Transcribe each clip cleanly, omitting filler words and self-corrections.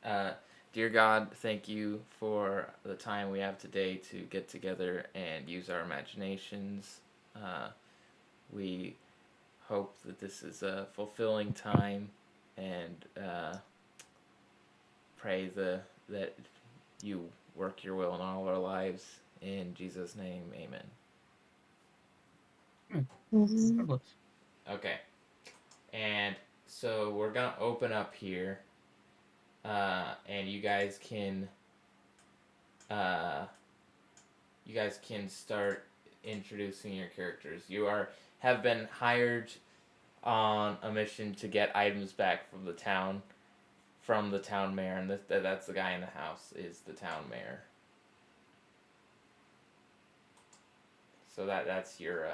Dear God, thank you for the time we have today to get together and use our imaginations. Uh, we hope that this is a fulfilling time and pray that you work your will in all our lives. In Jesus' name, amen. Mhm. Okay. And so we're going to open up here. And uh, you guys can start introducing your characters. You have been hired on a mission to get items back from the town mayor, and that's the guy in the house is the town mayor. So that's your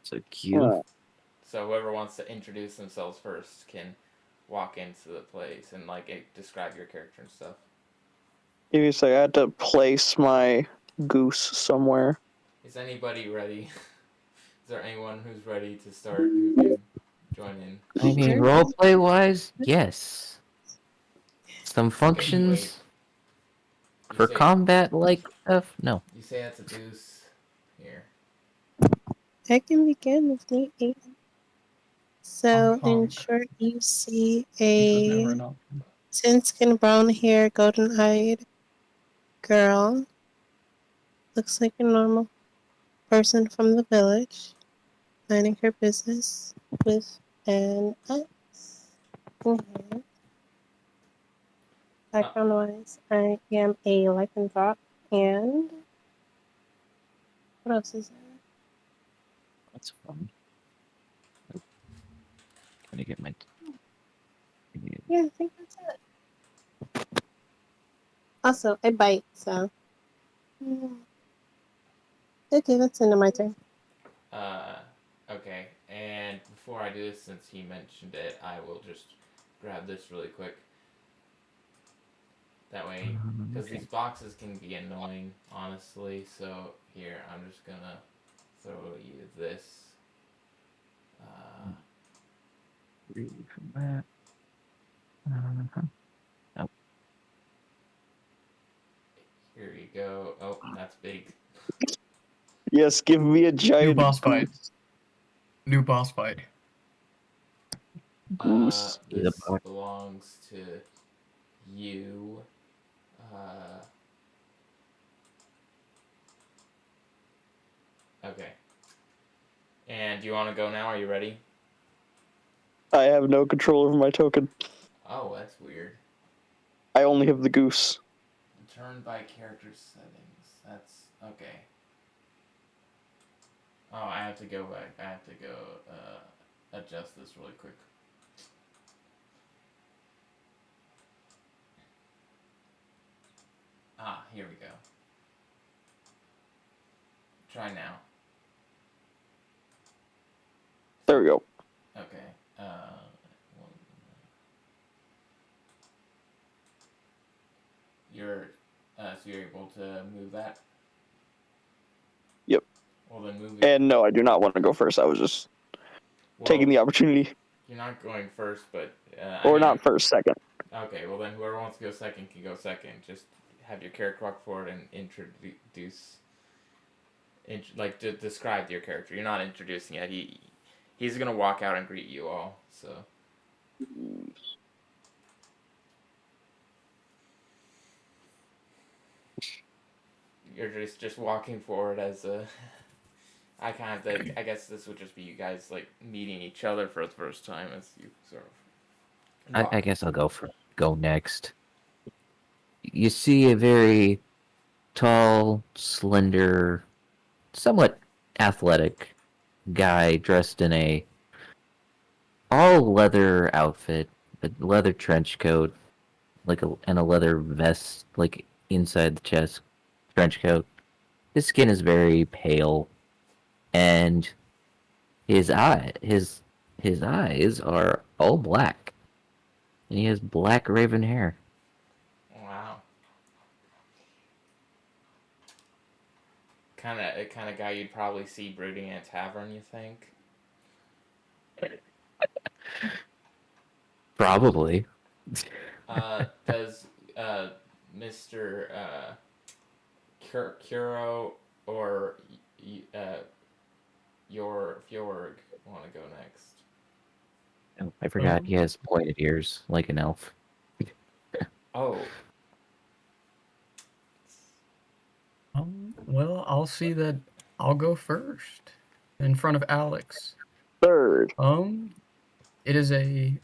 So cute. so whoever wants to introduce themselves first can walk into the place and describe your character and stuff. Give me a sec. I had to place my goose somewhere. Is anybody ready? Is there anyone who's ready to start who can join in? I mean, Sure. roleplay wise, yes. Some Wait, functions you for say combat like stuff, no. you say that's a deuce here. I can begin with the 8. So, in Honk. short, you see Which was never a an option. tin-skin, brown-hair, golden-eyed girl. Looks like a normal person from the village, minding her business with an axe. Mm-hmm. Background-wise, I am a lycanthrope, and what else is there? That's fun. Can I get my... Yeah, I think that's it. Also, I bite, so. Okay, that's the end of my turn. Okay. And before I do this, since he mentioned it, I will just grab this really quick. That way, because Okay. these boxes can be annoying, honestly. So here, I'm just gonna throw you this. Read from that. Uh-huh. Oh, Here you go. Oh, that's big. Yes, give me a New giant boss goose. fight. New boss fight. Goose. the This box. belongs to you. Okay. And do you want to go now? Are you ready? I have no control over my token. Oh, that's weird. I only have the goose. Turn by character settings. That's okay. Oh, I have to go back. I have to go adjust this really quick. Ah, here we go. Try now. There we go. Okay. You're so you're able to move that. Yep. Well, then move it. And no, I do not want to go first. I was just taking the opportunity. You're not going first, but Or not first, second. Okay, well then whoever wants to go second can go second. Just have your character walk forward and introduce, describe your character. You're not introducing yet. He's gonna walk out and greet you all. So. You're just walking forward as a. I guess this would just be you guys like meeting each other for the first time as you sort of. I guess I'll go next. You see a very tall, slender, somewhat athletic guy dressed in a all leather outfit, a leather trench coat, and a leather vest, like inside the chest trench coat. His skin is very pale, and his eyes are all black, and he has black raven hair. Wow. Kind of guy you'd probably see brooding in a tavern. You think? Probably. Does Mr. Kuro or your Fjorg want to go next? Oh, I forgot he Um, has pointed ears like an elf. Oh, well, I'll see that I'll go first in front of Alex. Third. It is a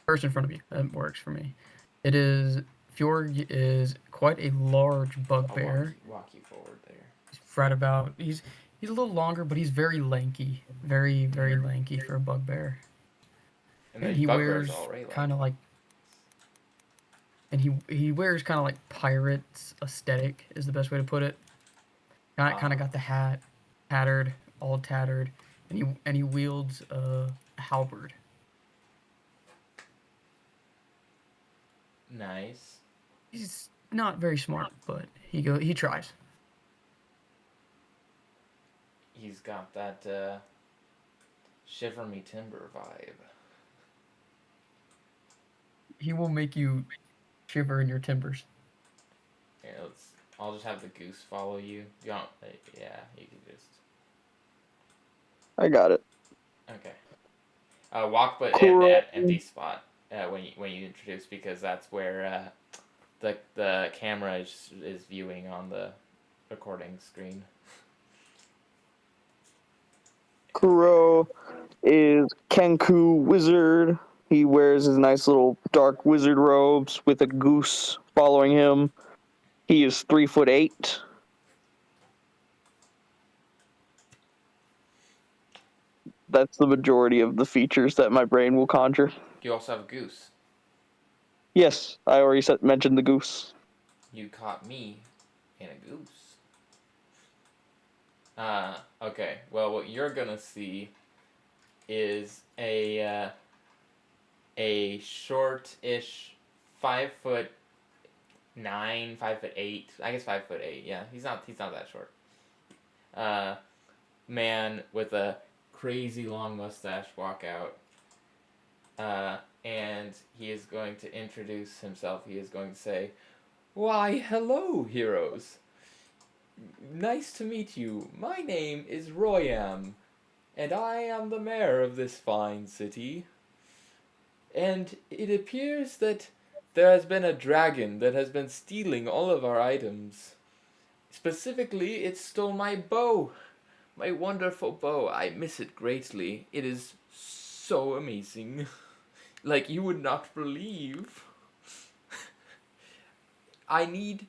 first in front of you. That works for me. It is Fjord is quite a large I'll bugbear. walk you forward there. He's right about he's a little longer, but he's very lanky, very lanky for a bugbear. And And the he bugbear's wears already like. kind of like and he wears kind of like pirates aesthetic is the best way to put it. Kind of got the hat tattered, all tattered, and he wields a halberd. Nice. He's not very smart, but he tries. He's got that shiver me timber vibe. He will make you shiver in your timbers. Yeah, I'll just have the goose follow you. You don't. Yeah, you can just. I got it. Okay. Walk, but at Kuro. that empty spot when you introduce, because that's where the camera is viewing on the recording screen. Kuro is Kenku wizard. He wears his nice little dark wizard robes with a goose following him. He is 3'8". That's the majority of the features that my brain will conjure. You also have a goose. Yes, I already mentioned the goose. You caught me in a goose. Okay. Well, what you're gonna see is a short-ish 5'9", 5'8". I guess 5'8". Yeah, he's not that short. Man with a crazy long mustache walk out. And he is going to introduce himself. He is going to say, "Why, hello, heroes. Nice to meet you. My name is Royam, and I am the mayor of this fine city. And it appears that there has been a dragon that has been stealing all of our items. Specifically, it stole my bow. My wonderful bow. I miss it greatly. It is so amazing. Like you would not believe. I need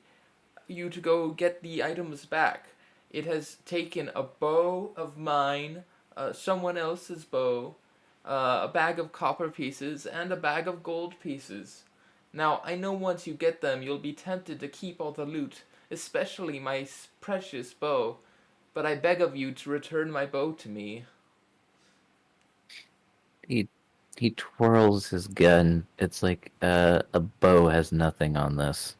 you to go get the items back. It has taken a bow of mine, someone else's bow, a bag of copper pieces, and a bag of gold pieces. Now, I know once you get them, you'll be tempted to keep all the loot, especially my precious bow, but I beg of you to return my bow to me." He twirls his gun. It's like a bow has nothing on this.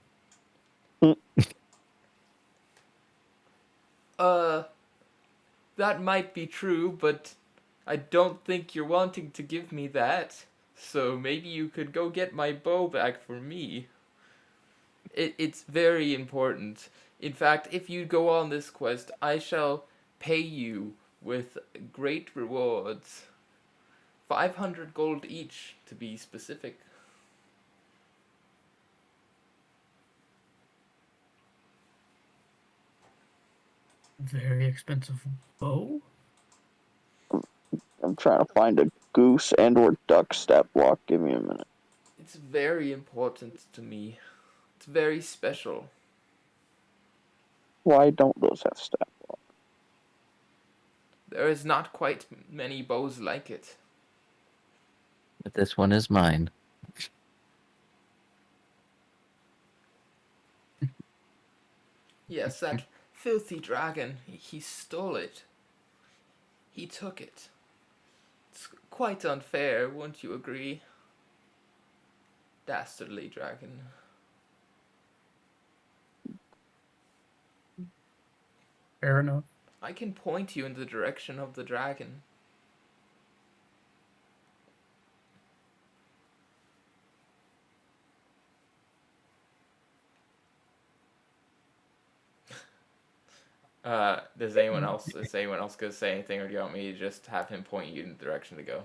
That might be true, but I don't think you're wanting to give me that. So maybe you could go get my bow back for me. It's very important. In fact, if you go on this quest, I shall pay you with great rewards. 500 gold each, to be specific. Very expensive bow. I'm trying to find a goose and or duck stat block. Give me a minute. It's very important to me. It's very special. Why don't those have stat block? There is not quite many bows like it. But this one is mine. Yes, that filthy dragon. He stole it. He took it. It's quite unfair, won't you agree? Dastardly dragon. Fair enough. I can point you in the direction of the dragon. Does anyone else? Is anyone else gonna say anything, or do you want me to just have him point you in the direction to go?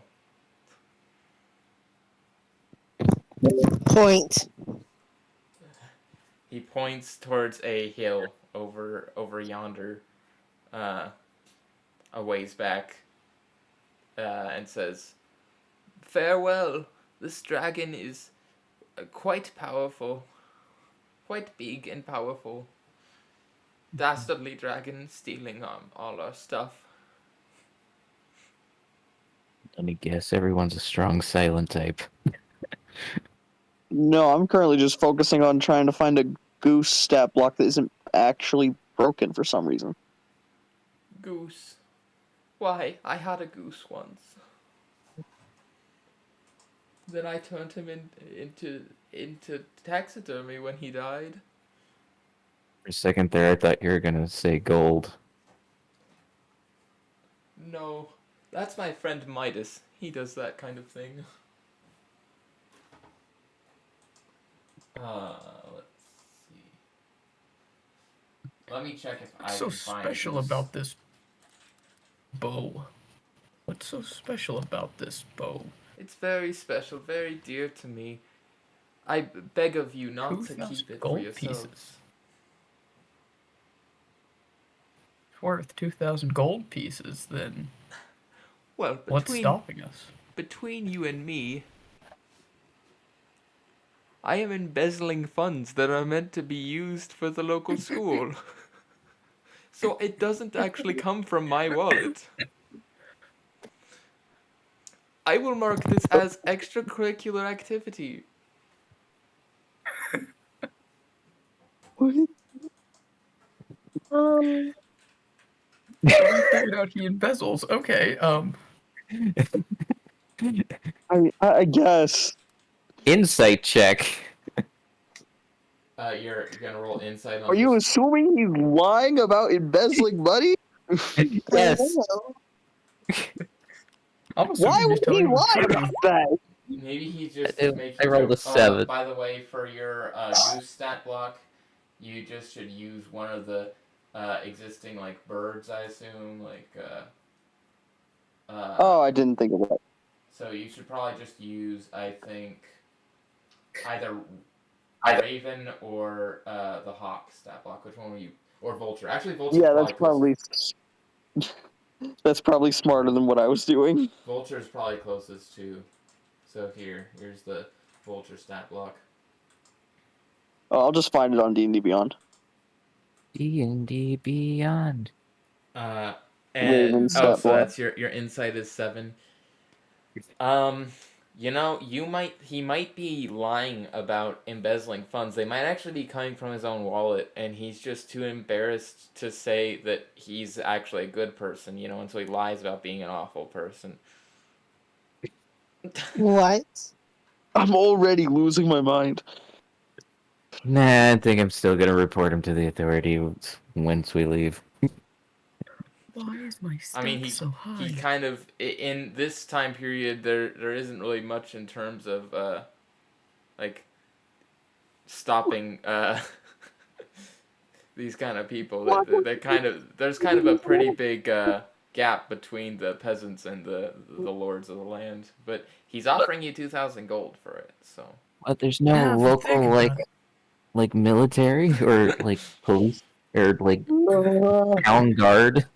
Point. He points towards a hill over yonder, a ways back, and says, "Farewell. This dragon is quite powerful, quite big and powerful. Dastardly dragon stealing all our stuff." Let me guess, everyone's a strong silent type. No, I'm currently just focusing on trying to find a goose stat block that isn't actually broken for some reason. Goose. Why, I had a goose once. Then I turned him into taxidermy when he died. For a second there, I thought you were gonna say gold. No, that's my friend Midas. He does that kind of thing. Let's see. Let me check if I What's so can find special goose. about this bow? What's so special about this bow? It's very special, very dear to me. I beg of you not to 2,000 keep it for gold yourselves. pieces. It's worth 2,000 gold pieces, then Well, what's stopping us? between you and me, I am embezzling funds that are meant to be used for the local school. So it doesn't actually come from my wallet. I will mark this as extracurricular activity. Um, I figured out he embezzles. Okay, I guess. Insight check. You're gonna roll insight on Are you this. assuming he's lying about embezzling money? Yes. I'm assuming Why he's would just he telling the lie truth. about that? Maybe he just I making rolled a joke. 7. By the way, for your goose stat block, you just should use one of the existing like birds, I assume, like Oh, I didn't think of that. So you should probably just use, I think, either raven or the hawk stat block. Which one were you? Or vulture? Actually, vulture. Yeah, that's probably smarter than what I was doing. Vulture's probably closest to. So here's the vulture stat block. Oh, I'll just find it on D&D Beyond. D&D Beyond. And Raven so stat block. that's your insight is 7. He might be lying about embezzling funds. They might actually be coming from his own wallet, and he's just too embarrassed to say that he's actually a good person, and so he lies about being an awful person. what? I'm already losing my mind. Nah, I think I'm still gonna report him to the authorities once we leave. Why is my I mean, stuff so high? he kind of, in this time period, there isn't really much in terms of like stopping these kind of people. There's kind of a pretty big gap between the peasants and the lords of the land. But he's offering you 2,000 gold for it. So But there's no Yeah, if you think local about it. like military or like police or like town guard.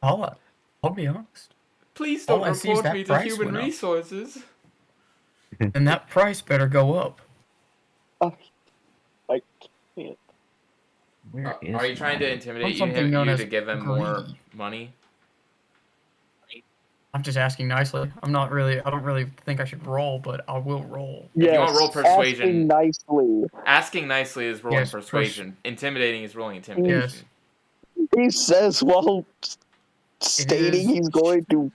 I'll be honest. please All don't I see is report that me to price human went up. resources. And that price better go up. I can't. Where is Are you trying to my- intimidate Something known you as to give him more greed. money? I'm just asking nicely. I don't really think I should roll, but I will roll. If you Yes, want roll persuasion- asking nicely. Asking nicely is rolling Yes, persuasion. Intimidating is rolling intimidation. Yes. He says while stating is- he's going to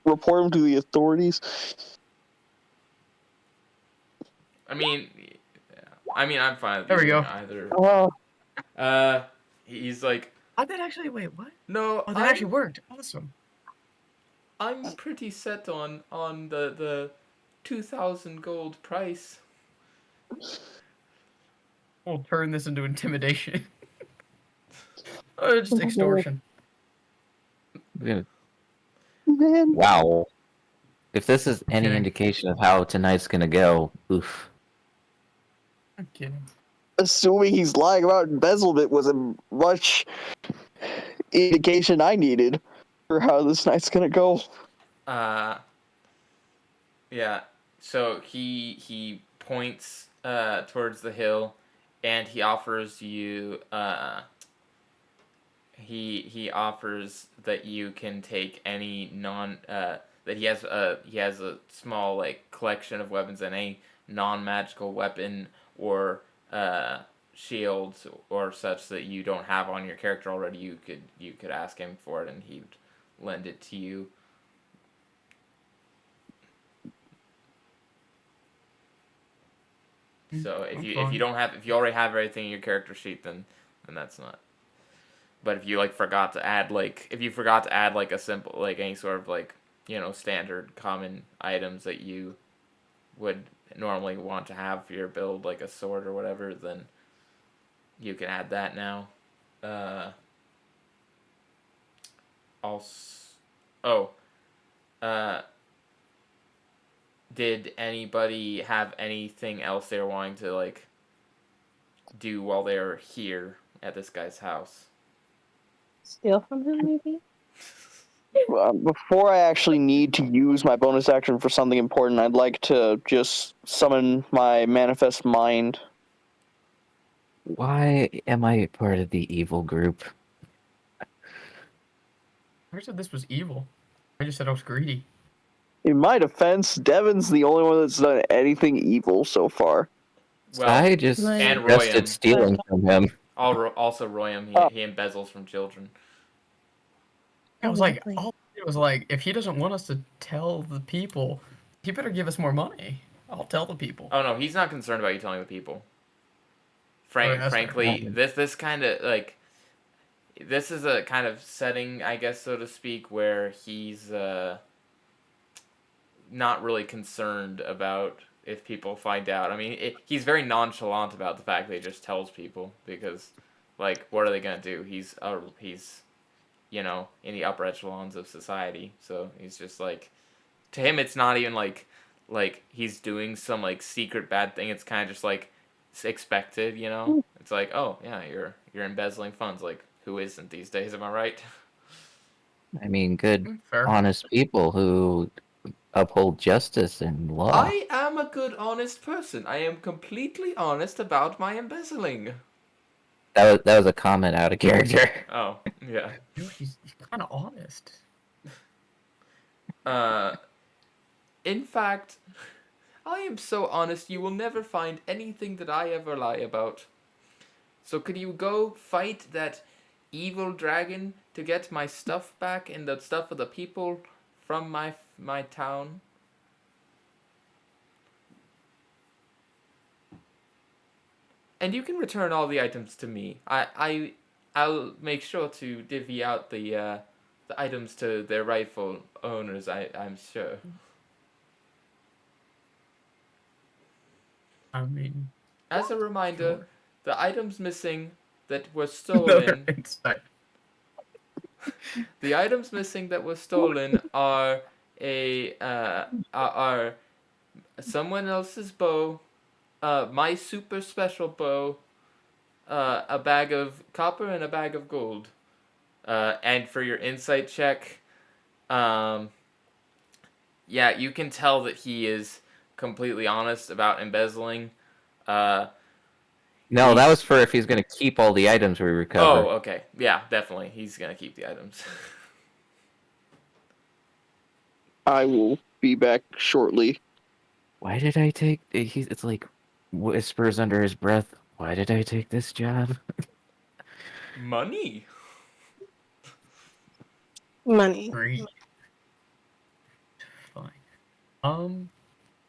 report him to the authorities. I'm fine with There we doing go. either. He's like, Oh, that actually, wait, what? no, Oh, that actually worked. Awesome. I'm pretty set on the 2,000 gold price. We'll turn this into intimidation. Just extortion. Yeah. Man, Wow. If this is any Kidding. indication of how tonight's gonna go, oof. I'm kidding. assuming he's lying about embezzlement was a much indication I needed for how this night's gonna go. Yeah. So he points towards the hill, and he offers you he offers that you can take any that he has a small like collection of weapons, and a non-magical weapon or shields or such that you don't have on your character already. You could ask him for it, and he'd lend it to you. So if you already have everything in your character sheet, then that's not. But if you forgot to add like a simple like any sort of like standard common items that you would normally want to have for your build, like a sword or whatever, then you can add that now. Did anybody have anything else they were wanting to do while they were here at this guy's house? Steal from him, maybe? Before I actually need to use my bonus action for something important, I'd like to just summon my manifest mind. Why am I part of the evil group? I said this was evil. I just said I was greedy. In my defense, Devin's the only one that's done anything evil so far. Well, I just and suggested Royam. stealing from him. Also Royam, Oh. he embezzles from children. I was like, Exactly. all it was like, if he doesn't want us to tell the people, he better give us more money. I'll tell the people. Oh no, he's not concerned about you telling the people. that's fair. Frankly, this kind of this is a kind of setting, I guess, so to speak, where he's not really concerned about if people find out. I mean, he's very nonchalant about the fact that he just tells people, because, what are they gonna do? He's in the upper echelons of society, so he's just to him, it's not even like he's doing some secret bad thing. It's kind of just it's expected, It's like, oh yeah, you're embezzling funds. Who isn't these days? Am I right? I mean, good, Fair. honest people who uphold justice and law. I am a good, honest person. I am completely honest about my embezzling. That was a comment out of character. Oh, yeah. Dude, he's kind of honest. In fact, I am so honest you will never find anything that I ever lie about. So could you go fight that evil dragon to get my stuff back and the stuff of the people from my town? And you can return all the items to me. I'll make sure to divvy out the items to their rightful owners, I'm sure. I mean, As a reminder, sure. the items missing that were Another stolen insight. the items missing that were stolen are are someone else's bow, my super special bow, a bag of copper and a bag of gold. And for your insight check, yeah, you can tell that he is completely honest about embezzling. No, that was for if he's going to keep all the items we recover. Oh, okay. Yeah, definitely. He's going to keep the items. I will be back shortly. Why did I take... It's like whispers under his breath. Why did I take this job? Money. Money. Greed. Fine.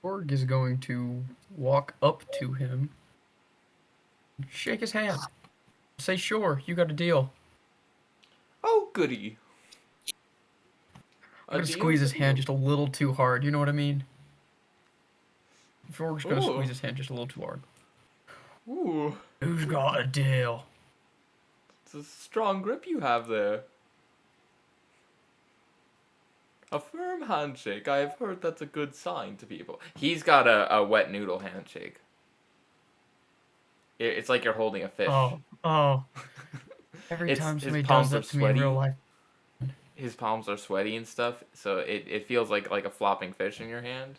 Org is going to walk up to him, shake his hand, say, "Sure, you got a deal." Oh, goody. I'm gonna squeeze his hand just a little too hard. You know what I mean? Org's gonna Ooh. squeeze his hand just a little too hard. Ooh. Who's got a deal? It's a strong grip you have there. A firm handshake. I have heard that's a good sign to people. He's got a wet noodle handshake. It's like you're holding a fish. Oh. Every It's time his somebody does palms are that to me in sweaty. real life, His palms are sweaty and stuff, so it feels like a flopping fish in your hand.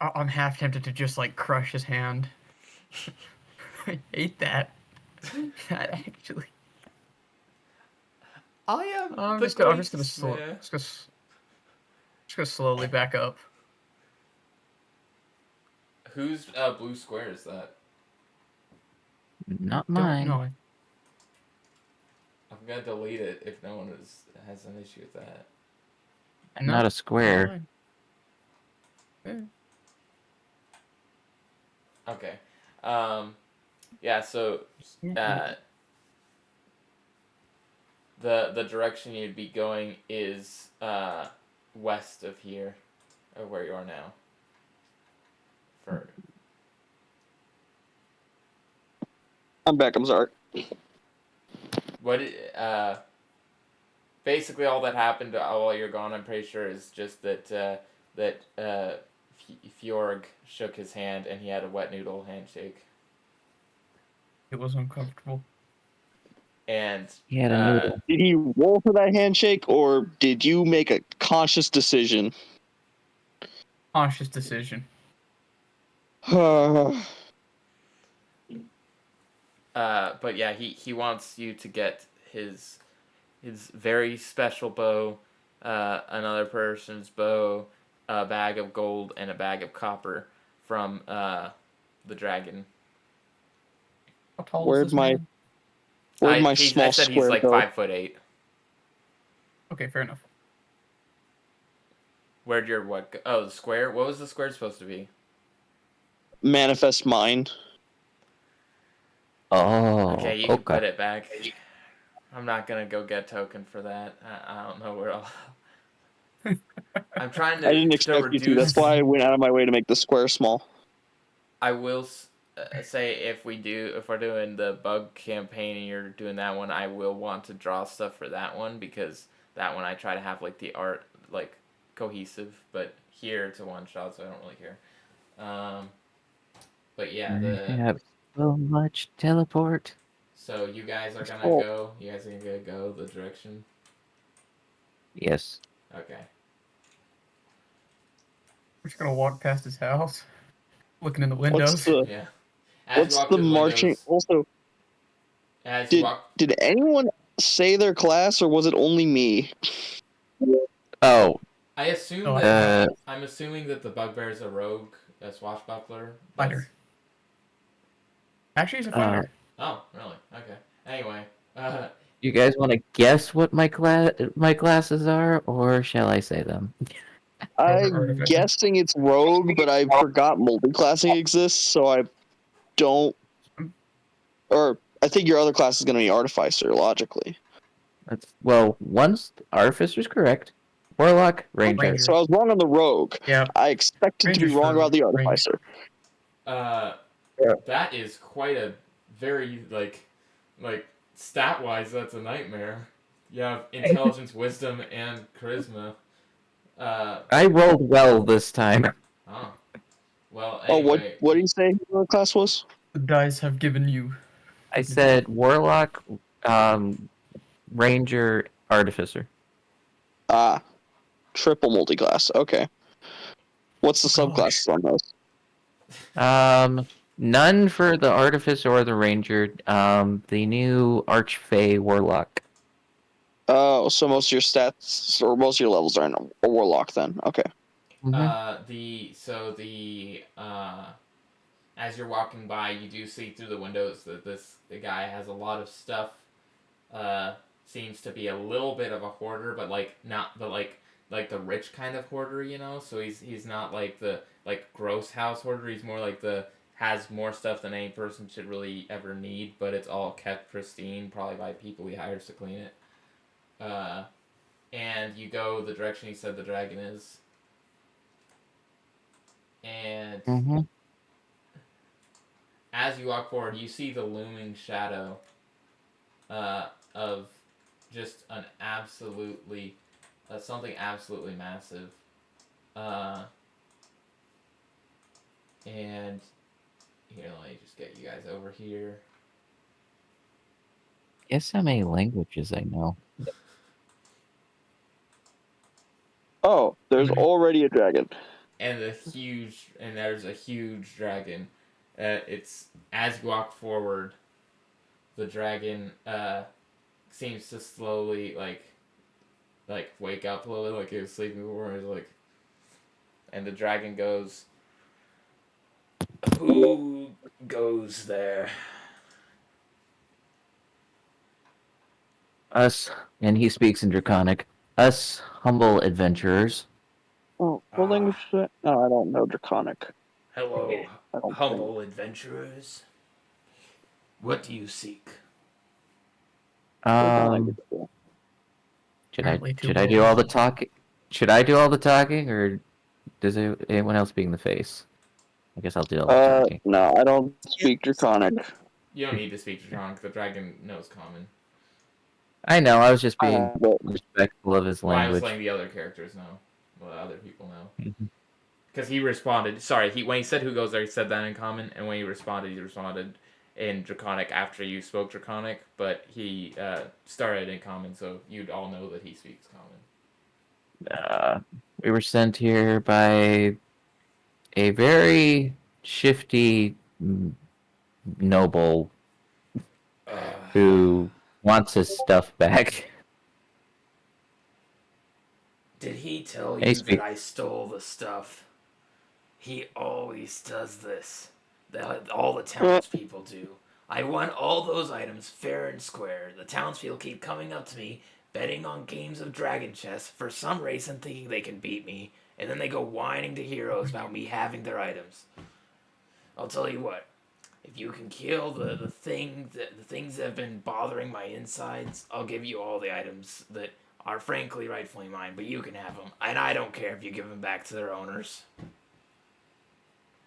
I'm half tempted to just like crush his hand. I hate that. That actually. I am I'm the just gonna greatest slow, mayor. just gonna slowly back up. Whose blue square is that? Not Don't mine. know. I'm gonna delete it if no one has an issue with that. No, Not a square. mine. Yeah. Okay. Yeah, so the direction you'd be going is west of here, of where you are now. For I'm back. I'm sorry. what basically all that happened while you're gone, I'm pretty sure, is just that Fjorg shook his hand and he had a wet noodle handshake. It was uncomfortable. And He had a noodle. Did he roll for that handshake, or did you make a conscious decision? Conscious decision. but yeah, he wants you to get his very special bow, another person's bow, a bag of gold, and a bag of copper from the dragon. How tall is Where'd this my man? where'd my I small said he's square like go? 5'8". Okay, fair enough. Where'd your what go? Oh, the square? What was the square supposed to be? Manifest mind. Oh, Okay, you can put it back. I'm not gonna go get token for that. I don't know where I'll... I'm trying I didn't to expect you to. reduce... That's why I went out of my way to make the square small. I will say if we're doing the bug campaign and you're doing that one, I will want to draw stuff for that one, because that one I try to have like the art like cohesive, but here it's a one shot, so I don't really care. But yeah, I have so much teleport. so you guys are gonna Oh. go. You guys are gonna go the direction. Yes. Okay. We're just gonna walk past his house, looking in the What's windows. the Yeah. As you what's walk the through the marching? windows, Also, as you walk, did anyone say their class, or was it only me? Oh, I assume Oh, that I'm assuming that the bugbear is a rogue, a swashbuckler. Fighter. Actually, he's a fighter. Oh, really? Okay. Anyway, you guys want to guess what my classes are, or shall I say them? I'm Artificer. guessing it's rogue, but I forgot multi-classing exists, so I don't. Or I think your other class is going to be artificer, logically. One's artificer's correct. Warlock, ranger. Ranger. So I was wrong on the rogue. Yeah. I expected to be Ranger's wrong for about the ranger. artificer. that is quite a very like stat wise. That's a nightmare. You have intelligence, wisdom, and charisma. I rolled well this time. Oh. Well, Oh, anyway. what did you say your class was? The dice have given you. I said warlock, ranger, artificer. Ah, triple multi-class. Okay. What's the Oh, gosh. subclasses on those? None for the artificer or the ranger. The new archfey warlock. Oh, so most of your stats or most of your levels are in a warlock then. Okay. As you're walking by, you do see through the windows that the guy has a lot of stuff. Seems to be a little bit of a hoarder, but not the rich kind of hoarder, you know. So he's not like the gross house hoarder. He's more like has more stuff than any person should really ever need, but it's all kept pristine, probably by people he hires to clean it. And you go the direction he said the dragon is. And as you walk forward, you see the looming shadow of just an absolutely something absolutely massive. And here, let me just get you guys over here. Guess how many languages I know. Oh, there's Many. already a dragon. And there's a huge dragon. It's as you walk forward, the dragon seems to slowly like wake up a little bit, like he was sleeping before. It's like, and the dragon goes, "Who goes there?" Us, and he speaks in Draconic. Us humble adventurers. Oh, what language is that? No, I don't know Draconic. Hello, I don't humble adventurers. What do you seek? What language is that? Apparently too Should I do all the low. talking? Should I do all the talking, or does anyone else speak in the face? I guess I'll do all the talking. No, I don't speak Draconic. You don't need to speak Draconic. The dragon knows Common. I know. I was just being But respectful of his Well, I was language. letting the other characters know. Well, the other people know. Mhm. Because he responded. Sorry, when he said who goes there, he said that in Common, and when he responded in Draconic after you spoke Draconic, but he started in Common, so you'd all know that he speaks Common. We were sent here by a very shifty noble who wants his stuff back. Did he tell Hey, you speak. that I stole the stuff? He always does this. All the townspeople do. I won all those items fair and square. The townspeople keep coming up to me, betting on games of dragon chess for some reason, thinking they can beat me, and then they go whining to heroes about me having their items. I'll tell you what. If you can kill the things that have been bothering my insides, I'll give you all the items that are frankly rightfully mine, but you can have them, and I don't care if you give them back to their owners.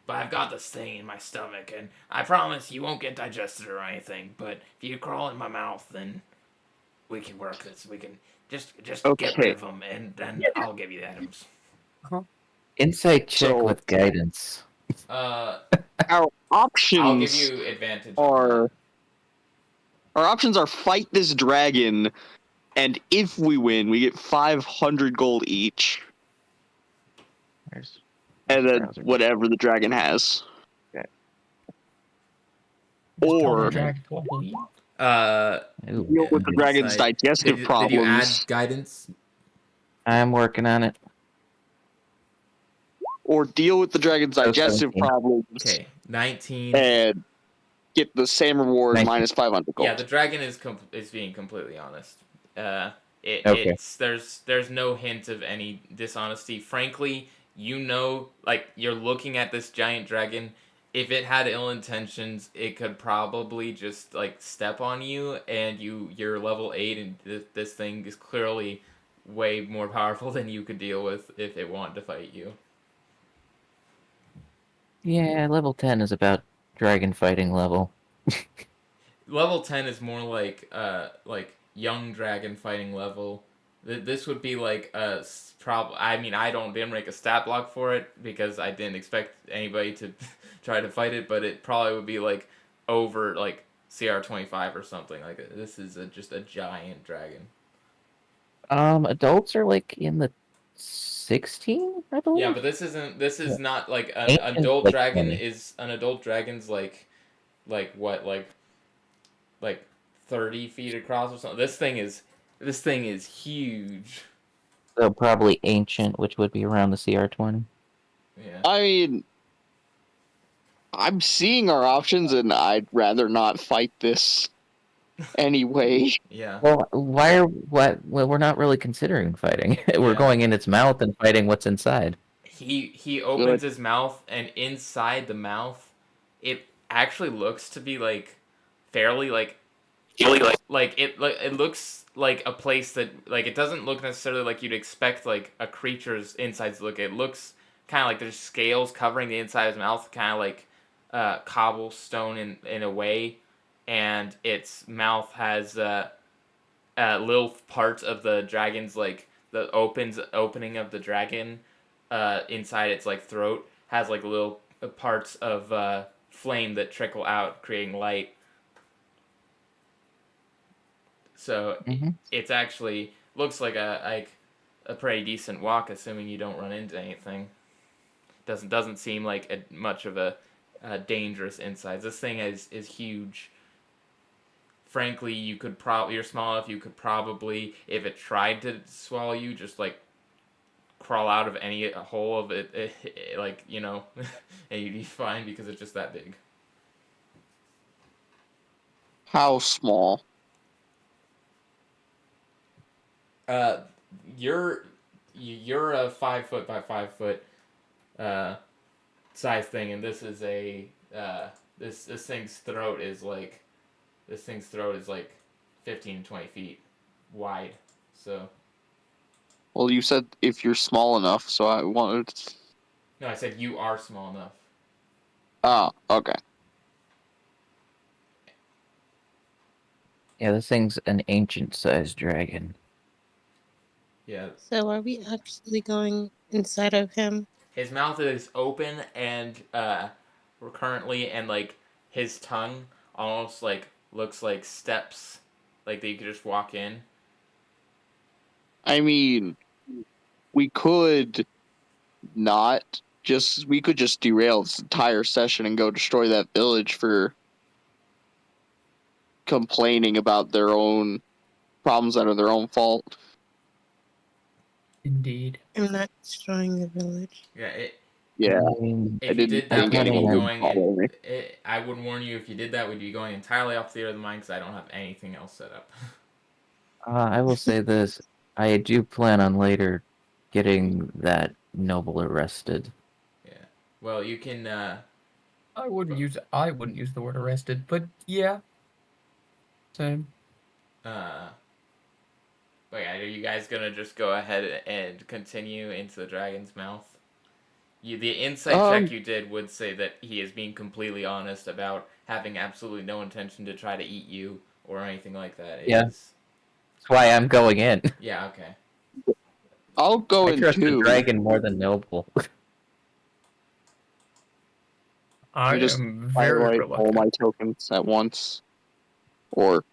But I've got this thing in my stomach, and I promise you won't get digested or anything, but if you crawl in my mouth, then we can work this. We can just get Okay. rid of them, and then I'll give you the items. Insight check So- with guidance. our I'll options give you advantage. are fight this dragon, and if we win, we get 500 gold each, and then browser? whatever the dragon has. Okay. Just tell the Or dragon to leave. Ooh, deal with the dragon's Insight. digestive Did you problems, add guidance? I'm working on it. or deal with the dragon's Oh, digestive 17. problems, Okay, 19. and get the same reward 19. minus 500 gold. Yeah, the dragon is being completely honest. Okay. It's there's no hint of any dishonesty. Frankly, like you're looking at this giant dragon. If it had ill intentions, it could probably just like step on you, and you're level 8, and this thing is clearly way more powerful than you could deal with if it wanted to fight you. Yeah, level 10 is about dragon fighting level. Level 10 is more like young dragon fighting level. This would be like a I mean, didn't make a stat block for it because I didn't expect anybody to try to fight it, but it probably would be like over like CR25 or something. Like this is just a giant dragon. Adults are like in the 16, I believe. Yeah, but this is not like an Ancient, adult like, dragon 20. is an adult dragon's like what like 30 feet across or something. This thing is huge. So probably ancient, which would be around the CR20. Yeah. I mean, I'm seeing our options, and I'd rather not fight this anyway. Yeah. Well, well, we're not really considering fighting. We're Yeah. going in its mouth and fighting what's inside. He opens his mouth, and inside the mouth, it actually looks to be like fairly like it looks like a place that like it doesn't look necessarily like you'd expect like a creature's insides to look. It looks kind of like there's scales covering the inside of his mouth, kind of like cobblestone in a way, and its mouth has little parts of the dragon's like the opening of the dragon inside its like throat has like little parts of flame that trickle out, creating light. So Mhm. it's actually looks like a pretty decent walk, assuming you don't run into anything. Doesn't seem like much of a dangerous insides. This thing is huge. Frankly, you're small enough. You could probably, if it tried to swallow you, just like crawl out of any hole of it like and you'd be fine because it's just that big. How small? Uh, you're a 5 foot by 5 foot uh size thing, and this is a this thing's throat is like 15 to 20 feet wide. So Well, you said if you're small enough, so I wanted. no, I said you are small enough. Oh, okay. Yeah, this thing's an ancient-sized dragon. Yeah, So are we actually going inside of him? his mouth is open and currently, and like his tongue almost like looks like steps, like that you could just walk in. I mean, we could not just. We could just derail this entire session and go destroy that village for complaining about their own problems that are their own fault. Indeed. I'm not destroying the village. Yeah, Yeah, I mean, I if you didn't did that, think we'd be anyone would going. follow me. I would warn you, if you did that, we'd be going entirely off the other mind because I don't have anything else set up. I will say this: I do plan on later getting that noble arrested. Yeah. Well, you can. I wouldn't use the word arrested, but yeah. Same. But yeah, are you guys gonna just go ahead and continue into the dragon's mouth? The insight check you did would say that he is being completely honest about having absolutely no intention to try to eat you or anything like that. Yeah. That's why I'm going in. Yeah. Okay. I'll go I in trust the too. dragon more than noble. I just am very Highlight all reluctant. my tokens at once, or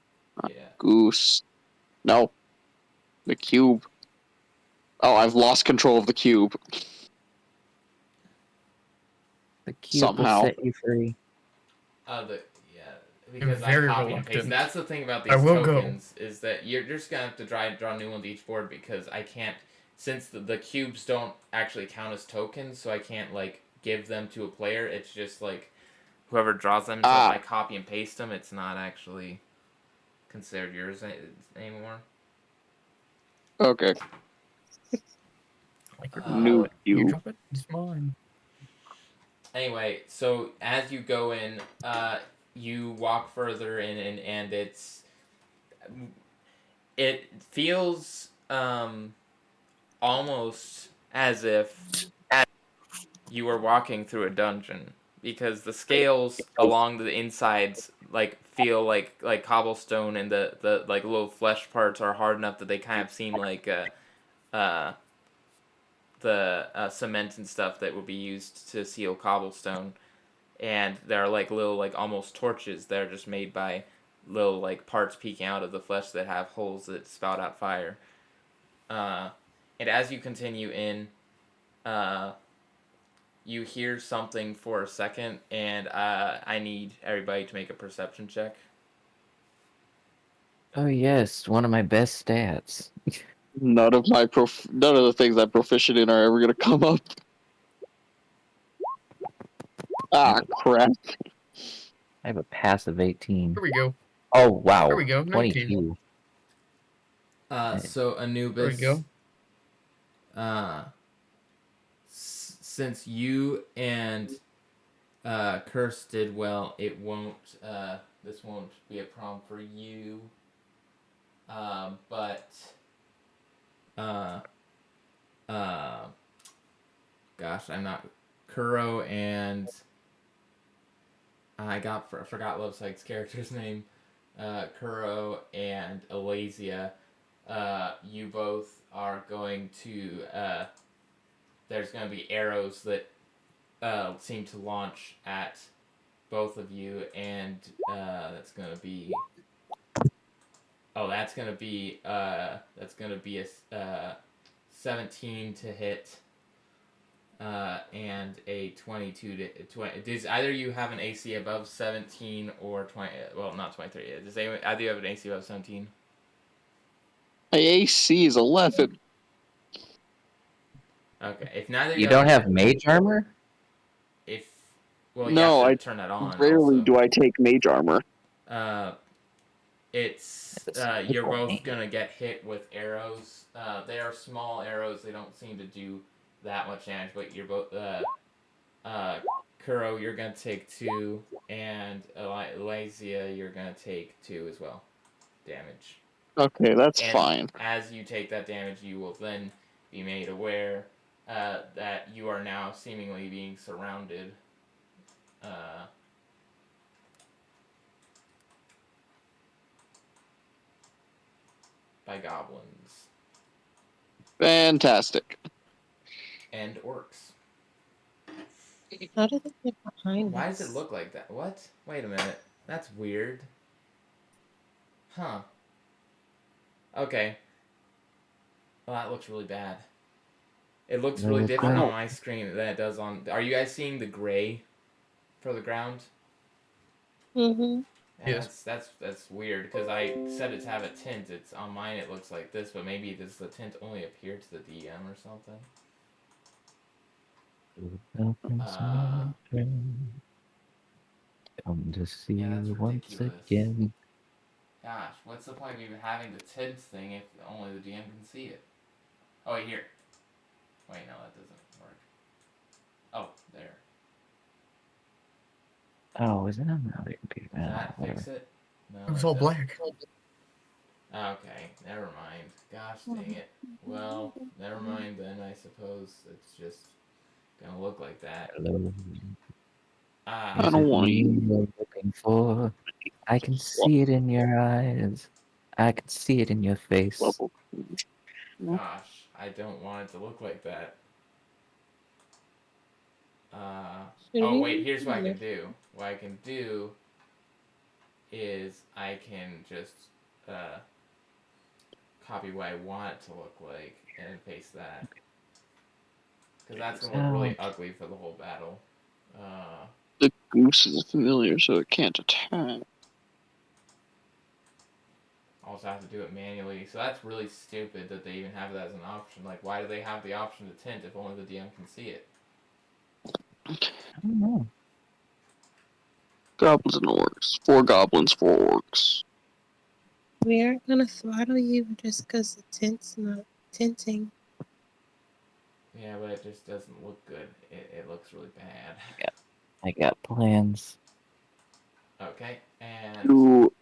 Yeah. goose. No, the cube. Oh, I've lost control of the cube. The cube Somehow. will set you free. Because I very copy and paste. reluctant. That's the thing about I these will go. tokens is that you're just gonna have to draw new ones each board because I can't, since the cubes don't actually count as tokens, so I can't like give them to a player. It's just like whoever draws them. So if I copy and paste them, it's not actually considered yours anymore. Okay. Like New you cube. drop it, it's mine. Anyway, so as you go in, you walk further in, and it feels almost as if you were walking through a dungeon because the scales along the insides like feel like cobblestone, and the like little flesh parts are hard enough that they kind of seem like the cement and stuff that would be used to seal cobblestone. And there are like little like almost torches that are just made by little like parts peeking out of the flesh that have holes that spout out fire. And as you continue in, you hear something for a second, and I need everybody to make a perception check. Oh yes, one of my best stats. None of the things I'm proficient in are ever gonna come up. Ah, crap. I have a passive 18. Here we go. Oh wow. Here we go. 19. 22. So Anubis. There we go. Since you and Curse did well, it won't. This won't be a problem for you. But. Gosh, I'm not. Kuro and. I forgot Loveside's character's name. Kuro and Elasia, you both are going to. There's going to be arrows that seem to launch at both of you, and that's going to be. Oh, that's going to be. That's going to be a 17 to hit. And a 22 to 20. Does either of you have an AC above 17 or 20? Well, not 23. Does anyone, either of you have an AC above 17? My AC is 11. Okay. If neither of You don't have, have mage armor? if well, No, you have I to turn that on. Rarely Also. do I take mage armor. It's It's you're simple, both man. gonna get hit with arrows. They are small arrows. They don't seem to do that much damage, but you're both. Kuro, you're gonna take 2, and Elasia, you're gonna take 2 as well, damage. Okay, that's And fine. as you take that damage, you will then be made aware that you are now seemingly being surrounded. By goblins Fantastic. and orcs. How did it get behind Why us? does it look like that? What? Wait a minute. That's weird. Huh. Okay. Well, that looks really bad. It looks really No, different wow. on my screen than it does on. Are you guys seeing the gray for the ground? Mm-hmm. Yeah, Yes. that's weird because I set it to have a tint. It's on mine. It looks like this, but maybe does the tint only appear to the DM or something? Come to see Yeah, that's you once ridiculous. again. Gosh, what's the point of even having the tint thing if only the DM can see it? Oh, wait, here. Wait, no, that doesn't work. Oh, there. Oh, is it on the other computer? Does that fix it? No. It was that all doesn't. black. Okay, never mind. Gosh dang it. Well, never mind then. I suppose it's just gonna look like that. Hello. Ah, I Is don't it want me to. you're looking for? I can see it in your eyes. I can see it in your face. Level. gosh, I don't want it to look like that. Oh wait, here's what I can do. What I can do is I can just copy what I want it to look like and paste that. Because that's gonna look really ugly for the whole battle. The goose is familiar, so it can't attack. Also have to do it manually, so that's really stupid that they even have that as an option. Like, why do they have the option to tint if only the DM can see it? I don't know. Goblins and orcs. 4 goblins, 4 orcs. We aren't gonna throttle you just because the tint's not tinting. Yeah, but it just doesn't look good. It looks really bad. I got plans. Okay, and Do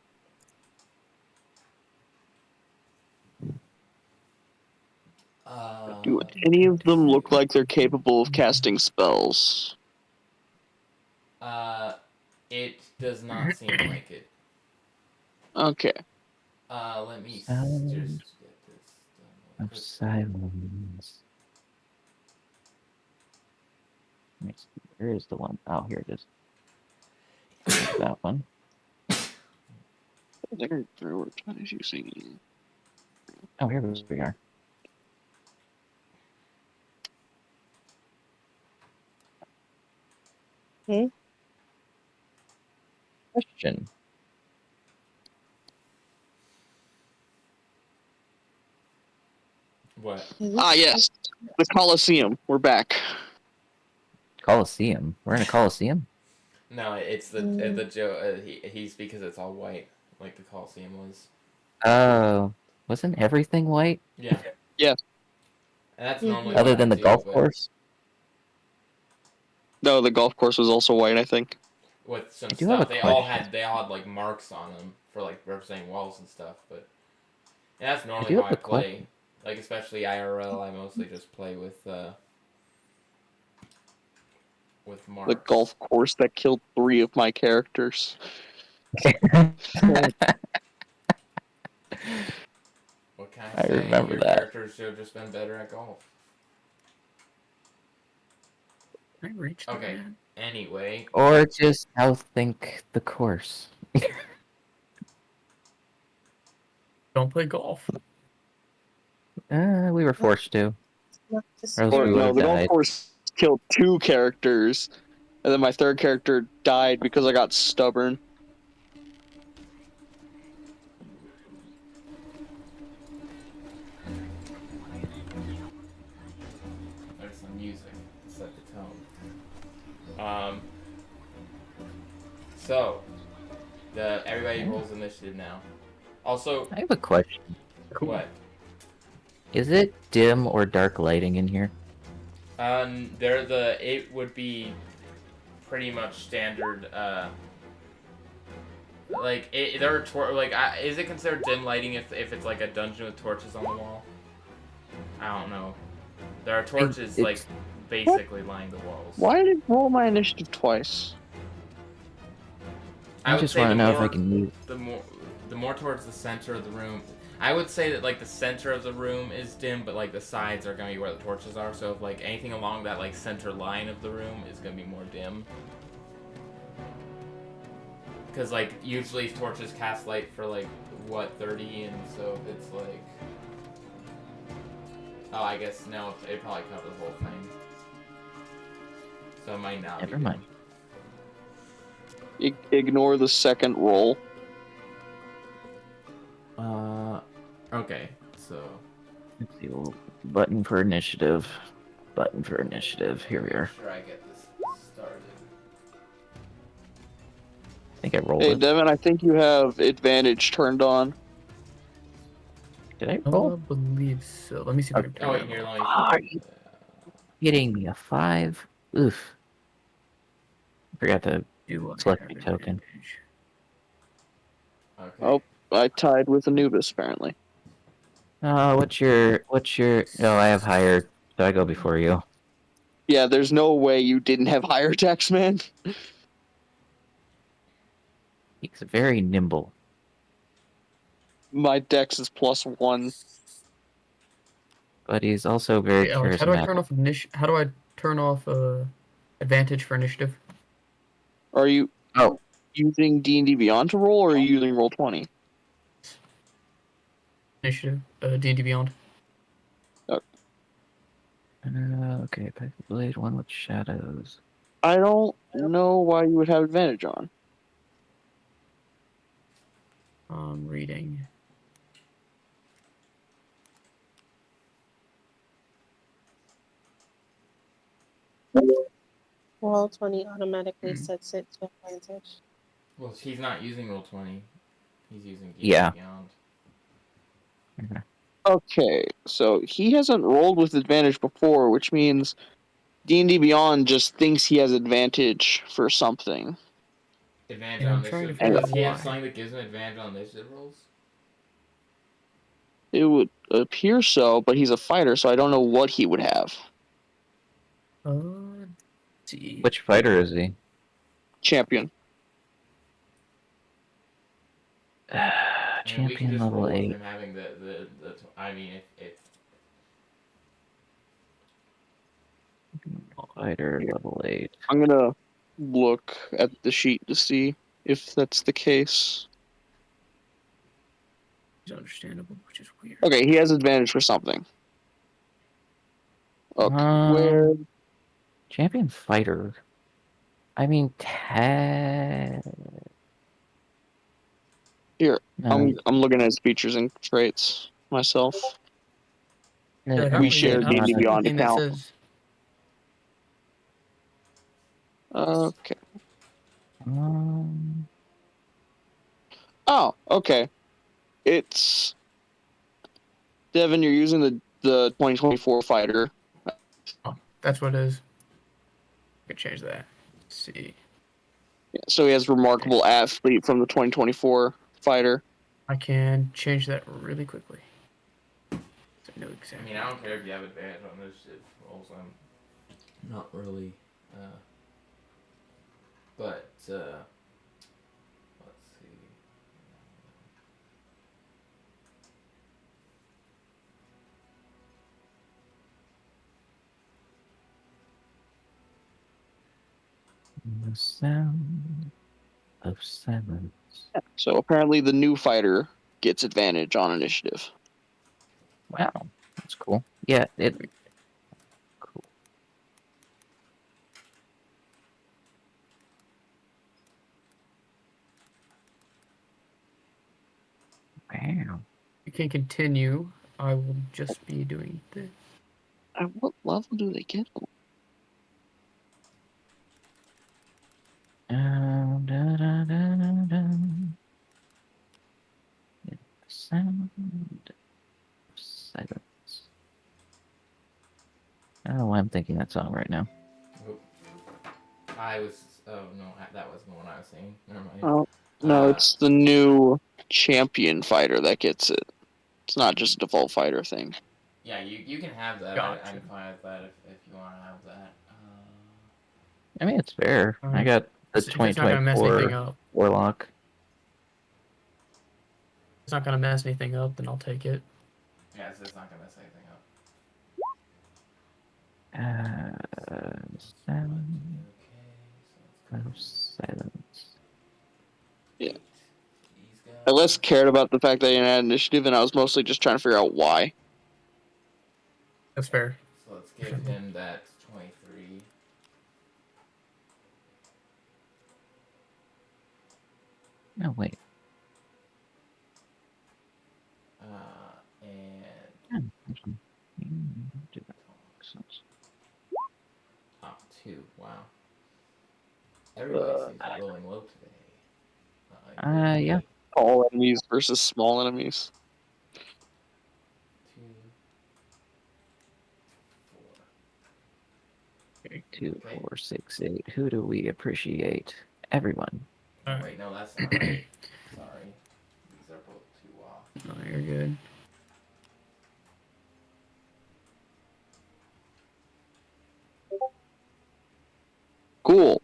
do any of them look like they're capable of casting spells? it does not seem like it. Okay. Let me just Sound get this done real of quick. silence. Let me see, where is the one? Oh, here it is. That one. They're prioritize using. Oh, here we are. Hmm? Question. What? Yes. The Colosseum. We're back. Colosseum. We're in a Colosseum? No, it's the Joe. He's because it's all white, like the Colosseum was. Oh. Wasn't everything white? Yeah. Yes. And that's Mhm. normally Other what than I the do, golf but course? No, the golf course was also white, I think. with some I do have stuff. a They all question. had like marks on them for like representing walls and stuff. But and that's normally do how have I a play. question. Like especially IRL, I mostly just play with marks. The golf course that killed 3 of my characters. I say remember your that. characters should have just been better at golf. Can I reach that, Okay. man? Anyway, Or just outthink the course. Don't play golf. We were forced to. Not the Or else Or we spirit. would no, have the golf died. course killed 2 characters, and then my 3rd character died because I got stubborn. there's some music to set the tone. So everybody rolls initiative now. Also, I have a question. Cool. what? Is it dim or dark lighting in here? It would be pretty much standard. Is it considered dim lighting if it's like a dungeon with torches on the wall? I don't know. There are torches like it's- basically lining the walls. Why did it roll my initiative twice? I would just say want to the know if I more- can use. the more towards the center of the room. I would say that like the center of the room is dim, but like the sides are gonna be where the torches are. So if like anything along that like center line of the room is gonna be more dim. Because like usually torches cast light for like what 30, and so if it's like, oh, I guess no, it probably covers the whole thing. So it might not. Never be mind. Ignore the second roll. Okay, so Let's see. Button for initiative. Button for initiative. Here we are. Sure, I get this started. I think I rolled Hey, it. Devin, I think you have advantage turned on. Did I I roll? believe so. Let me see if I can Oh turn wait, it here, on. let me. Are you kidding me? A 5? Oof. Forgot to Do I select have my token. advantage? Okay. Oh, I tied with Anubis, apparently. What's your? No, I have higher. So I go before you. Yeah, there's no way you didn't have higher attacks, man. He's very nimble. My dex is +1. But he's also very Hey, Alex, how do I charismatic. turn off How do I turn off advantage for initiative? Are you Oh. using D&D Beyond to roll, or are you using Roll20? Initiative, D&D Beyond. Okay, Pack the Blade, one with shadows. I don't know why you would have advantage on. Reading. Roll20 automatically Hmm. sets it to advantage. Well, he's not using Roll20. He's using D&D Yeah. Beyond. Okay, so he hasn't rolled with advantage before, which means D&D Beyond just thinks he has advantage for something. Advantage Yeah, on I'm trying to initiative. figure Does out he have why. something that gives him advantage on initiative rolls? It would appear so, but he's a fighter, so I don't know what he would have. Let's see. Which fighter is he? Champion. I mean, we can Champion just level roll with 8. him having I mean, if Fighter level 8. I'm gonna look at the sheet to see if that's the case. It's understandable, which is weird. Okay, he has advantage for something. Okay, where? Champion fighter. I mean, Here, No, I'm looking at his features and traits myself. Yeah, like, I We don't share I don't D&D see Beyond anything that account. says Okay. Um, Oh, okay. It's Devin. You're using the 2024 fighter. that's what it is. I could change that. Let's see. Yeah, so he has remarkable athlete from the 2024 fighter. I can change that really quickly. So I know I exactly. mean, I don't care if you have advantage on initiative rolls. I'm not really, but let's see. The sound of silence. So apparently the new fighter gets advantage on initiative. Wow, that's cool. Yeah, it. Cool. Wow. You can continue. I will just be doing this. At what level do they get? Dun, dun, dun, dun, dun. The sound of silence. I don't know why I'm thinking that song right now. Oop. I was. Oh no, that wasn't the one I was saying. Never mind. Oh, no, Uh, it's the new champion fighter that gets it. It's not just a default fighter thing. Yeah, you can have that. Gotcha. I'm fine with that if you want to have that. I mean, it's fair. I Alright. got the If it's not gonna mess anything 2024 up, Warlock. if it's not gonna mess anything up, then I'll take it. Yeah, it's not gonna mess anything up. Sound Okay, of silence. Yeah. These guys. I less cared about the fact that I didn't add initiative, and I was mostly just trying to figure out why. That's fair. So let's give him that 23. No, wait. And Do that. oh, 2. Wow. Everybody seems rolling low today. Yeah. All enemies versus small enemies. 2, 4. 2, 4, 6, 8. Who do we appreciate? Everyone. Alright. Wait, no, that's not right. Sorry. These are both 2 off. No, you're good. Cool.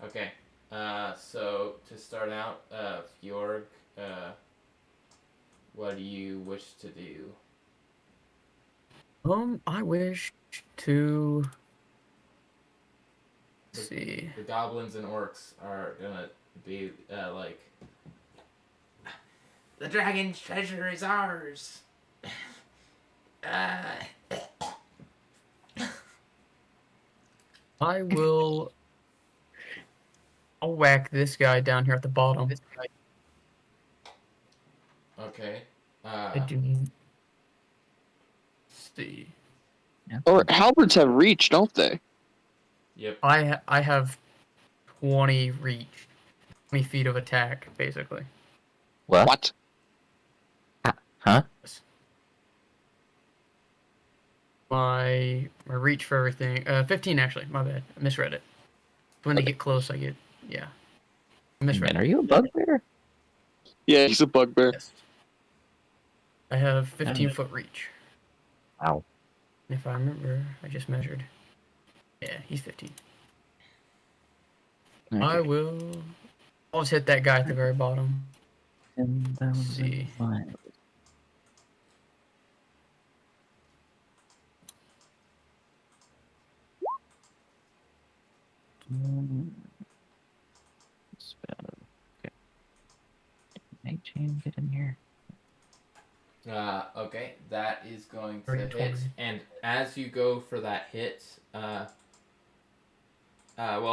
Okay. So to start out, Fjorg, what do you wish to do? I wish to The- see. The goblins and orcs are gonna be like, the dragon's treasure is ours. I will. I'll whack this guy down here at the bottom. Okay. I do. See. Yeah. Or halberds have reach, don't they? Yep. I have 20 reach, 20 feet of attack, basically. What? Huh? My reach for everything. 15 actually. My bad. I misread it. When they get close, I get yeah. I misread Man, it. are you a bugbear? Yeah, he's a bugbear. Yes. I have 15-foot reach. Wow. If I remember, I just measured. Yeah, he's 15. Okay. I'll just hit that guy at the very bottom. 10,000 see. miles. Spell. Okay. Mage hand, get in here. Okay, that is going to 30, hit. 20. And as you go for that hit, well,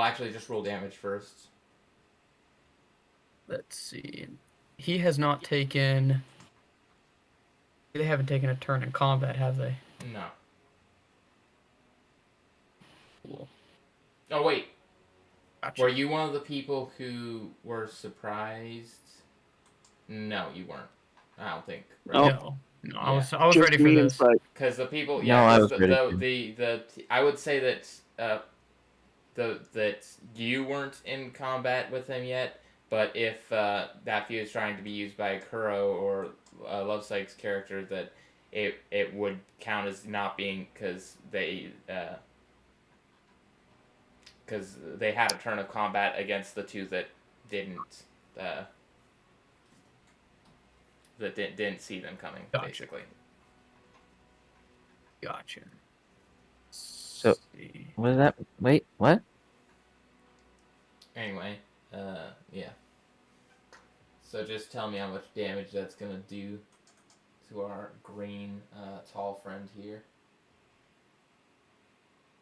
actually, just roll damage first. Let's see. He has not taken. They haven't taken a turn in combat, have they? No. Cool. Oh, wait. Gotcha. Were you one of the people who were surprised? No, you weren't. I don't think. Right? No, Yeah. I was Just ready for me this. inside. Because the people, No, yeah, I 'cause was ready the I would say that that you weren't in combat with him yet, but if that view is trying to be used by Kuro or Lovesick's character, that it would count as not being because they had a turn of combat against the two that didn't didn't see them coming, Gotcha. basically. Gotcha. So, what is that? Wait, what? Anyway, yeah. So just tell me how much damage that's gonna do to our green, tall friend here.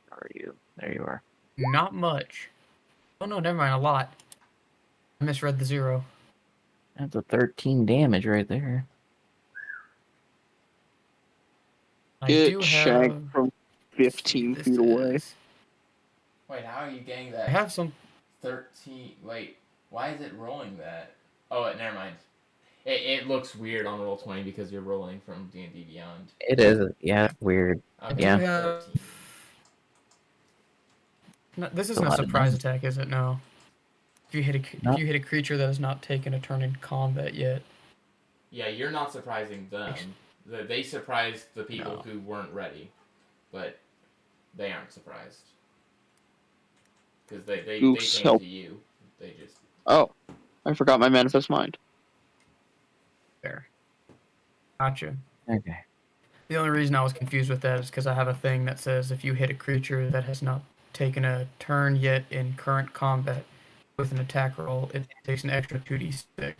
Where are you? There you are. Not much. Oh no, never mind. A lot. I misread the 0. That's a 13 damage right there. I Get do shanked have. from Let's see, 15 this feet away. is- Wait, how are you getting I that? have some. 13. Wait, why is it rolling that? Oh, never mind. It looks weird on Roll20 because you're rolling from D&D Beyond. It is, yeah, weird. I Okay, do Yeah. have. 13. No, this a isn't a lot of surprise damage. attack, is it? No. If you hit if No. you hit a creature that has not taken a turn in combat yet. Yeah, you're not surprising them. They surprised the people No. who weren't ready, but they aren't surprised because they Goose, came help. to you. They just Oh, I forgot my manifest mind. Fair. Gotcha. Okay. The only reason I was confused with that is because I have a thing that says if you hit a creature that has not taken a turn yet in current combat with an attack roll, it takes an extra 2d6.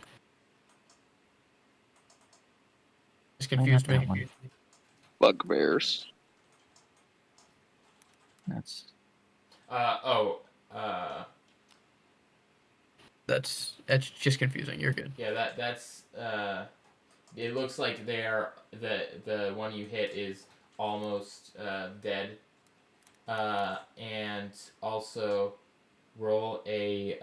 Just I got confused that me. one. Bugbears. That's That's just confusing. You're good. yeah, that's it looks like they are the one you hit is almost dead. And also roll a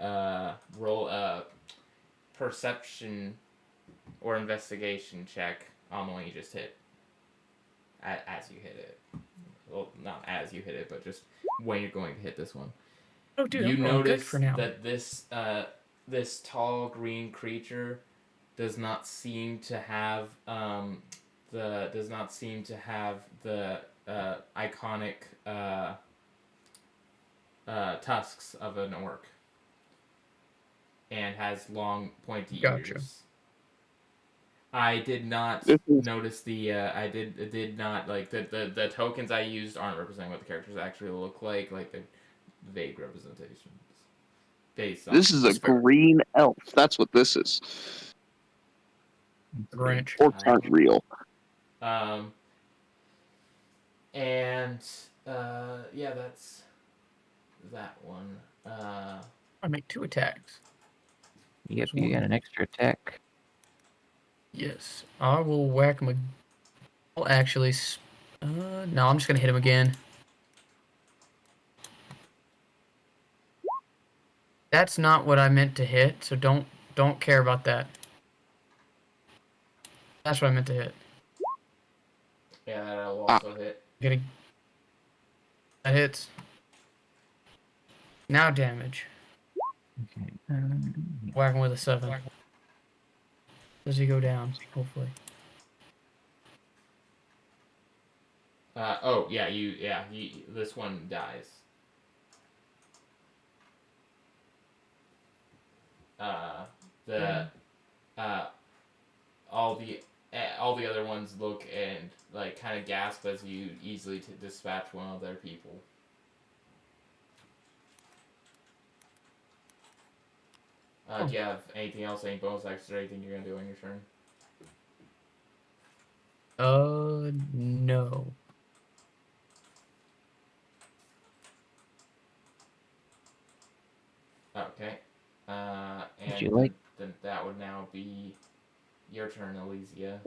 perception or investigation check on the one you just hit. As you hit it. Well, not as you hit it, but just when you're going to hit this one. Oh, dude, You I'm rolling good notice for now. that this tall green creature does not seem to have the iconic tusks of an orc, and has long pointy Gotcha. ears. I did not This is- notice the I did not like the tokens I used aren't representing what the characters actually look like the vague representations based on This is a That's fair. green elf. That's what this is. Grinch. Orcs aren't real. And yeah, that's that one. I make 2 attacks. yep. There's You one. got an extra attack. Yes, I will whack him. I'll actually. No, I'm just gonna hit him again. That's not what I meant to hit, so don't care about that. That's what I meant to hit. Yeah, that'll also hit. Getting that hits. Now damage. Okay. Whack him with a 7. Does he go down? Hopefully. Oh yeah, this one dies. The all the other ones look and like kind of gasp as you easily dispatch one of their people. Do you have anything else, any bonus actions or anything you're gonna do on your turn? No. Okay. And Would you like- then that would now be your turn, Elysia.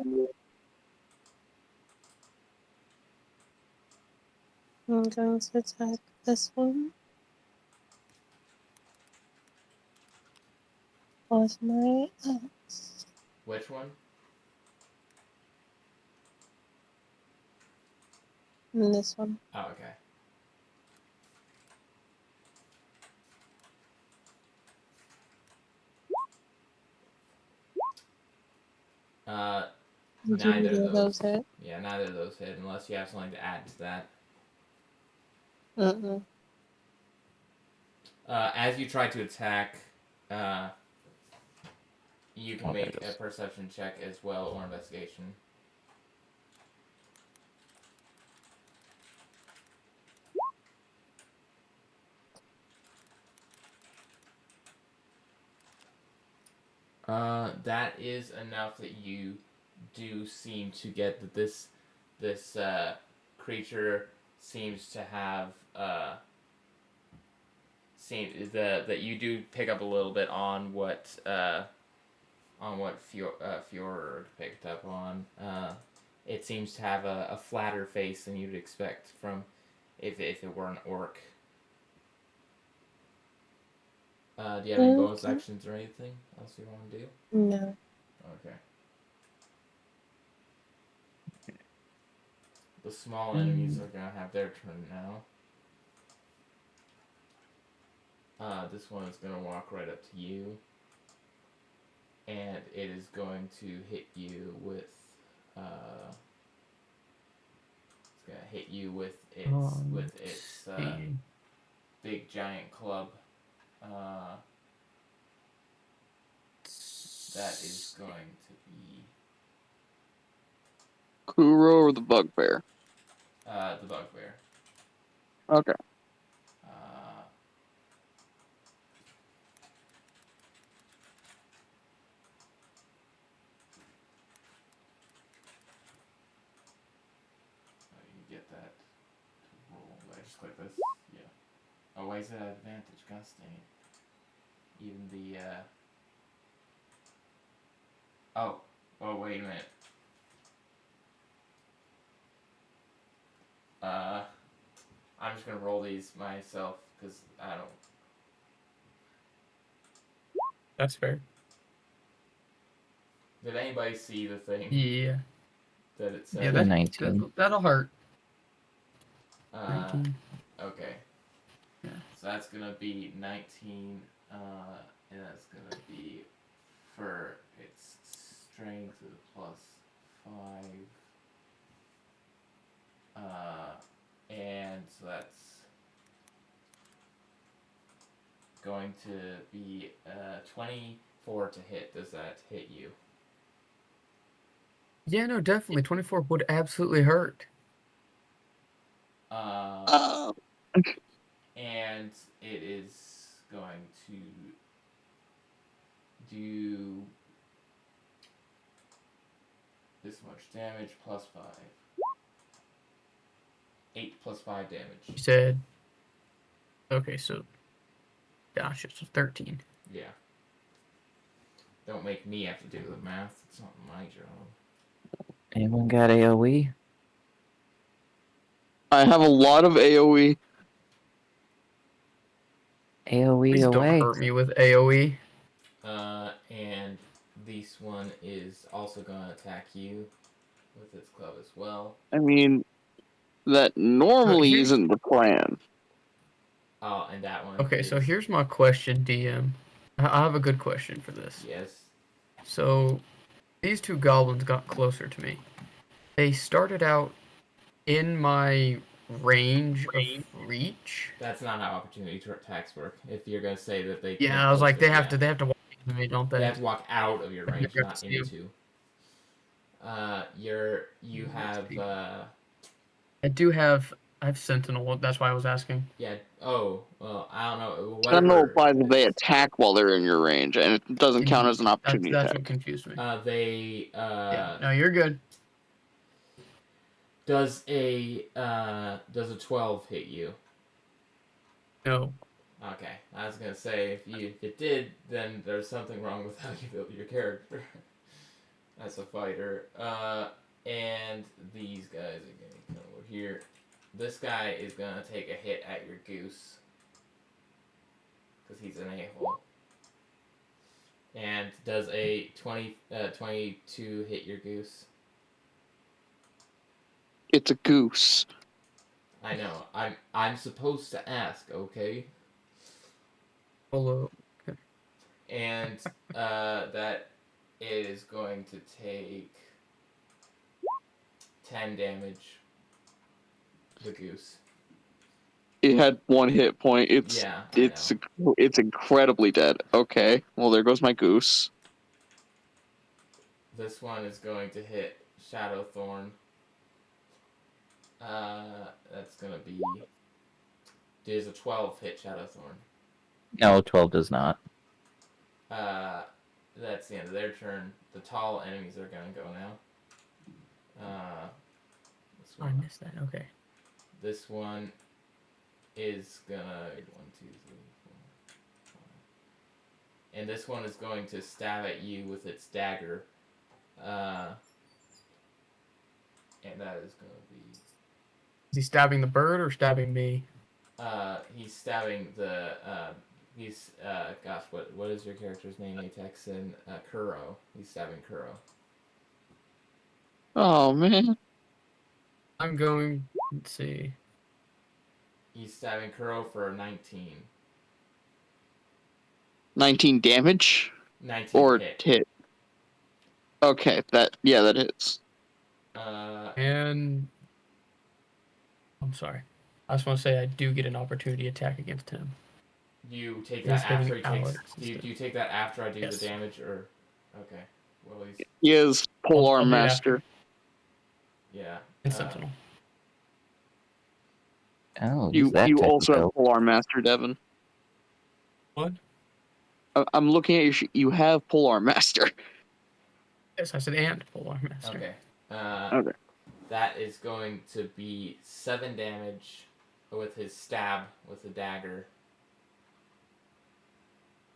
I'm going to attack this one. With my axe. Which one? And this one. Oh, okay. Did Neither either of those. hit? Yeah, neither of those hit unless you have something to add to that. Mm-mm. As you try to attack, you can Oh, there make it a is. perception check as well or investigation. That is enough that you do seem to get that this creature seems to have that you do pick up a little bit on what Fjord picked up on. It seems to have a flatter face than you'd expect from if it were an orc. Do you have any bonus Okay. actions or anything else you want to do? No. Okay. The small enemies are gonna have their turn now. This one is gonna walk right up to you, and it is going to hit you with. It's gonna hit you with its big giant club. That is going to be Kuro or the bugbear? the bugbear. Okay. You get that to roll. I just click this. Yeah. Oh, why is that advantage? God dang it. Even the Oh, wait a minute. I'm just gonna roll these myself because I don't. That's fair. Did anybody see the thing Yeah. that it said? Yeah, The 19. that'll hurt. Uh, 19. okay. Yeah. So that's gonna be 19, and that's gonna be for its strength plus 5. And so that's going to be 24 to hit. Does that hit you? Yeah, no, definitely. 24 would absolutely hurt. And it is going to do this much damage plus 5. 8 plus 5 damage. You said. Okay, so. Gosh, it's 13. Yeah. Don't make me have to do the math. It's not my job. Anyone got AoE? I have a lot of AoE. AoE Please don't away. hurt me with AoE. And this one is also going to attack you with its club as well. I mean, that normally here's- isn't the plan. Oh, and that one. Okay, so here's my question, DM. I have a good question for this. Yes. So, these two goblins got closer to me. They started out in my range of reach. That's not how opportunity attacks work. If you're gonna say that they. Yeah, I was like, they have to walk into me, don't They they? have to walk out of your range, You're not gonna see 'em. into. You have. I do have. I have Sentinel. That's why I was asking. Yeah. Oh. Well, I don't know. Sentinel Whatever. applies if they attack while they're in your range, and it doesn't count as an opportunity That's attack. what confused me. They. Yeah. No, you're good. Does a 12 hit you? No. Okay, I was gonna say if it did, then there's something wrong with how you build your character as a fighter. And these guys are gonna come over here. This guy is gonna take a hit at your goose because he's an a-hole. And does a 22 hit your goose? It's a goose. I know. I'm supposed to ask, okay? Hello. And that it is going to take 10 damage. The goose. It had 1 hit point. It's incredibly dead. Okay, well there goes my goose. This one is going to hit Shadowthorn. That's gonna be. Does a 12 hit Shadowthorn? No, 12 does not. that's the end of their turn. The tall enemies are gonna go now. This I one. missed that. Okay. This one is gonna 1, 2, 3, 4, 5. And this one is going to stab at you with its dagger. And that is gonna be. Is he stabbing the bird or stabbing me? He's stabbing the. Gosh, what is your character's name? Atex and Kuro. He's stabbing Kuro. Oh man. I'm going. Let's see. He's stabbing Kuro for 19. 19 damage 19 or hit. hit. Okay, that hits. And I'm sorry. I just want to say I do get an opportunity attack against him. You take He's that after hitting he takes. Alex Do you instead. take that after I do Yes. the damage, or okay? Well, he's He is Polearm I'll do it Master. after. yeah. And Sentinel. Oh, he's You that type also of have build. Polearm Master, Devin. What? I'm looking at your you have Polearm Master. Yes, I said and Polar Master. Okay. Okay. That is going to be 7 damage with his stab with the dagger.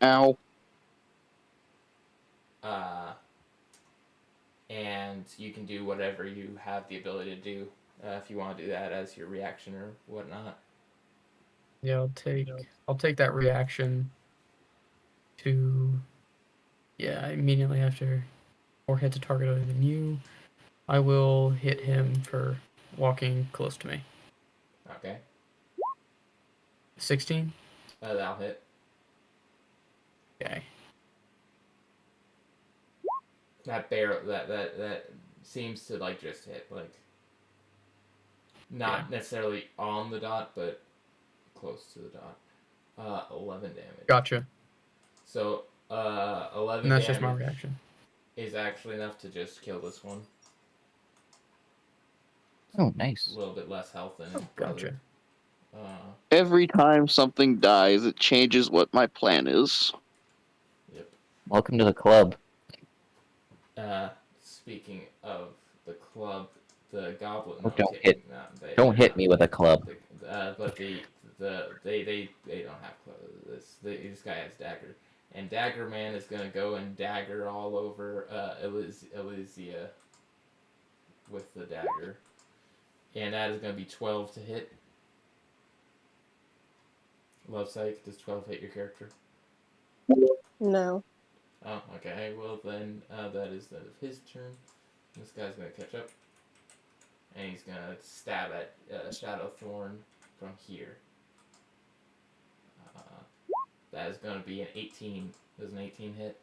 Ow. And you can do whatever you have the ability to do if you want to do that as your reaction or whatnot. Yeah, I'll take that reaction to immediately after 4 hits a target other than you. I will hit him for walking close to me. Okay. 16? That'll hit. Okay. That seems to like just hit, like not necessarily on the dot, but close to the dot. 11 damage. Gotcha. So 11 And that's damage just my reaction. is actually enough to just kill this one. Oh, A nice. little bit less health than his Gotcha. brother. Every time something dies, it changes what my plan is. Yep. Welcome to the club. Speaking of the club, the goblin. Oh, no, don't kidding, hit- no, Don't hit me with a club. But they don't have club. This guy has dagger, and Dagger Man is gonna go and dagger all over Elysia with the dagger, and that is gonna be 12 to hit. Love Psych, does 12 hit your character? No. Oh, okay. Well then, that is the end of his turn. This guy's gonna catch up, and he's gonna stab at Shadow Thorn from here. That is gonna be an 18. Does an 18 hit?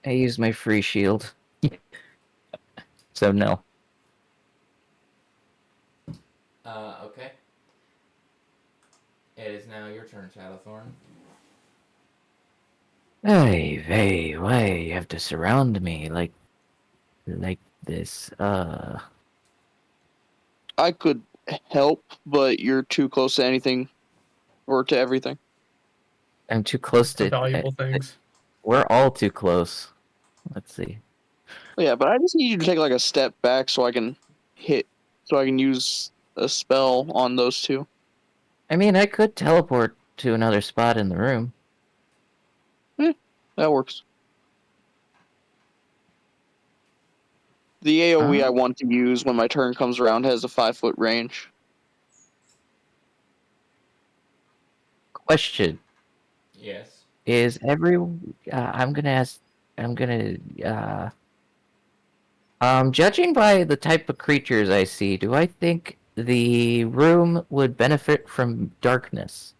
I use my free shield. So no. Okay. It is now your turn, Shadowthorn. Hey, why you have to surround me like this? I could help, but you're too close to anything or to everything. I'm too close The to. valuable things. We're all too close. Let's see. Yeah, but I just need you to take like a step back so I can use a spell on those two. I mean, I could teleport to another spot in the room. That works. The AoE I want to use when my turn comes around has a 5-foot range. Question Yes. is I'm gonna ask. I'm gonna. Judging by the type of creatures I see, do I think the room would benefit from darkness?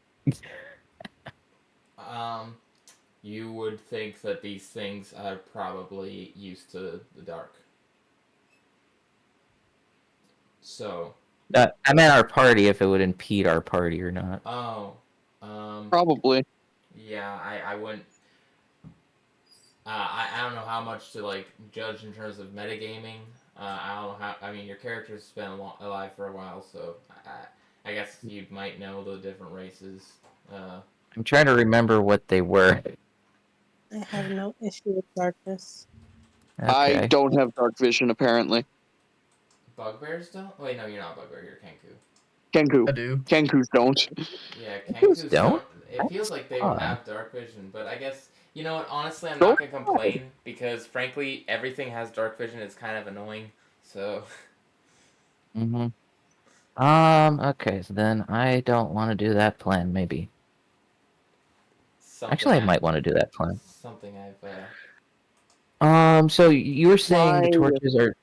You would think that these things are probably used to the dark. So. I meant our party, if it would impede our party or not. Oh. Probably. Yeah, I wouldn't. I don't know how much to like judge in terms of metagaming. I don't know how. I mean, your character's been alive for a while, so I guess you might know the different races. I'm trying to remember what they were. I have no issue with darkness. I Okay. don't have dark vision apparently. Bugbears don't? Wait, no, you're not Bugbear. You're Kenku. Kenku. I do. Kenkus don't. Yeah, Those Kenkus don't? It feels like they would Odd. have dark vision, but I guess you know what? Honestly, I'm So not gonna complain because frankly, everything has dark vision. It's kind of annoying. So Mm-hmm. Okay, so then I don't want to do that plan, maybe. something. Actually, I might want to do that plan. Something I've. So you were saying the Why? torches are...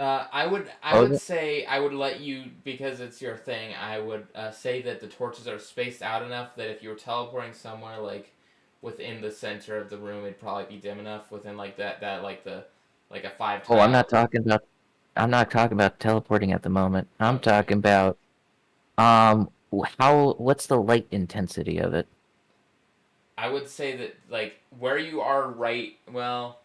I would Oh, say I would let you because it's your thing. I would say that the torches are spaced out enough that if you were teleporting somewhere like within the center of the room, it'd probably be dim enough within like that like the like a 5 Oh, tile. I'm not talking about teleporting at the moment. I'm Okay. talking about what's the light intensity of it? I would say that like where you are right. Well,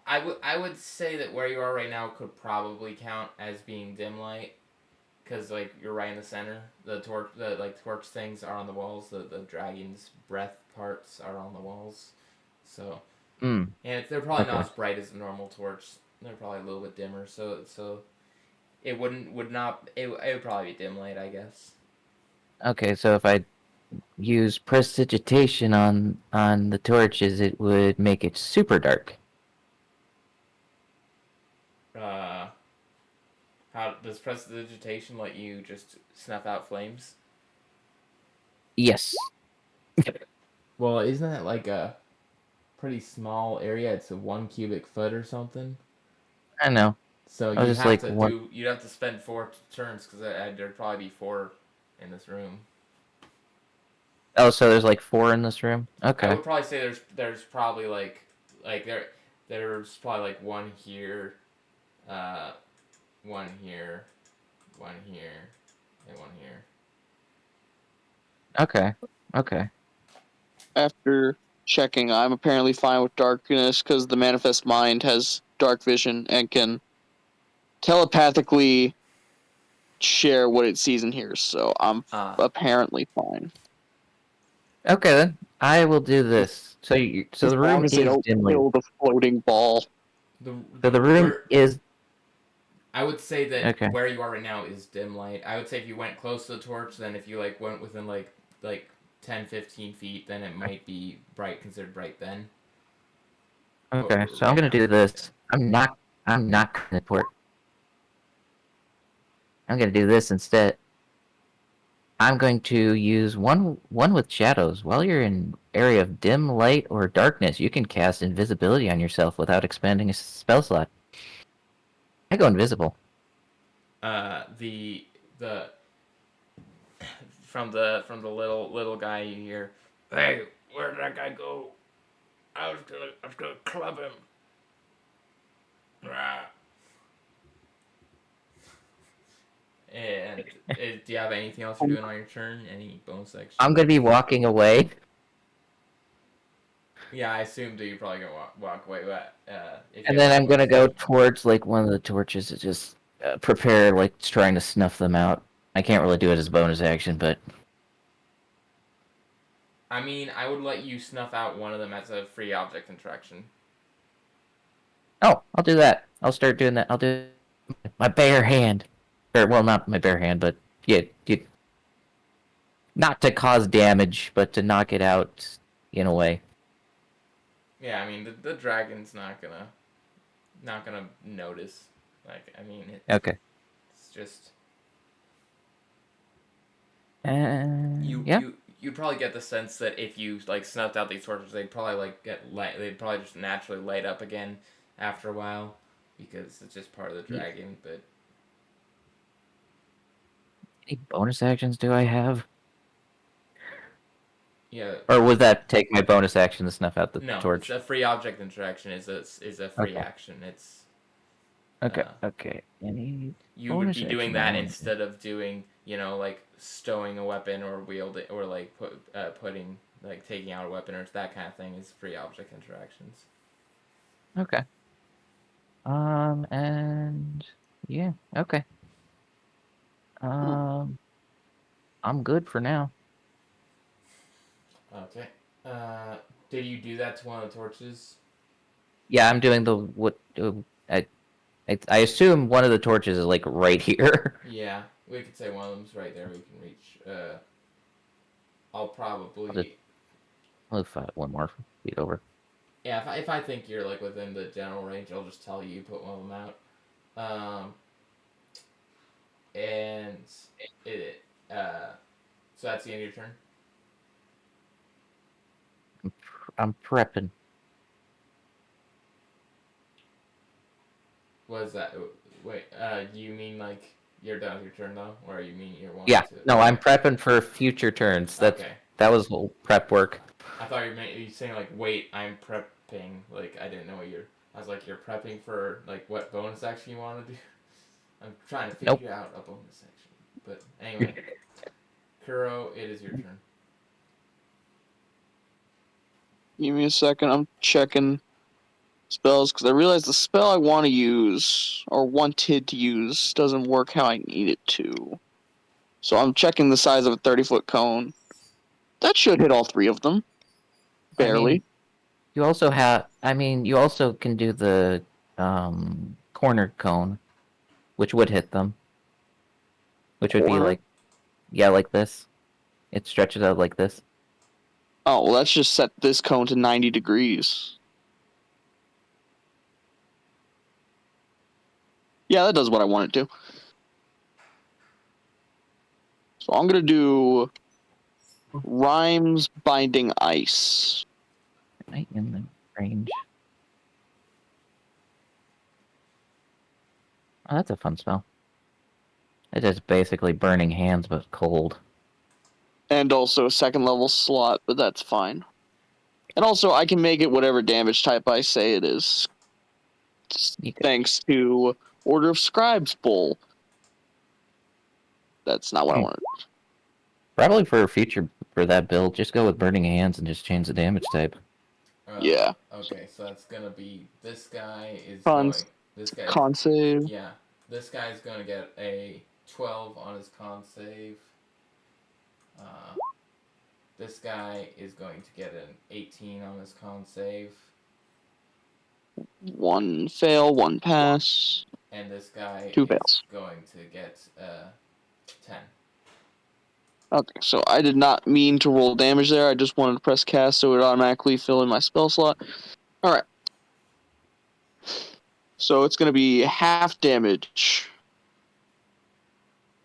I would say that where you are right now could probably count as being dim light, because like you're right in the center. The torch things are on the walls. The dragon's breath parts are on the walls. So Hmm. and they're probably not Okay. as bright as a normal torch. They're probably a little bit dimmer. So it would not it would probably be dim light, I guess. Okay, so if I use prestidigitation on the torches, it would make it super dark. Uh, how does prestidigitation let you just snuff out flames? Yes. Well, isn't that like a pretty small area? It's a 1 cubic foot or something. I know. So I was you'd just have like, to what? you'd have to spend 4 turns because there'd probably be 4 in this room. Oh, so there's like 4 in this room? I Okay. would probably say there's probably like there's probably like one here, uh, one here, one here, and one here. Okay. Okay. After checking, I'm apparently fine with darkness because the manifest mind has dark vision and can telepathically share what it sees and hears. So I'm apparently fine. Okay then. I will do this. So so As the long room as they is don't dimly. kill the floating ball. So the room where- is I would say that okay. where you are right now is dim light. I would say if you went close to the torch, then if you like went within like 10, 15 feet, then it might be considered bright then. Okay. But So I'm right gonna now. do this. I'm not gonna port. I'm gonna do this instead. I'm going to use one with shadows. While you're in area of dim light or darkness, you can cast invisibility on yourself without expending a spell slot. I go invisible. The from the little guy you hear, hey, where did that guy go? I was gonna club him. Rah. And do you have anything else you're doing on your turn? Any bonus action? I'm gonna be walking away. Yeah, I assumed that you're probably gonna walk away, but if And you have then any I'm gonna bonus go action- towards like one of the torches to just prepare, like trying to snuff them out. I can't really do it as a bonus action, but I mean, I would let you snuff out one of them as a free object interaction. oh, I'll do that. I'll start doing that. I'll do my bare hand, or well, not my bare hand, but yeah, not to cause damage, but to knock it out in a way. Yeah, I mean the dragon's not gonna notice. Like, I mean, Okay. it's just And yeah. you'd probably get the sense that if you like snuffed out these torches, they'd probably like get light. They'd probably just naturally light up again after a while because it's just part of the dragon. But Any bonus actions do I have? yeah, Or would that take my bonus action to snuff out the no, torch? it's a free object interaction is a free Okay. action. It's Okay. uh, Okay. Any you would bonus be doing action that I want? instead of doing like stowing a weapon or wielding or like putting like taking out a weapon or that kind of thing is free object interactions. Okay. And yeah. Okay. I'm good for now. Okay. Did you do that to one of the torches? Yeah, I'm doing the what? I assume one of the torches is like right here. Yeah, we could say one of them's right there. We can reach. I'll probably. I'll find one more feet over. Yeah, if I think you're like within the general range, I'll just tell you put one of them out. And it. So that's the end of your turn. I'm prepping. What is that? Wait, you mean like you're done with your turn though, or you mean you're wanting Yeah, to? no, I'm prepping for future turns. Okay. That was whole prep work. I thought you saying like, wait, I'm prepping. Like I didn't know what you're. I was like, you're prepping for like what bonus action you want to do. I'm trying to figure Nope. out a bonus action. But anyway, Kuro, it is your turn. Give me a second. I'm checking spells because I realized the spell I want to use or wanted to use doesn't work how I need it to. So I'm checking the size of a 30-foot cone. That should hit all three of them. Barely. I mean, you also have. I mean, you also can do the corner cone, which would hit them. Which would be Corner? like, yeah, like this. It stretches out like this. Oh, well, let's just set this cone to 90 degrees. Yeah, that does what I want it to. So I'm going to do Rhymes Binding Ice. Right in the range. Oh, that's a fun spell. It is basically burning hands, but cold. And also a second level slot, but that's fine. And also, I can make it whatever damage type I say it is. Thanks to Order of Scribes Bowl. That's not what I wanted. Probably for a future for that build, just go with burning hands and just change the damage type. Yeah. Okay, so that's gonna be this guy is Con- going. This guy. Con save. Yeah, this guy's gonna get a 12 on his con save. This guy is going to get an 18 on his con save. One fail, one pass. And this guy Two is fails. going to get 10. Okay, so I did not mean to roll damage there. I just wanted to press cast so it would automatically fill in my spell slot. Alright. So it's going to be half damage.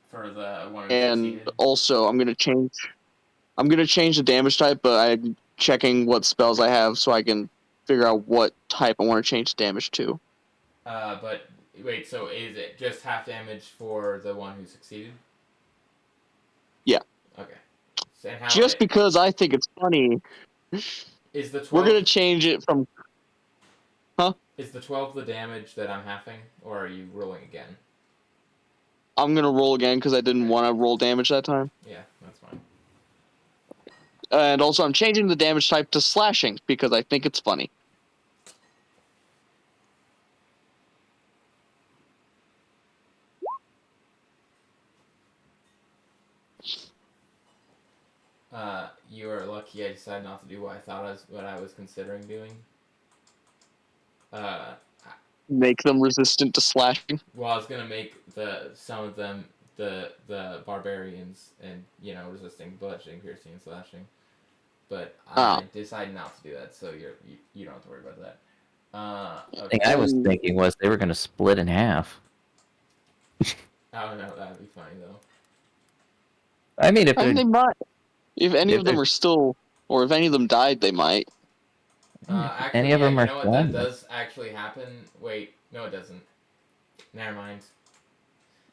For the one who And succeeded. also, I'm going to change the damage type, but I'm checking what spells I have so I can figure out what type I want to change the damage to. But wait, so is it just half damage for the one who succeeded? Yeah. Okay. So, and how Just because I think it's funny, is the 12? we're going to change it from... Is the 12 the damage that I'm halving, or are you rolling again? I'm going to roll again because I didn't want to roll damage that time. Yeah, that's fine. And also, I'm changing the damage type to slashing because I think it's funny. You are lucky I decided not to do what I was considering doing. Make them resistant to slashing. Well, I was gonna make some of them the barbarians and resisting bludgeoning, piercing, and slashing, but I decided not to do that. So you don't have to worry about that. The Okay. thing I was thinking was they were going to split in half. Oh no, that'd be funny though. I mean, if I mean, they might. If any If of them they're- are still, or if any of them died, they might. Actually, any of them you are know what? That fun. does actually happen. Wait, no, it doesn't. Never mind.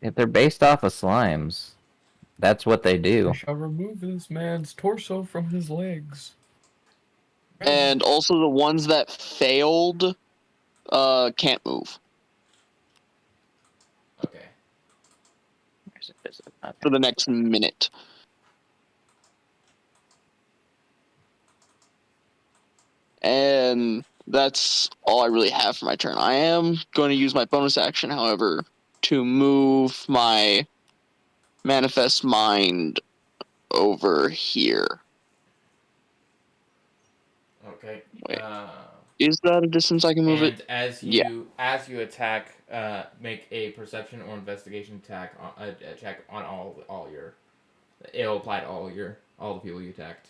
If they're based off of slimes, that's what they I do. shall remove this man's torso from his legs. And also the ones that failed can't move Okay. for the next minute. And that's all I really have for my turn. I am going to use my bonus action, however, to move my Manifest Mind over here. Okay. Wait. Is that a distance I can move And it? as Yeah. you attack, make a perception or investigation attack on a check on all your. It'll apply to all the people you attacked.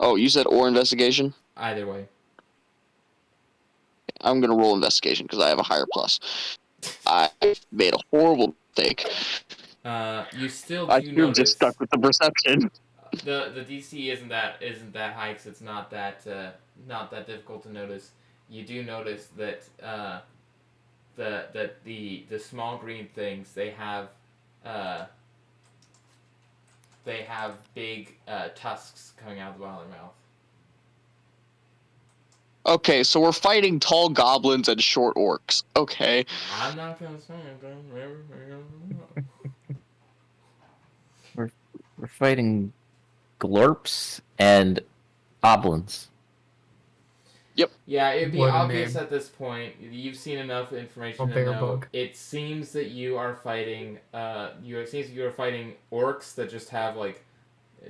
Oh, you said or investigation? Either way. I'm gonna roll investigation because I have a higher plus. I made a horrible mistake. You still I do should have just notice stuck with the perception. the DC isn't that high because it's not that difficult to notice. You do notice that the small green things they have big tusks coming out of the bottom of their mouth. Okay, so we're fighting tall goblins and short orcs. Okay. I'm not gonna say it. We're fighting glorps and oblins. Yeah, it'd be What a obvious name. at this point. You've seen enough information A to bear know. bug. It seems that you are fighting. It seems you are fighting orcs that just have like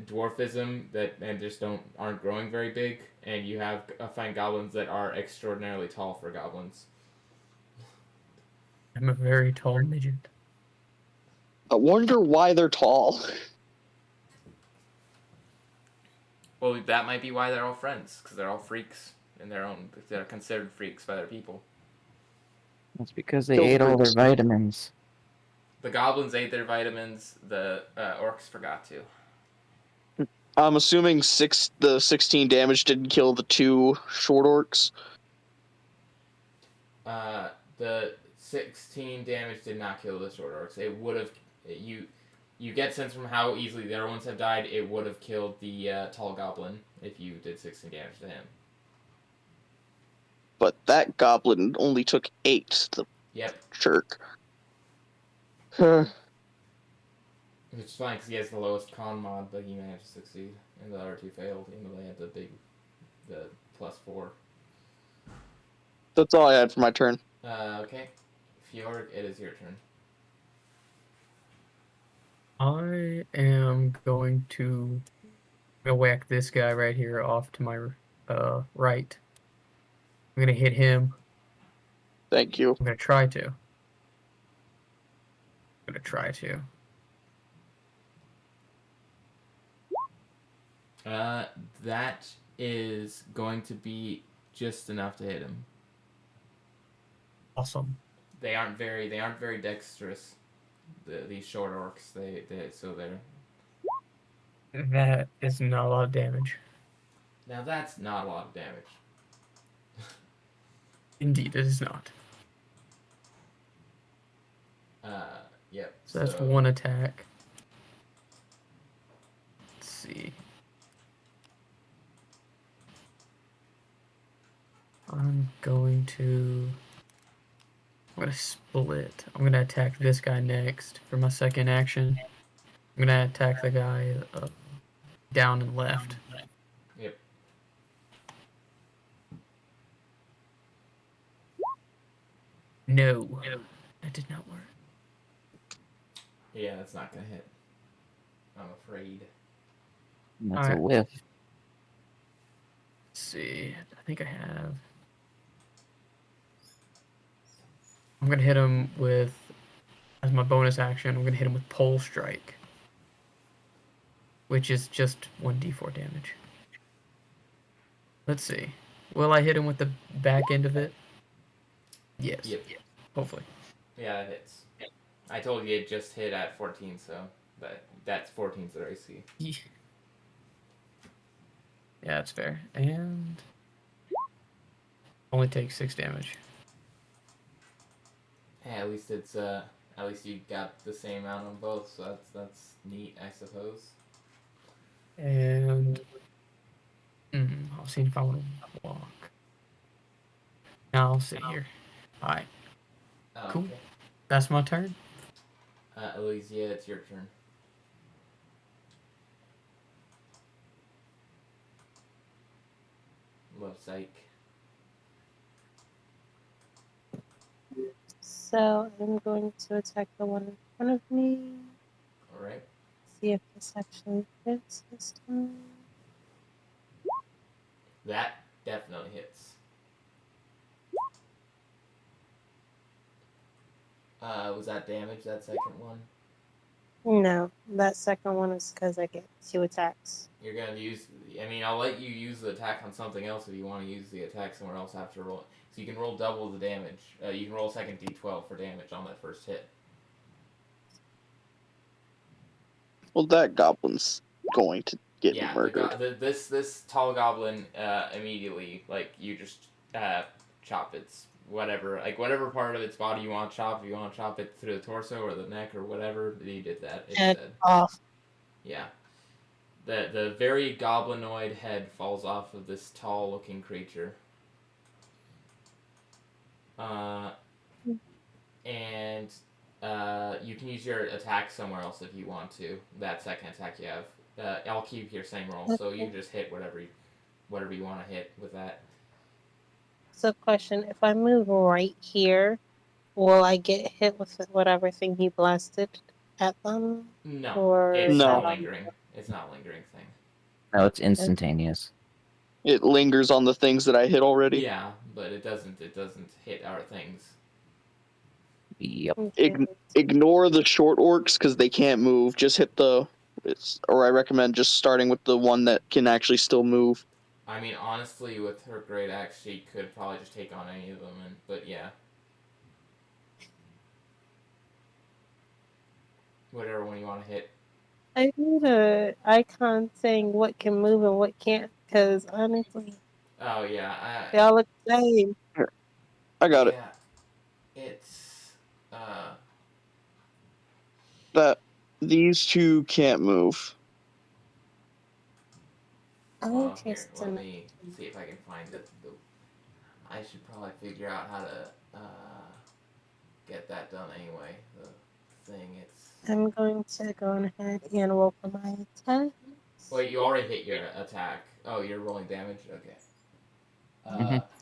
dwarfism and just aren't growing very big, and you have find goblins that are extraordinarily tall for goblins. I'm a very tall midget. I wonder why they're tall. Well, that might be why they're all friends, because they're all freaks in their own. They're considered freaks by their people. That's because they Still ate all their freaks. vitamins. The goblins ate their vitamins. The orcs forgot to. I'm assuming the 16 damage didn't kill the 2 short orcs. The 16 damage did not kill the short orcs. It would have you get sense from how easily the other ones have died. It would have killed the tall goblin if you did 16 damage to him. But that goblin only took 8. The Yep, jerk. which is fine because he has the lowest con mod, but he managed to succeed, and the other two failed, even though they had the +4. That's all I had for my turn. Okay, Fjord, it is your turn. I am going to whack this guy right here off to my right. I'm gonna hit him. Thank you. I'm gonna try to. That is going to be just enough to hit him. Awesome. They aren't very dexterous. These short orcs. They're. That is not a lot of damage. Now that's not a lot of damage. Indeed, it is not. Yep. So that's one attack. Let's see. I'm going to split. I'm gonna attack this guy next for my second action. I'm gonna attack the guy down and left. Yep. No, that did not work. Yeah, that's not gonna hit. I'm afraid. That's Alright. a whiff. Let's see. I think I have. I'm gonna hit him with, as my bonus action, I'm gonna hit him with Pole Strike, which is just 1d4 damage. Let's see. Will I hit him with the back end of it? Yes. Yep. Hopefully. Yeah, that hits. I told you it just hit at 14, so that's 14's their AC. Yeah, that's fair. And only takes 6 damage. Hey, at least you got the same amount on both, so that's neat, I suppose. And I'll see if I want to walk. Now I'll sit here. Alright, Oh, cool. okay. That's my turn. Elysia, it's your turn. Love psych. So I'm going to attack the one in front of me. Alright. see if this actually fits this time. That definitely hits. Was that damage, that second one? No, that second one is because I get 2 attacks. You're gonna use. I mean, I'll let you use the attack on something else if you want to use the attack somewhere else after roll. So you can roll double the damage. You can roll second d12 for damage on that first hit. Well, that goblin's going to get Yeah, murdered. this tall goblin immediately, like, you just chop its whatever part of its body you want to chop. If you want to chop it through the torso or the neck or whatever, you did that Head instead. off. Yeah. The very goblinoid head falls off of this tall looking creature. And you can use your attack somewhere else if you want to. That second attack you have. I'll keep your same roll, so you can just hit whatever you want to hit with that. So, question: if I move right here, will I get hit with whatever thing he blasted at them? No, Or it's is No. not that lingering. It's not a lingering thing. No, it's instantaneous. It lingers on the things that I hit already. Yeah, but it doesn't hit our things. Yep. Ignore the short orcs because they can't move. Just hit or I recommend just starting with the one that can actually still move. I mean, honestly, with her great axe, she could probably just take on any of them. But yeah, whatever one you want to hit. I need a icon saying what can move and what can't, because honestly, Oh yeah, they all look the same. I got it. Yeah, it's That these two can't move. Well, here, Interesting. let me see if I can find it. I should probably figure out how to get that done anyway. The thing, it's... I'm going to go ahead and roll for my attack. Wait, you already hit your attack. Oh, you're rolling damage? Okay.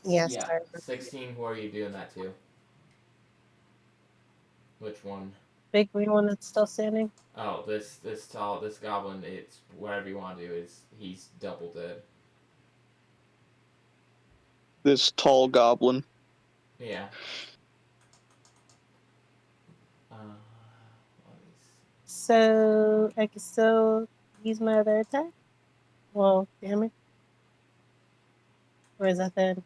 Yes, Yeah, sorry. 16, who are you doing that to? Which one? Big green one that's still standing. Oh, this goblin, it's whatever you want to do, he's double dead. This tall goblin. Yeah. Let me see. So I can still use my other attack? Well, damage. Or is that then?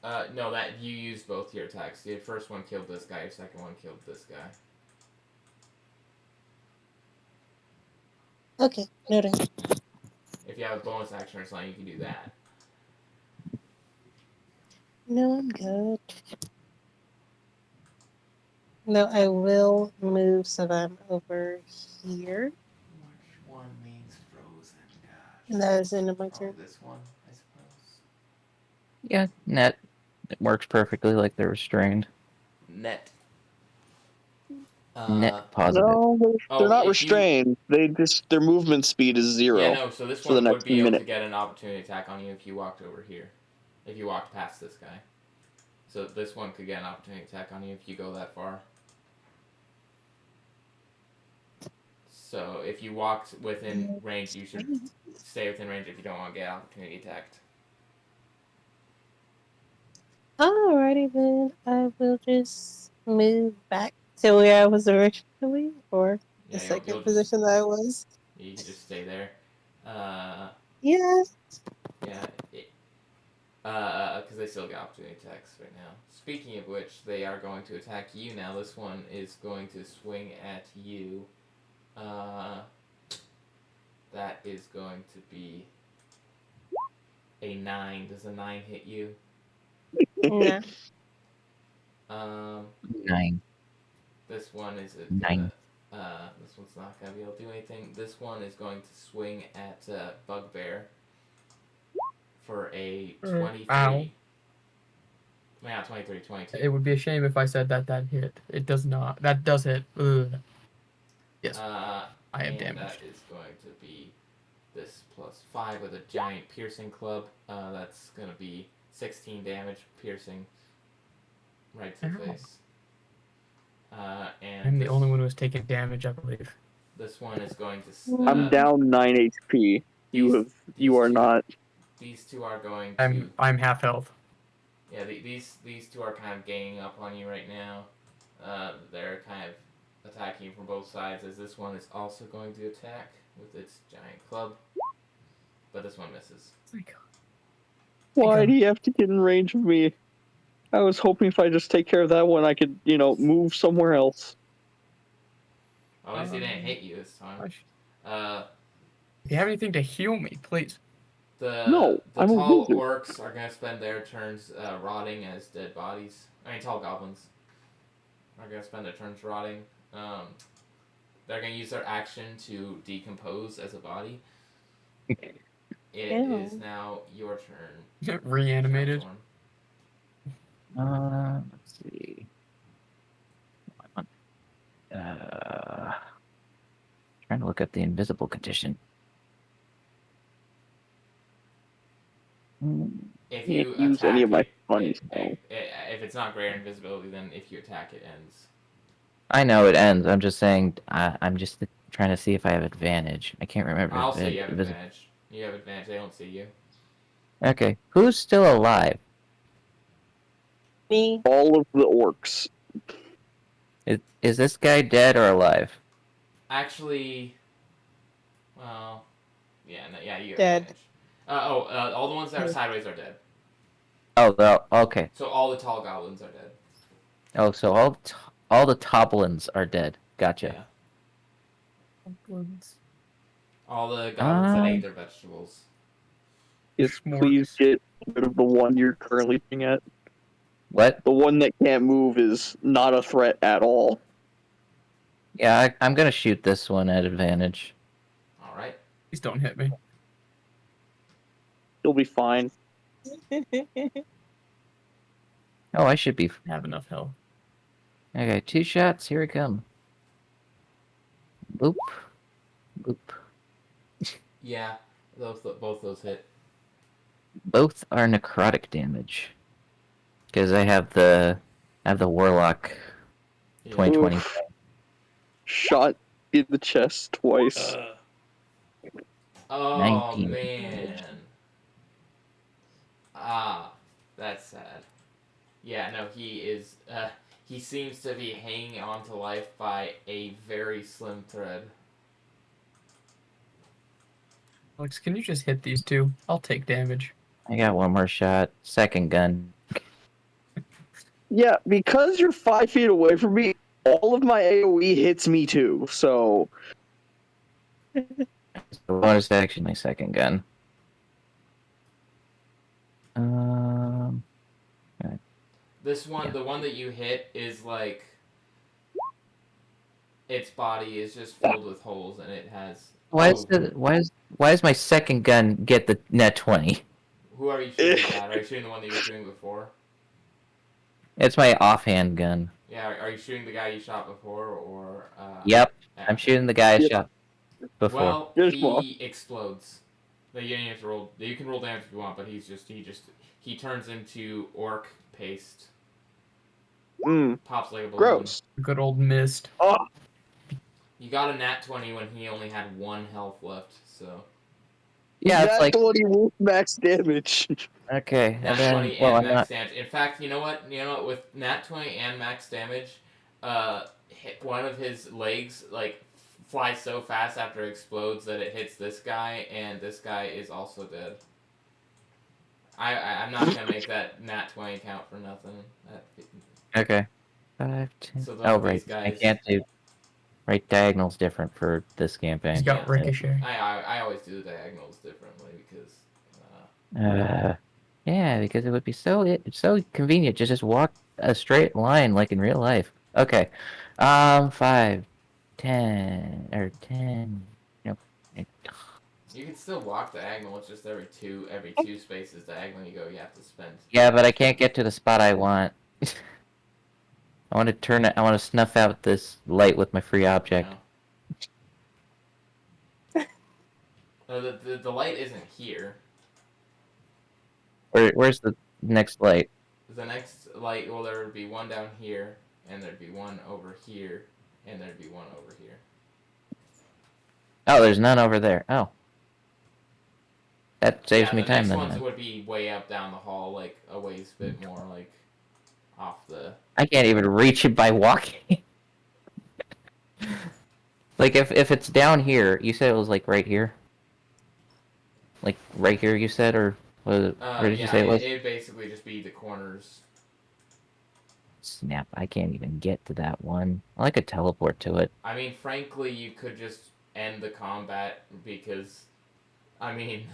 No, that you used both your attacks. Your first one killed this guy, your second one killed this guy. Okay, noted. If you have a bonus action or something, you can do that. No, I'm good. No, I will move so that I'm over here. Which one means frozen, gosh? And that is the end of my Oh, turn. this one, I suppose. Yeah, net. It works perfectly like they're restrained. Net. Net positive. No, they're not if restrained. Their movement speed is 0. Yeah, no, so this for the one would next be able to minute. get an opportunity attack on you if you walked over here. If you walked past this guy. So this one could get an opportunity attack on you if you go that far. So if you walked within range, you should stay within range if you don't want to get opportunity attacked. Alrighty then, I will just move back to where I was originally, or the Yeah, second you'll just, position that I was. you can just stay there. Yeah. Yeah. Because they still get opportunity attacks right now. Speaking of which, they are going to attack you now. This one is going to swing at you. That is going to be a 9. Does a 9 hit you? No. 9. This one is Nine. this one's not gonna be able to do anything. This one is going to swing at Bugbear for a 23. Ow. Yeah, 23, 22. It would be a shame if I said that hit. It does not. That does hit. Ugh. Yes. I am and damaged. that is going to be this +5 with a giant piercing club. That's going to be 16 damage piercing right to the Ow. face. And I'm the only one who's taken damage, I believe. This one is going to. I'm down 9 HP. You are two, not. These two are going to. I'm half health. Yeah, these two are kind of ganging up on you right now. They're kind of attacking you from both sides, as this one is also going to attack with its giant club. But this one misses. Why do you have to get in range of me? I was hoping if I just take care of that one, I could, move somewhere else. At least he didn't hit you this time. If you have anything to heal me, please. No, the I'm a tall wizard. orcs are going to spend their turns rotting as dead bodies. Tall goblins are going to spend their turns rotting. They're going to use their action to decompose as a body. It is now your turn. Reanimated. Let's see. Trying to look up the invisible condition. If Can't you use attack any of my it, funny if it's not greater invisibility, then if you attack, it ends. I know it ends. I'm just saying. I'm just trying to see if I have advantage. I can't remember. I'll say you have advantage. You have advantage. They don't see you. Okay. Who's still alive? Me. All of the orcs. Is this guy dead or alive? Actually, well, yeah, you have Dead. advantage. All the ones that are sideways are dead. Oh, well, okay. So all the tall goblins are dead. Oh, so all the toblins are dead. Gotcha. Yeah. All the goblins that ate their vegetables. Yes, please get rid of the one you're currently looking at. What? The one that can't move is not a threat at all. Yeah, I'm gonna shoot this one at advantage. All right. Please don't hit me. You'll be fine. Oh, I should be. Have enough health. Okay, 2 shots. Here we come. Boop. Boop. Yeah, both those hit. Both are necrotic damage. Because I have the warlock 2020. Oof. Shot in the chest twice. Oh 19. man. That's sad. Yeah, no, he is. He seems to be hanging on to life by a very slim thread. Alex, can you just hit these two? I'll take damage. I got one more shot. Second gun. Yeah, because you're 5 feet away from me, all of my AoE hits me too, so... So bonus action, my second gun. This one, Yeah. the one that you hit, is like its body is just filled with holes, and it has. Why is my second gun get the net 20? Who are you shooting at? Are you shooting the one that you were shooting before? It's my offhand gun. Yeah, are you shooting the guy you shot before, or? Yep, after? I'm shooting the guy I shot before. Well, There's he more. explodes. You don't have to roll. You can roll damage if you want, but he turns into orc paste. Pops like a balloon. Gross. Good old mist. Oh, You got a nat 20 when he only had 1 health left, so. Yeah, it's that's like what he will max damage. okay, Nat and then 20 well, and I'm max not. damage. In fact, you know what? With nat 20 and max damage, one of his legs flies so fast after it explodes that it hits this guy, and this guy is also dead. I'm not gonna make that nat 20 count for nothing. Okay. 5, 10. So Oh, these right. I guys- can't do. Right, diagonal's different for this campaign. He's got Yeah. ricochet. I always do the diagonals differently because. Yeah, because it would be so convenient to just walk a straight line like in real life. Okay. 5, 10, or 10. Nope. You can still walk diagonal. It's just every two spaces diagonal you go, you have to spend. Yeah, but I can't get to the spot I want. I want to turn it. I want to snuff out this light with my free object. No, the light isn't here. Where's the next light? The next light, well, there would be one down here, and there'd be one over here, and there'd be one over here. Oh, there's none over there. Oh. That saves Yeah, me the time next then. ones would be way up down the hall, like a ways bit more like off the. I can't even reach it by walking. Like if it's down here, you said it was like right here. Like right here, you said, or where did you Yeah, say it was? it'd basically just be the corners. Snap! I can't even get to that one. I like a teleport to it. I mean, frankly, you could just end the combat because, I mean,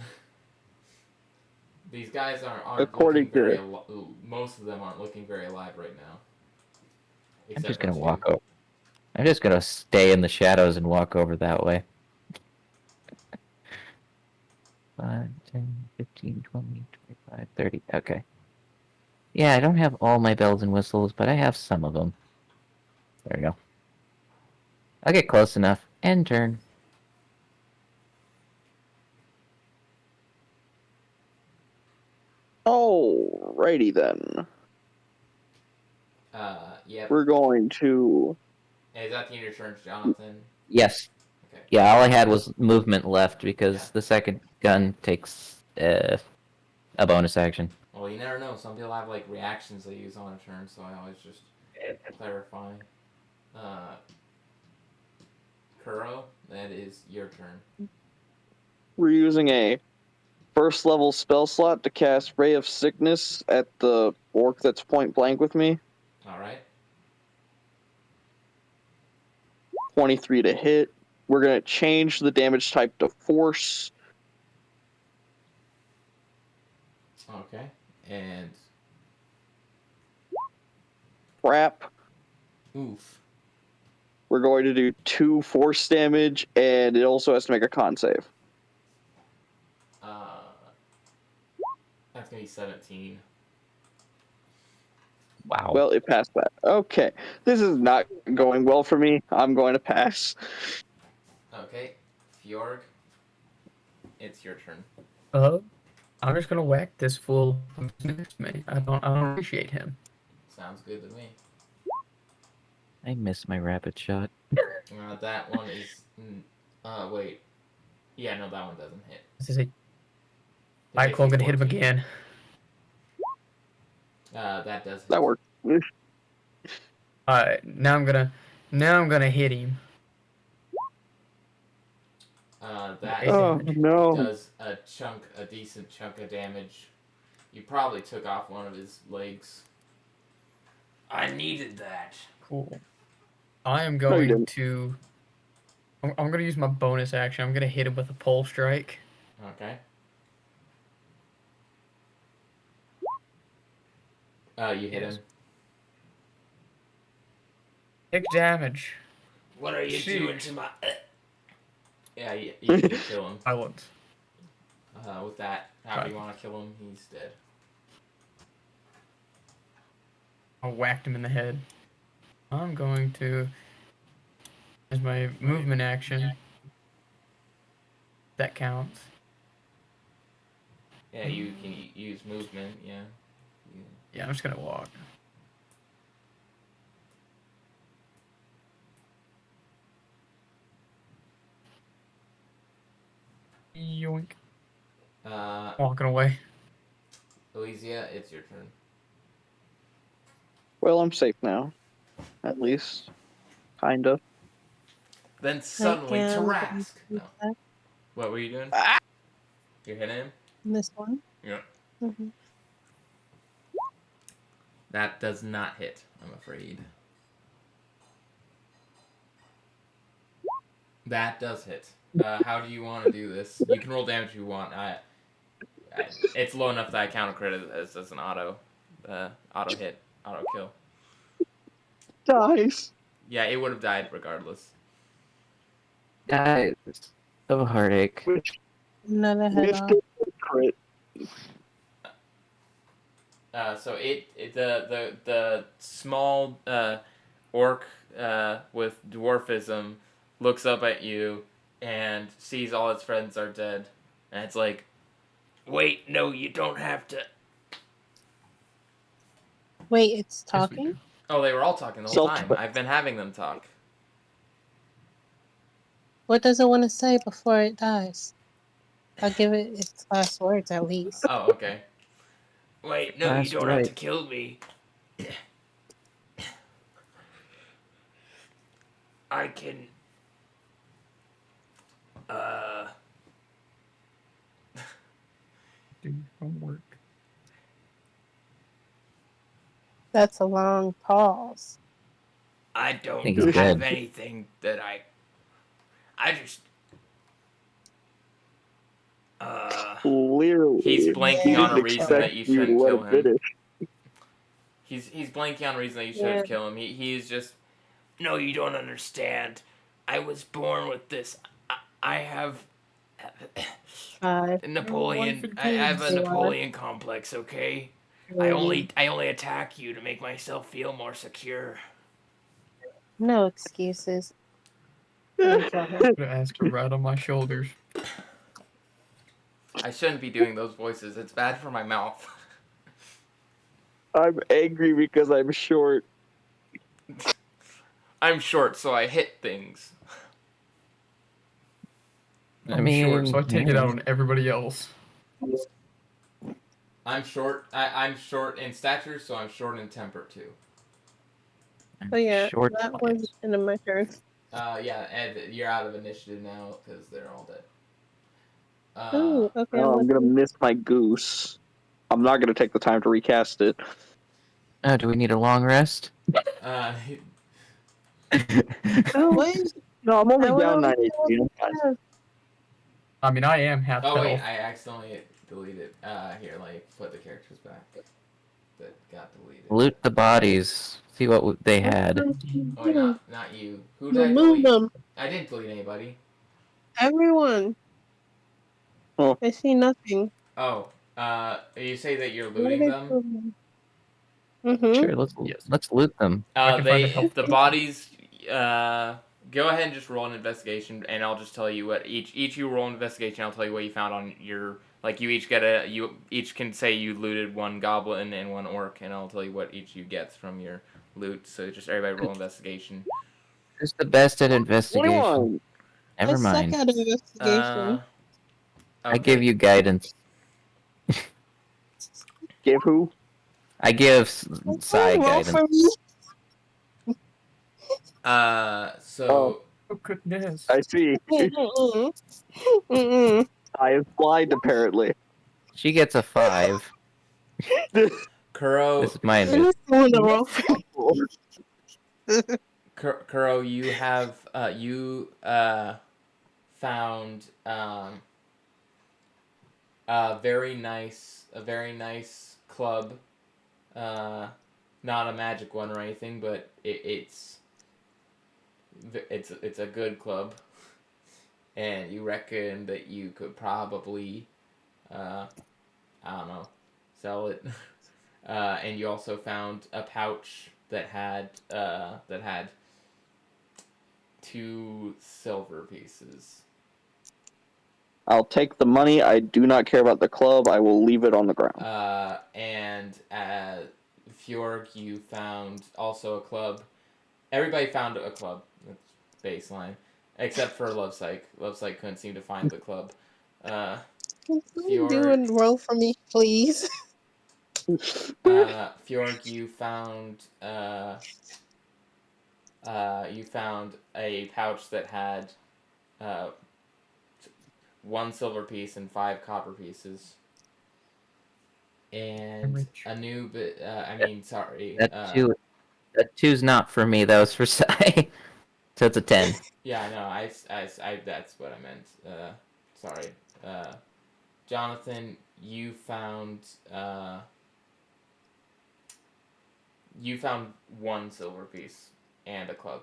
these guys aren't According looking very. to Most of them aren't looking very alive right now. I'm Except just for gonna two. walk over. I'm just gonna stay in the shadows and walk over that way. 5, 10, 15, 20, 25, 30. Okay. Yeah, I don't have all my bells and whistles, but I have some of them. There we go. I'll get close enough. End turn. Alrighty then. Yep. We're going to. Is that the end of your turn, Jonathan? Yes. Okay. Yeah, all I had was movement left because Yeah. the second gun takes a bonus action. Well, you never know. Some people have like reactions they use on a turn, so I always just clarify. Kuro, that is your turn. We're using a first level spell slot to cast Ray of Sickness at the orc that's point blank with me. All right. 23 to hit. We're going to change the damage type to Force. Okay. And Crap. oof. We're going to do 2 force damage, and it also has to make a con save. That's gonna be 17. Wow. Well, it passed that. Okay. This is not going well for me. I'm going to pass. Okay. Fjorg, it's your turn. I'm just gonna whack this fool who's next to me. I don't appreciate him. Sounds good to me. I missed my rapid shot. That one is. Wait. Yeah, no, that one doesn't hit. This is a It Alright, takes cool, I'm you gonna hit him 14. again. That does hit. That worked. Alright, now I'm gonna hit him. That Oh, no. does a decent chunk of damage. You probably took off one of his legs. I needed that. Cool. I am you going didn't. to. I'm gonna use my bonus action. I'm gonna hit him with a pole strike. Okay. You hit him. Take damage. What are you Shoot. doing to my? Yeah, you can kill him. Silence. With that, how do you want to kill him? He's dead. I whacked him in the head. I'm going to. As my movement action. That counts. Yeah, you can use movement. Yeah. Yeah, I'm just gonna walk. Yoink. Walking away. Elysia, it's your turn. Well, I'm safe now. At least. Kind of. Then suddenly am Tarask. No. that- What were you doing? You're hitting him? This one. Yeah. Mm-hmm. That does not hit, I'm afraid. That does hit. How do you want to do this? You can roll damage if you want. It's low enough that I count a credit as an auto hit, auto kill. Dice. Yeah, it would have died regardless. Guys, of heartache. Another head off. Missed crit. So the small orc with dwarfism looks up at you and sees all its friends are dead, and it's like, wait, no, you don't have to. Wait, it's Yes, we talking? do. Oh, they were all talking the whole Self- time. I've been having them talk. What does it want to say before it dies? I'll give it its last words at least. Oh, okay. Wait, no, you Last don't have to right. kill me. I can. Do homework. That's a long pause. I don't think he's have dead. anything that I just. Clearly, He's blanking on didn't a reason expect that you you to shouldn't let kill him him. finish. He's blanking on a reason that you Yeah. shouldn't kill him. He's just. No, you don't understand. I was born with this. I have. Five. Napoleon. Wife and I have a kids. Napoleon complex. Okay. I only attack you to make myself feel more secure. No excuses. Let me kill him. Gonna ask her right on my shoulders. I shouldn't be doing those voices. It's bad for my mouth. I'm angry because I'm short. I'm short, so I hit things. I'm short, so I take it out on everybody else. I'm short. I'm short in stature, so I'm short in temper too. Oh yeah, Short that life. was in my turn. Yeah, Ed, you're out of initiative now because they're all dead. Ooh, okay. Oh, I'm let's gonna see. miss my goose. I'm not gonna take the time to recast it. Oh, do we need a long rest? uh, Wait, No, I'm only I went down on 9 to HP. I'm fine. the- I mean, I am half oh wait, health. I accidentally deleted. Here, let me put the characters back that got deleted. Loot the bodies. See what they had. Oh wait, not you. Who did I Remove delete? them, I didn't delete anybody. everyone. Oh. I see nothing. Oh, you say that you're Where looting did them? Mm-hmm. Sure, Yes. let's loot them. I can find a The health. bodies. Go ahead and just roll an investigation, and I'll just tell you what each you roll an investigation. I'll tell you what you found on your you each can say you looted one goblin and one orc, and I'll tell you what each you gets from your loot. So just everybody roll investigation. Who's the best at investigation? 21. Never I suck mind. at investigation. I give you guidance. Give who? I give Sai Roll guidance. for me. So Oh goodness. I see. Mm-mm. Mm-mm. I am blind, apparently. She gets a 5. Kuro, This is my I need someone to roll for me. Kuro, you have found a very nice club. Not a magic one or anything, but it's a good club, and you reckon that you could probably, I don't know, sell it. And you also found a pouch that had 2 silver pieces. I'll take the money. I do not care about the club. I will leave it on the ground. And Fjorg, you found also a club. Everybody found a club. That's baseline. Except for Lovesight. Lovesight couldn't seem to find the club. Can someone do a roll for me, please? Fjorg, you found a pouch that had 1 silver piece and 5 copper pieces. And rich. a new bit. Sorry. That 2's not for me. That was for Sai. So it's a 10. Yeah, no, I that's what I meant. Sorry. Jonathan, you found 1 silver piece and a club.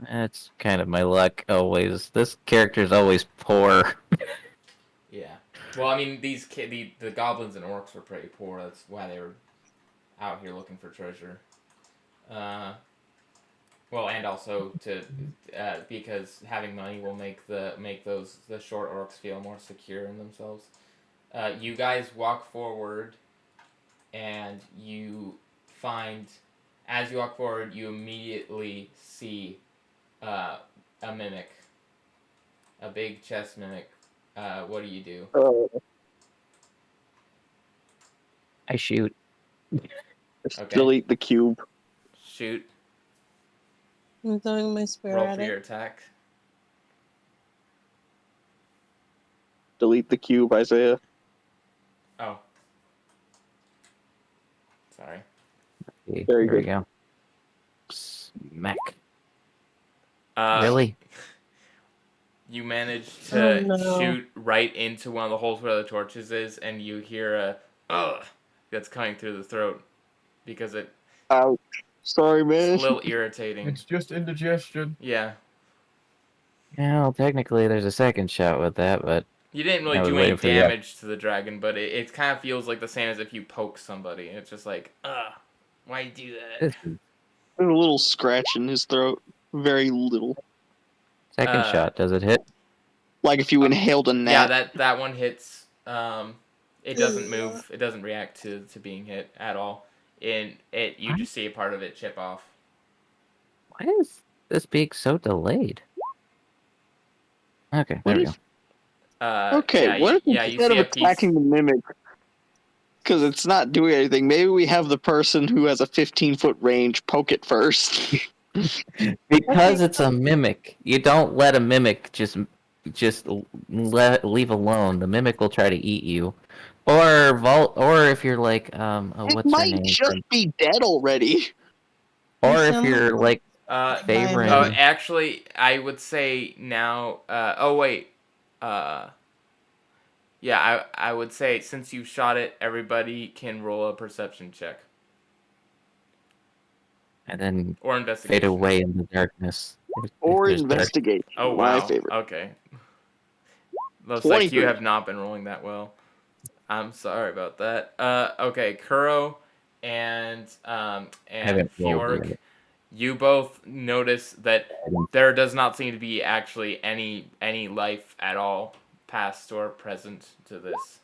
That's kind of my luck always. This character's always poor. Yeah. Well, I mean, the goblins and orcs were pretty poor. That's why they were out here looking for treasure. Well, and also because having money will make the short orcs feel more secure in themselves. You guys walk forward, and you find, as you walk forward, you immediately see a mimic, a big chest mimic, what do you do? I shoot. Okay. Delete the cube. Shoot. I'm throwing my spear Roll at for your it. attack. Delete the cube, Isaiah. Oh. Sorry. Okay, Very there we good. go. Smack. Uh, Really? You manage Oh to no. shoot right into one of the holes where the torches is, and you hear a ugh that's coming through the throat because it's Ouch. Sorry, a man. little irritating. It's just indigestion. Yeah. Yeah, well, technically there's a second shot with that, but You didn't really I was do any waiting for the damage to the dragon, but it kind of feels like the same as if you poke somebody. It's just like, why you do that? this is There's a little scratch in his throat. Very little. second Uh, shot. Does it hit? Like if you inhaled a Yeah, gnat. that one hits. It doesn't move. It doesn't react to being hit at all. You just see a part of it chip off. Why is this being so delayed? Okay, What there we if- go. Okay, yeah, what if you instead see of a piece. attacking the mimic, because it's not doing anything, maybe we have the person who has a 15-foot range poke it first. Because it's a mimic, you don't let a mimic just leave alone. The mimic will try to eat you, or if you're like It what's her might name? just be dead already. Or if sound you're like Favoring- Oh, actually, I would say now. Oh wait. Yeah, I would say since you shot it, everybody can roll a perception check and then or investigation. fade away in the darkness. if Or there's dark- investigate. Oh My wow. favorite. Okay. Looks like you 23. have not been rolling that well. I'm sorry about that. Okay, Kuro and haven't rolled Fjorg, yet. you both notice that there does not seem to be actually any life at all, past or present to this.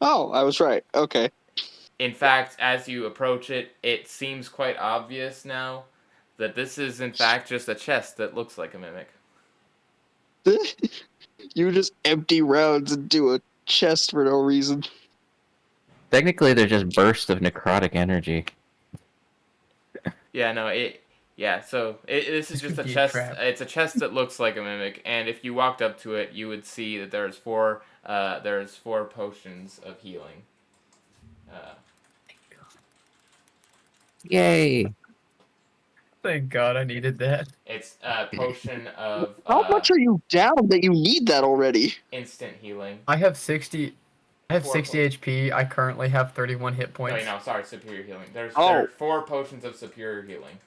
Oh, I was right. Okay. In fact, as you approach it, it seems quite obvious now that this is in fact just a chest that looks like a mimic. You just empty rounds into a chest for no reason. Technically, they're just bursts of necrotic energy. Yeah, no, so this is This just could a be a chest. trap. It's a chest that looks like a mimic, and if you walked up to it, you would see that there's four potions of healing. Yay! Thank God I needed that. It's a potion of How much are you down that you need that already? instant healing. I have 60. I have Four 60 HP. I currently have 31 hit points. Wait, no, sorry, superior healing. There Oh. are 4 potions of superior healing.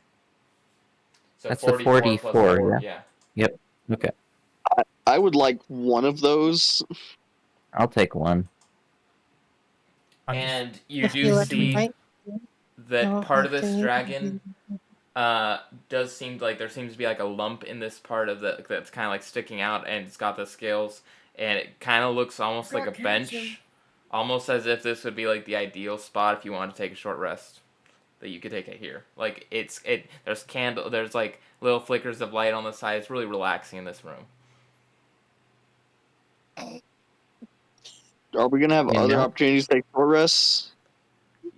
So That's the 44 plus 44, 4, yeah. Okay, I would like one of those. I'll take one. I'm just- And you do You like see right? that No, part of this actually, dragon does seem like there seems to be like a lump in this part of that's kind of like sticking out, and it's got the scales, and it kind of looks almost like a bench, almost as if this would be like the ideal spot if you want to take a short rest, that you could take it here. Like there's like little flickers of light on the side. It's really relaxing in this room. Are we gonna have You other know? opportunities to take short rests?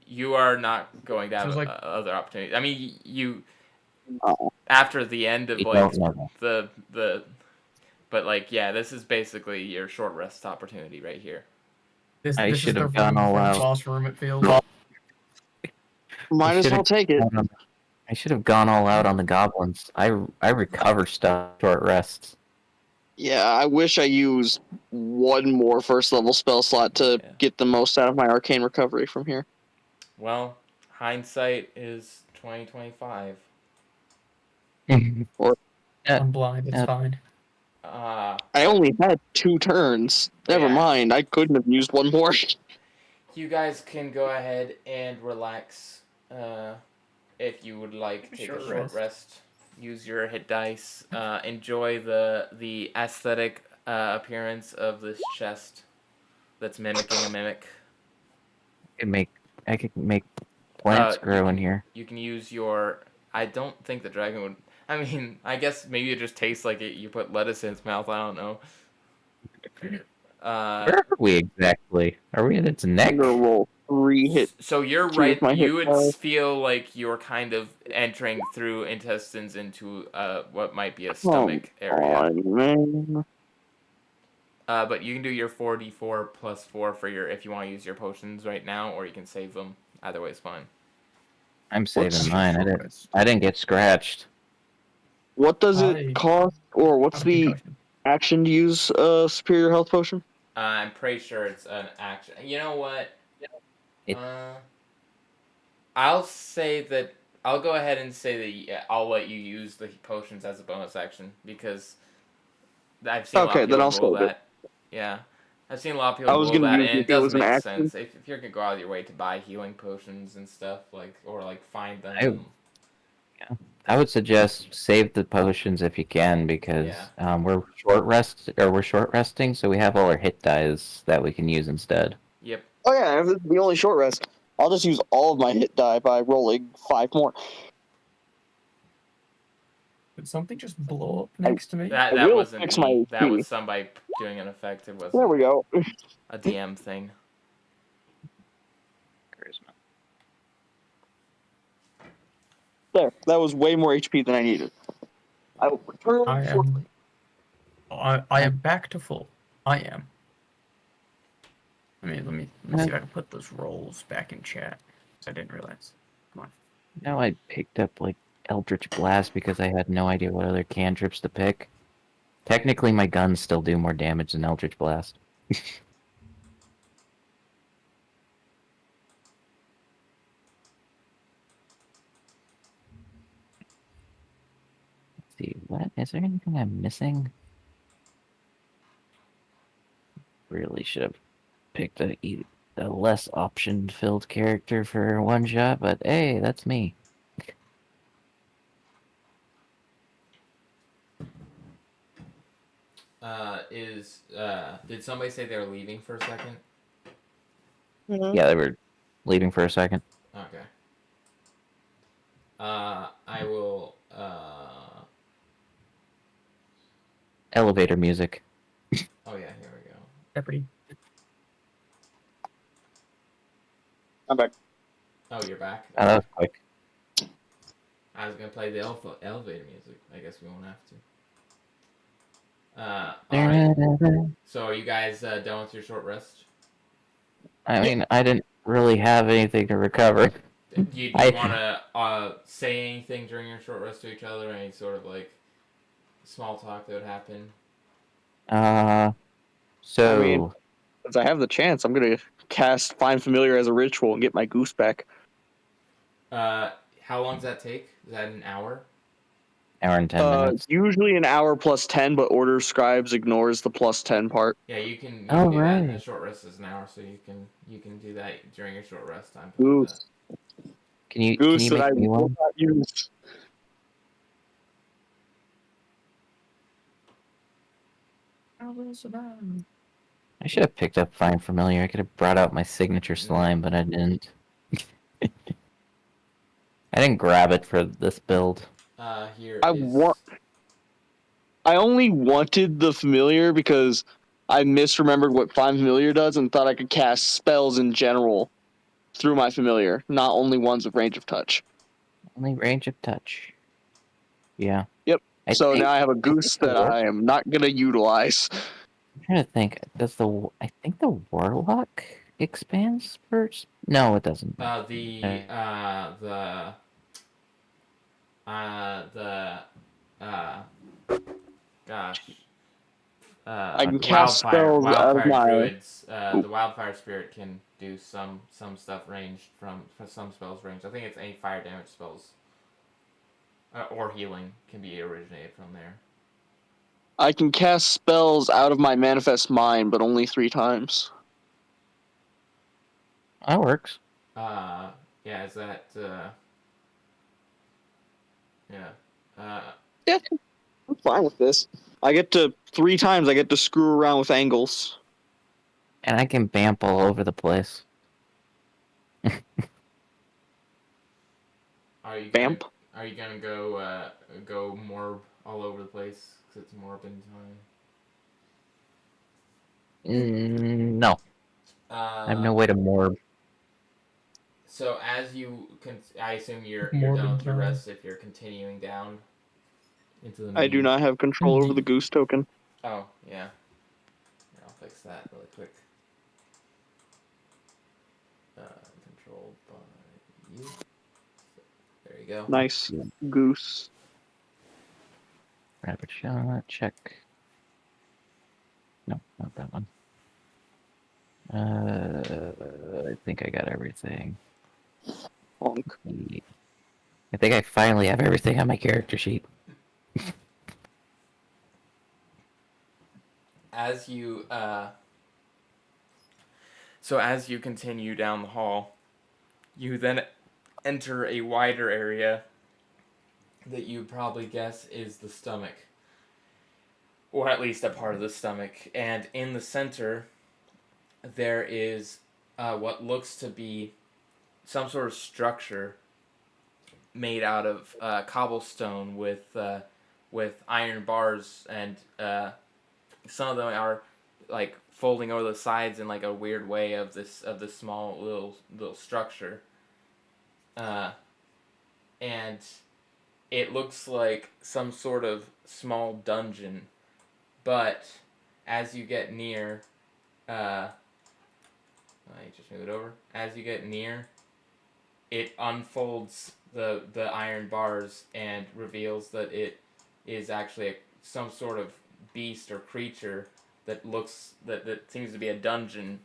You are not going to have Sounds like- other opportunities. I mean, you Oh. after the end of We like don't know. but like yeah, this is basically your short rest opportunity right here. This I is should the have gone room all from out. boss room it feels. Might as well should've take it. I should have gone all out on the goblins. I recover stuff short rests. Yeah, I wish I used one more first level spell slot to Yeah. get the most out of my arcane recovery from here. Well, hindsight is 20/25. I'm blind. It's fine. Uh I only had 2 turns. Never Yeah. mind, I couldn't have used one more. you guys can go ahead and relax if you would like. Take a short rest. Use your hit dice. Enjoy the aesthetic appearance of this chest that's mimicking a mimic. I could make plants You grow in can- here. You can use your. I don't think the dragon would. I mean, I guess maybe it just tastes like you put lettuce in its mouth. I don't know. Where are we exactly? Are we in its neck? I'm gonna roll 3 hit. So you're See if right. my hit You would die. feel like you're kind of entering through intestines into what might be a Come stomach area. on, man. But you can do your 4d4 plus 4 for your if you want to use your potions right now, or you can save them. Either way is fine. I'm saving What's- mine. I didn't get scratched. What does I it cost, or what's have a the concussion. action to use a superior health potion? I'm pretty sure it's an action. You know what? It- I'll say that. I'll go ahead and say that I'll let you use the potions as a bonus action because I've seen a lot Okay, of then people I'll roll save it. that. Yeah, I've seen a lot of people I was roll gonna that, use and it it if it was does an make action. sense if you're gonna go out of your way to buy healing potions and stuff or find them. I would suggest save the potions if you can because Yeah. we're short resting, so we have all our hit dies that we can use instead. Yep. Oh yeah, if it's the only short rest, I'll just use all of my hit die by rolling 5 more. Did something just blow up next to me? That will wasn't fix me. my That HP. was somebody doing an effect. It There wasn't we go. a DM thing. Charisma. There, that was way more HP than I needed. I will return I shortly. I am back to full. I am. Let me see if I can put those rolls back in chat. 'Cause I didn't realize. Come on. Now I picked up like Eldritch Blast because I had no idea what other cantrips to pick. Technically, my guns still do more damage than Eldritch Blast. Let's see, what is there anything I'm missing? Really should have picked a less option-filled character for one shot, but hey, that's me. Did somebody say they were leaving for a second? Mhm. Yeah, they were leaving for a second. Okay. I will. Elevator music. Oh yeah, here we go. Jeopardy. I'm back. Oh, you're back. Oh, that was quick. I was gonna play the elevator music. I guess we won't have to. All right. So are you guys done with your short rest? I mean, I didn't really have anything to recover. Do you want to say anything during your short rest to each other? Any sort of small talk that would happen? So I mean, since I have the chance, I'm gonna cast Find Familiar as a ritual and get my goose back. How long does that take? Is that an hour? hour and 10 minutes. Usually an hour plus 10, but Order of Scribes ignores the plus 10 part. Yeah, you can do Oh, that. A right. short rest is an hour, so you can do that during your short rest time. Goose. Can you Goose that I make me will one? not use. I will survive. I should have picked up Find Familiar. I could have brought out my signature slime, but I didn't. I didn't grab it for this build. Here I is- want. I only wanted the familiar because I misremembered what Find Familiar does and thought I could cast spells in general through my familiar, not only ones with range of touch. Only range of touch. Yeah. Yep. I So think- now I have a goose that I am not gonna utilize. I'm trying to think. I think the Warlock expands first? No, it doesn't. Gosh. I can cast spells out of wildfire my. druids. The wildfire spirit can do some stuff ranged from some spells ranged. I think it's any fire damage spells or healing can be originated from there. I can cast spells out of my manifest mind, but only 3 times. That works. Yeah, is that yeah. Yeah, I'm fine with this. I get to 3 times. I get to screw around with angles. And I can bamp all over the place. Are you Vamp? Are you gonna go more all over the place because it's more open No, time? I have no way to morb. So as you I assume you're More done than with your time. rest if you're continuing down into the. I do main- not have control over the Indeed. goose token. Oh yeah. Here, I'll fix that really quick. Controlled by you. There you go. Nice goose. Rapid shot, check. No, not that one. I think I got everything. Honk. I think I finally have everything on my character sheet. As you So as you continue down the hall, you then enter a wider area that you probably guess is the stomach. Or at least a part of the stomach. And in the center, there is what looks to be some sort of structure made out of cobblestone with iron bars, and some of them are like folding over the sides in like a weird way of this small little structure, and it looks like some sort of small dungeon, but as you get near, I just move it over. As you get near, it unfolds the iron bars and reveals that it is actually some sort of beast or creature that seems to be a dungeon,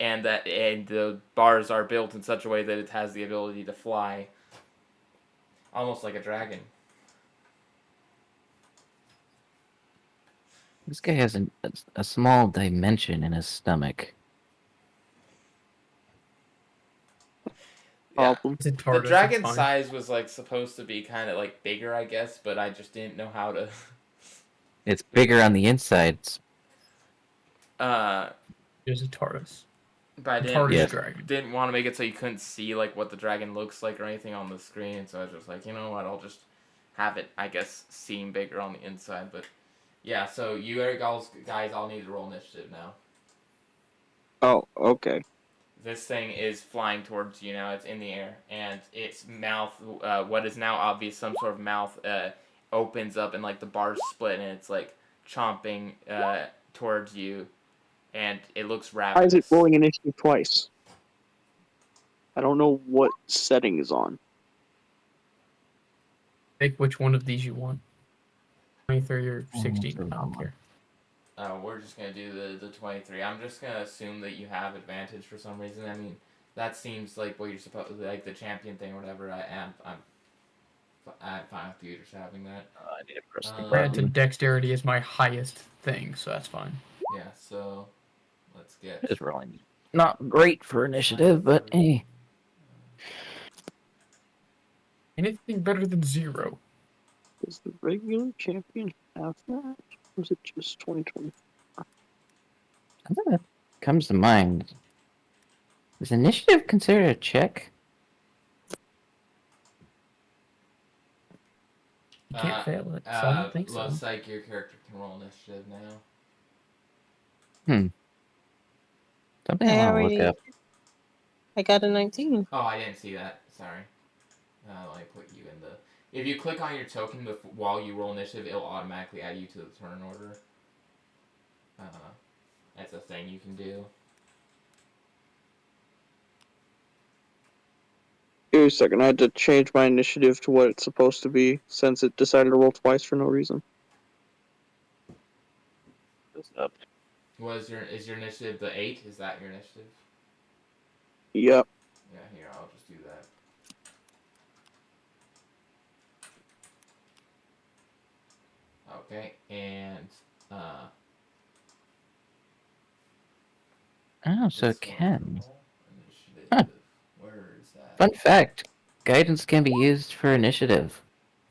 and the bars are built in such a way that it has the ability to fly, almost like a dragon. This guy has a small dimension in his stomach. Yeah. Problem. It's a The TARDIS, it's dragon fine. size was like supposed to be kind of like bigger, I guess, but I just didn't know how to. It's bigger on the insides. But There's a TARDIS. I A didn't TARDIS Yeah. dragon. didn't want to make it so you couldn't see like what the dragon looks like or anything on the screen, so I was just like, you know what, I'll just have it, I guess, seem bigger on the inside. But yeah, so you guys all need to roll initiative now. Oh, okay. This thing is flying towards you now. It's in the air, and its mouth, what is now obvious, some sort of mouth, opens up, and like the bars split, and it's like chomping towards you, and it looks Why is ravenous. it rolling initiative twice? I don't know what setting is on. Pick which one of these you want. 23 or 16. Oh, I don't care. We're just gonna do the 23. I'm just gonna assume that you have advantage for some reason. I mean, that seems like what you're supposed to, like the champion thing or whatever. I'm fine with you just having that. I need to press the Add to button. dexterity is my highest thing, so that's fine. Yeah. So let's get. It's rolling. Not great for initiative, but hey. Anything better than 0. Does the regular champion have that? Or is it just 2020? Something that comes to mind. Is initiative considered a check? You can't fail it, so I don't think so. Looks like your character can roll initiative now. Something I want to look up. I got a 19. Oh, I didn't see that. Sorry. Let me put you in the. If you click on your token while you roll initiative, it'll automatically add you to the turn order. That's a thing you can do. Give me a second. I had to change my initiative to what it's supposed to be since it decided to roll twice for no reason. Up. Is your initiative the 8? Is that your initiative? Yep. Yeah, here, I'll just do that. Okay, and Oh, so this it can. one, initiative. Huh. Where is that? Fun fact. Guidance can be used for initiative,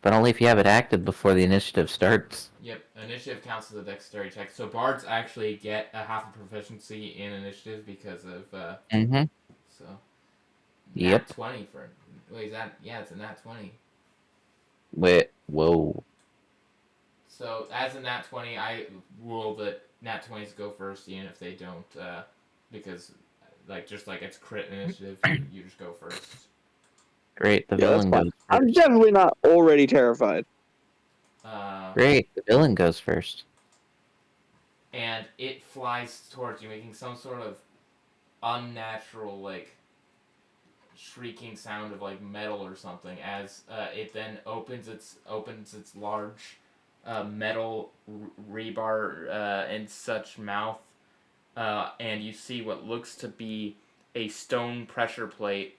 but only if you have it active before the initiative starts. Yep, initiative counts as a dexterity check. So bards actually get a half a proficiency in initiative because of Mm-hmm. so. Yep. Nat 20 for. Wait, is that? Yeah, it's a nat 20. Wait, whoa. So as a nat 20, I rule that nat 20s go first, even if they don't, because just like it's crit initiative, you just go first. Great, the Yeah, that's villain fine. goes I'm first. definitely not already terrified. Great, the villain goes first. And it flies towards you, making some sort of unnatural, like, shrieking sound of like metal or something. As it then opens its large metal rebar and such mouth, and you see what looks to be a stone pressure plate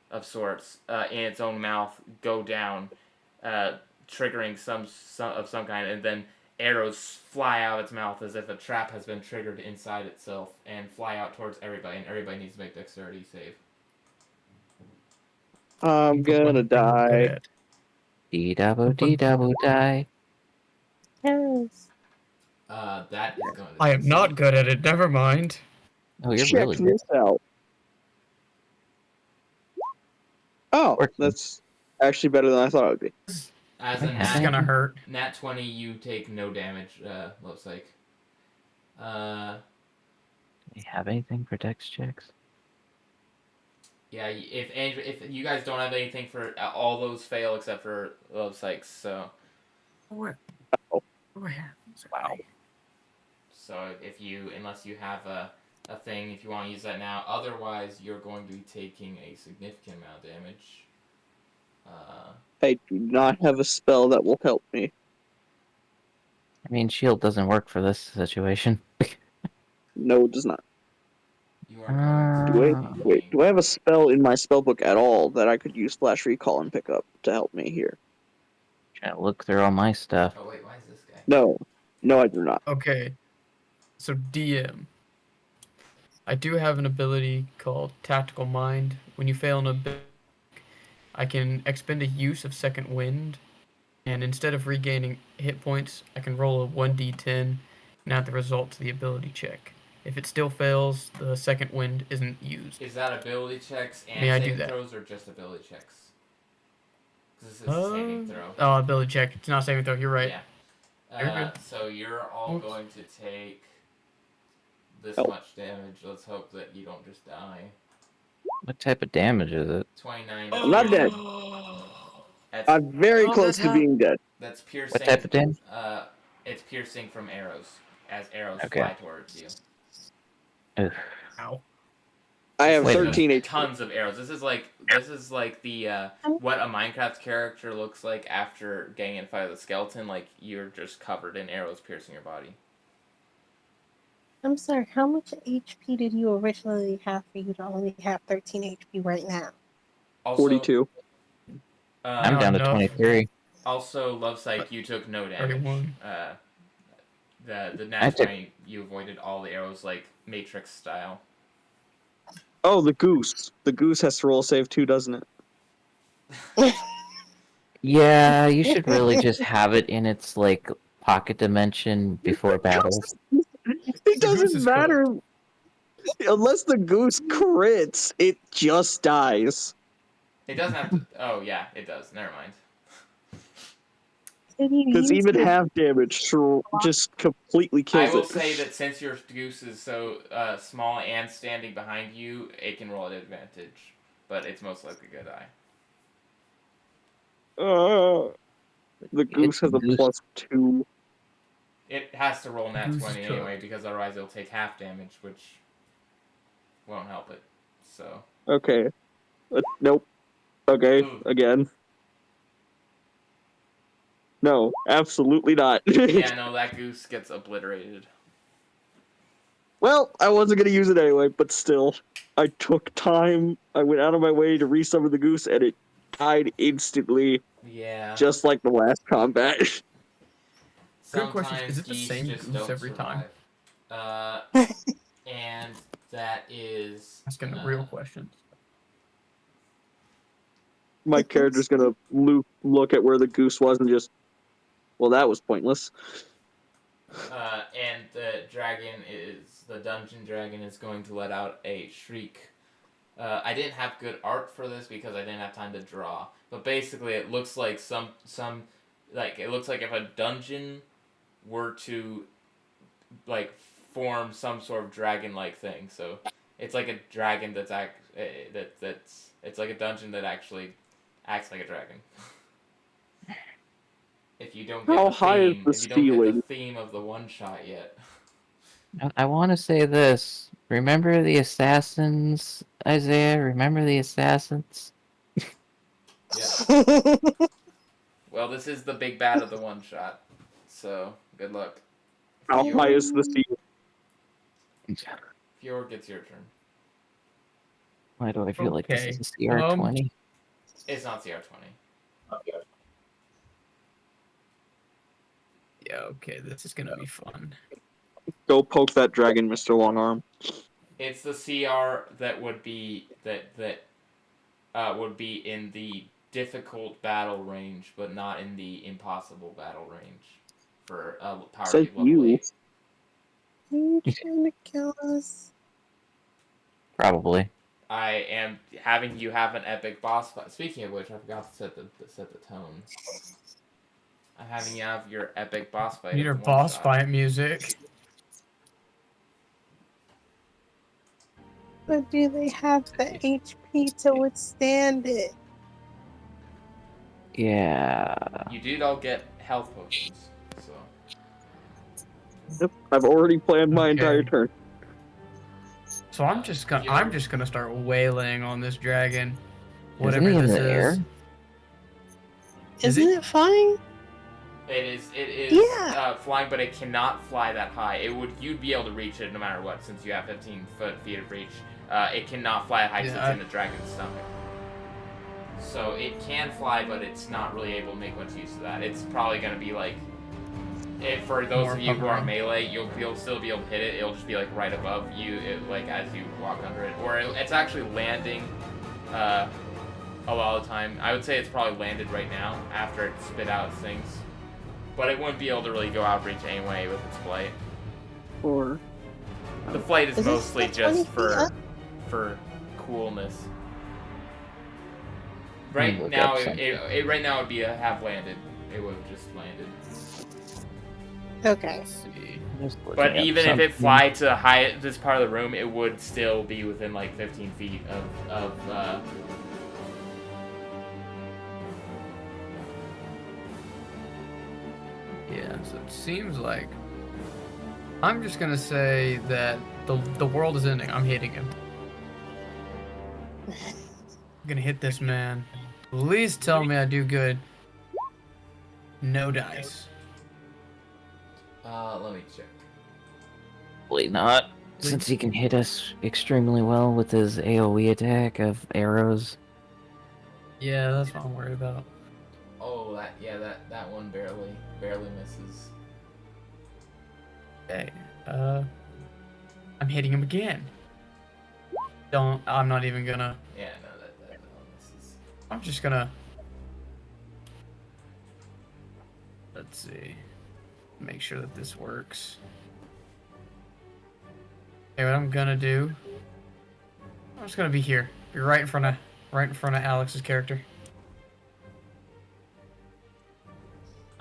of sorts in its own mouth go down, triggering some kind, and then arrows fly out of its mouth as if a trap has been triggered inside itself and fly out towards everybody, and everybody needs to make dexterity save. I'm For one gonna thing I'm good die. at. Dee-dabbo, die. Yes. That is going to I am succeed. not good at it. Never mind. Oh, you're Check really good. this out. Oh, Working. that's actually better than I thought it would be. As I a have This is that. nat, gonna hurt. nat 20, you take no damage, looks like. Do you have anything for dex checks? Yeah, if you guys don't have anything for all those fail except for Love Sykes, so What? Wow. if you unless you have a thing, if you want to use that now, otherwise you're going to be taking a significant amount of damage. I do not have a spell that will help me. I mean, shield doesn't work for this situation. No, it does not. You are going to Wait, do I have a spell in my spellbook at all that I could use Flash Recall and pick up to help me here? Trying to look through all my stuff. Oh wait, why is this guy? No, I do not. Okay. So DM. I do have an ability called Tactical Mind. When you fail an ability, I can expend a use of Second Wind, and instead of regaining hit points, I can roll a 1d10 and add the result to the ability check. If it still fails, the Second Wind isn't used. Is that ability checks and May I do saving that? throws, or just ability checks? Because this is a saving throw. Oh, ability check. It's not saving throw. You're right. Yeah. You're good. So you're all Oops. going to take this Oh. much damage. Let's hope that you don't just die. What type of damage is it? 29. I'm not dead. That's, I'm very Oh, close that's to being dead. that's piercing. What type of damage? It's piercing from arrows, as arrows Okay. fly towards you. Ugh. Ow. I have Wait a 13 HP. Tons of arrows. This is like the what a Minecraft character looks like after getting in a fight with a skeleton. Like you're just covered in arrows piercing your body. I'm sorry, how much HP did you originally have for you to only have 13 HP right now? Also, 42. I'm Not down to enough. 23. Also, Love Psych, you took no damage. 31. The I nat took- 20, you avoided all the arrows like Matrix style. Oh, the goose. The goose has to roll a save too, doesn't it? Yeah, you should really just have it in its like pocket dimension before battles. It The goose doesn't is matter. Unless the goose crits, it just dies. It doesn't have to. Oh yeah, it does. Never mind. Because even half damage just completely I kills will it. say that since your goose is so small and standing behind you, it can roll at advantage, but it's most likely gonna die. The goose has a goose. +2. It has to roll nat Goose is 20 cooked. anyway, because otherwise it'll take half damage, which won't help it. So Okay. Nope. Okay, Ooh. again. No, absolutely not. yeah, no, that goose gets obliterated. Well, I wasn't gonna use it anyway, but still. I took time. I went out of my way to resummon the goose, and it died instantly, Yeah. just like the last combat. Good question. Sometimes Is it the geese same just goose don't every time? survive. And that is Asking the real questions. My character's gonna look at where the goose was and just, well, that was pointless. And the dungeon dragon is going to let out a shriek I didn't have good art for this because I didn't have time to draw. But basically, it looks like it looks like if a dungeon were to like form some sort of dragon-like thing. So it's like a dragon it's like a dungeon that actually acts like a dragon. If you don't get How the high is theme, the if you don't get the ceiling? theme of the one shot yet. I want to say this. Remember the assassins, Isaiah? Remember the assassins? Yeah. Well, this is the big bad of the one shot. So good luck. How high is the ceiling? Fjord gets your turn. Why do I feel like this is Okay, a CR20? It's not CR20. Yeah, okay, this is gonna be fun. Go poke that dragon, Mr. Longarm. It's the CR that would be would be in the difficult battle range, but not in the impossible battle range for power Says cube level you. 8. Are you trying to kill us? Probably. I am having you have an epic boss fight. Speaking of which, I forgot to set the tone. I'm having you have your epic boss fight. Need of our the one boss shot. fight music. But do they have the HP to withstand it? Yeah. You did all get health potions, so Yep, I've already planned my entire Okay. turn. So I'm just gonna start wailing on this dragon. Whatever Isn't he in this the is. air? Is Isn't he? it flying? it is Yeah. flying, but it cannot fly that high. You'd be able to reach it no matter what, since you have 15 feet of reach. It cannot fly high since it's in the dragon's stomach. So it can fly, but it's not really able to make much use of that. It's probably going to be like, for those More of you who are hovering. melee, you'll still be able to hit it. It'll just be like right above you, like as you walk under it, or it's actually landing. A lot of the time, I would say it's probably landed right now after it spit out its things, but it wouldn't be able to really go out of reach anyway with its flight. Or The flight is Is it mostly still 20 just feet up? for coolness. Let me Right look now, up right now would be a half landed. It would have just landed. Okay. Let's see. Just looking But up even if something. it fly to this part of the room, it would still be within like 15 feet of Yeah, so it seems like I'm just gonna say that the world is ending. I'm hitting him. I'm gonna hit this man. Please tell me I do good. No dice. let me check. Probably not, since he can hit us extremely well with his AoE attack of arrows. Yeah, that's what I'm worried about. Oh, that one barely misses. Okay. I'm hitting him again. I'm not even gonna. Yeah, no, that one misses. I'm just gonna. Let's see. Make sure that this works. Okay, what I'm gonna do. I'm just gonna be here. Be right in front of Alex's character.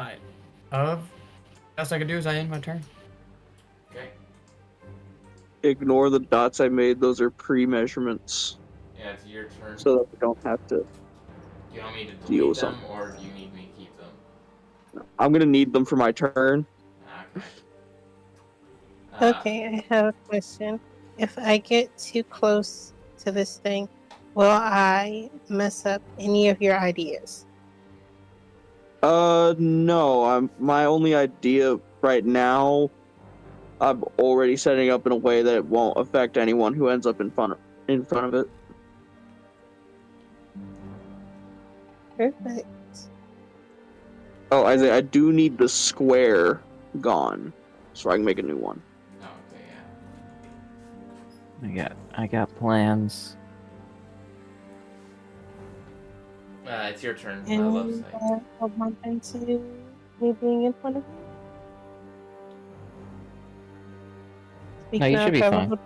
Alright. Best I can do is I end my turn. Okay. ignore the dots I made. Those are pre-measurements, Yeah, it's your turn. so that we don't have to. Do you want me to Deal delete with them, or do you need me to keep them? I'm gonna need them for my turn. Okay. Okay, I have a question. If I get too close to this thing, will I mess up any of your ideas? No. My only idea right now. I'm already setting up in a way that it won't affect anyone who ends up in front of it. Perfect. Oh, Isaiah, I do need the square gone, so I can make a new one. Oh, okay, yeah. I got plans. It's your turn. And Love sight. I'll bump into me being in front of you. No, you should be fine.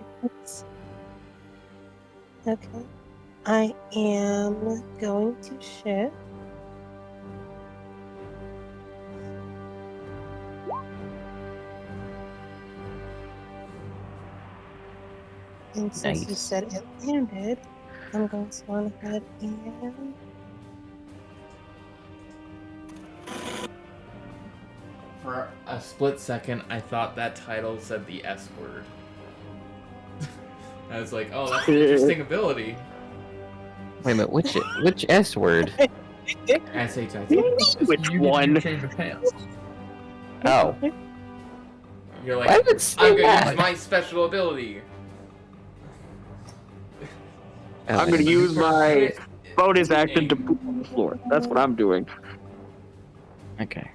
Okay. I am going to shift. And since you Nice. said it landed, I'm going to go ahead and For a split second, I thought that title said the S word. I was like, oh, that's an interesting ability. Wait a minute, which S word? S-H-I-T. Which You need one? to change of pants. Oh, You're why like, would it say I'm gonna that? use my special ability. Oh, I'm gonna use my bonus action to Dang. poop on the floor. That's what I'm doing. okay.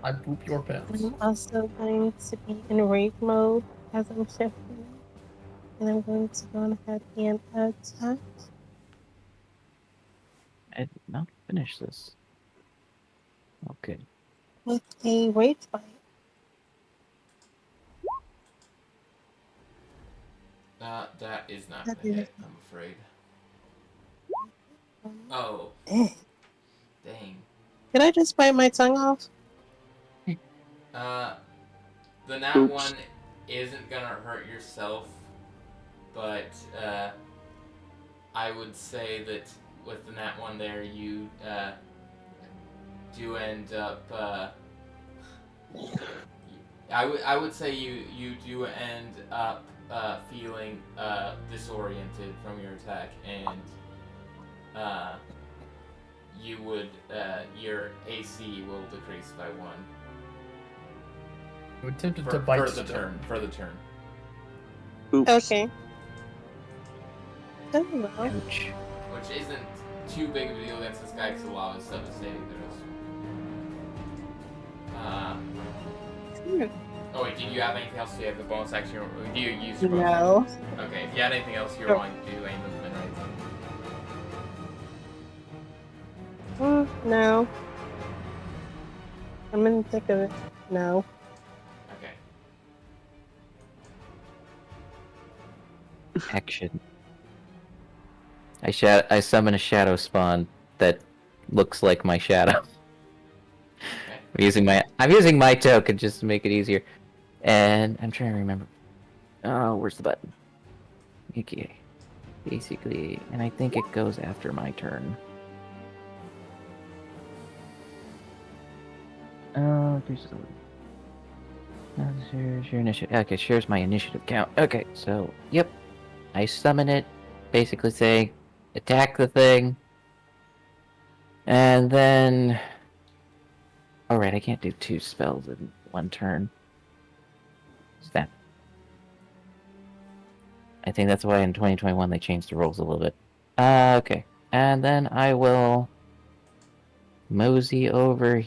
I poop your pants. I'm also going to be in raid mode as I'm shifting. And I'm going to go ahead and attack I did not finish this. Okay. with a rage bite. That is not That gonna is- hit, I'm afraid. Oh, Dang. dang. Did I just bite my tongue off? The nat Oops. one isn't gonna hurt yourself, but I would say that with the nat one there, you do end up. I would say you do end up feeling disoriented from your attack, and you would your AC will decrease by 1 You attempted for, to bite for the still. turn. For the turn. Oops. Okay. Oh well. Ouch. Which isn't too big of a deal against this guy because a lot of his stuff is saving throws. Oh wait, did you have anything else? Do you have the bonus action? Or do you use your bonus No. action? Okay, if you had anything else you were Sure. wanting to do, any movement or anything. No. I'm in the thick of it. No. Okay. Action. I summon a shadow spawn that looks like my shadow. Okay. I'm using my token just to make it easier. And I'm trying to remember. Oh, where's the button? Okay. Basically, and I think it goes after my turn. Here's your initiative. Okay, here's my initiative count. Okay, so, yep. I summon it, basically saying, attack the thing. And then... Alright, I can't do 2 spells in 1 turn. Snap. I think that's why in 2021 they changed the rules a little bit. Okay. And then I will... mosey over...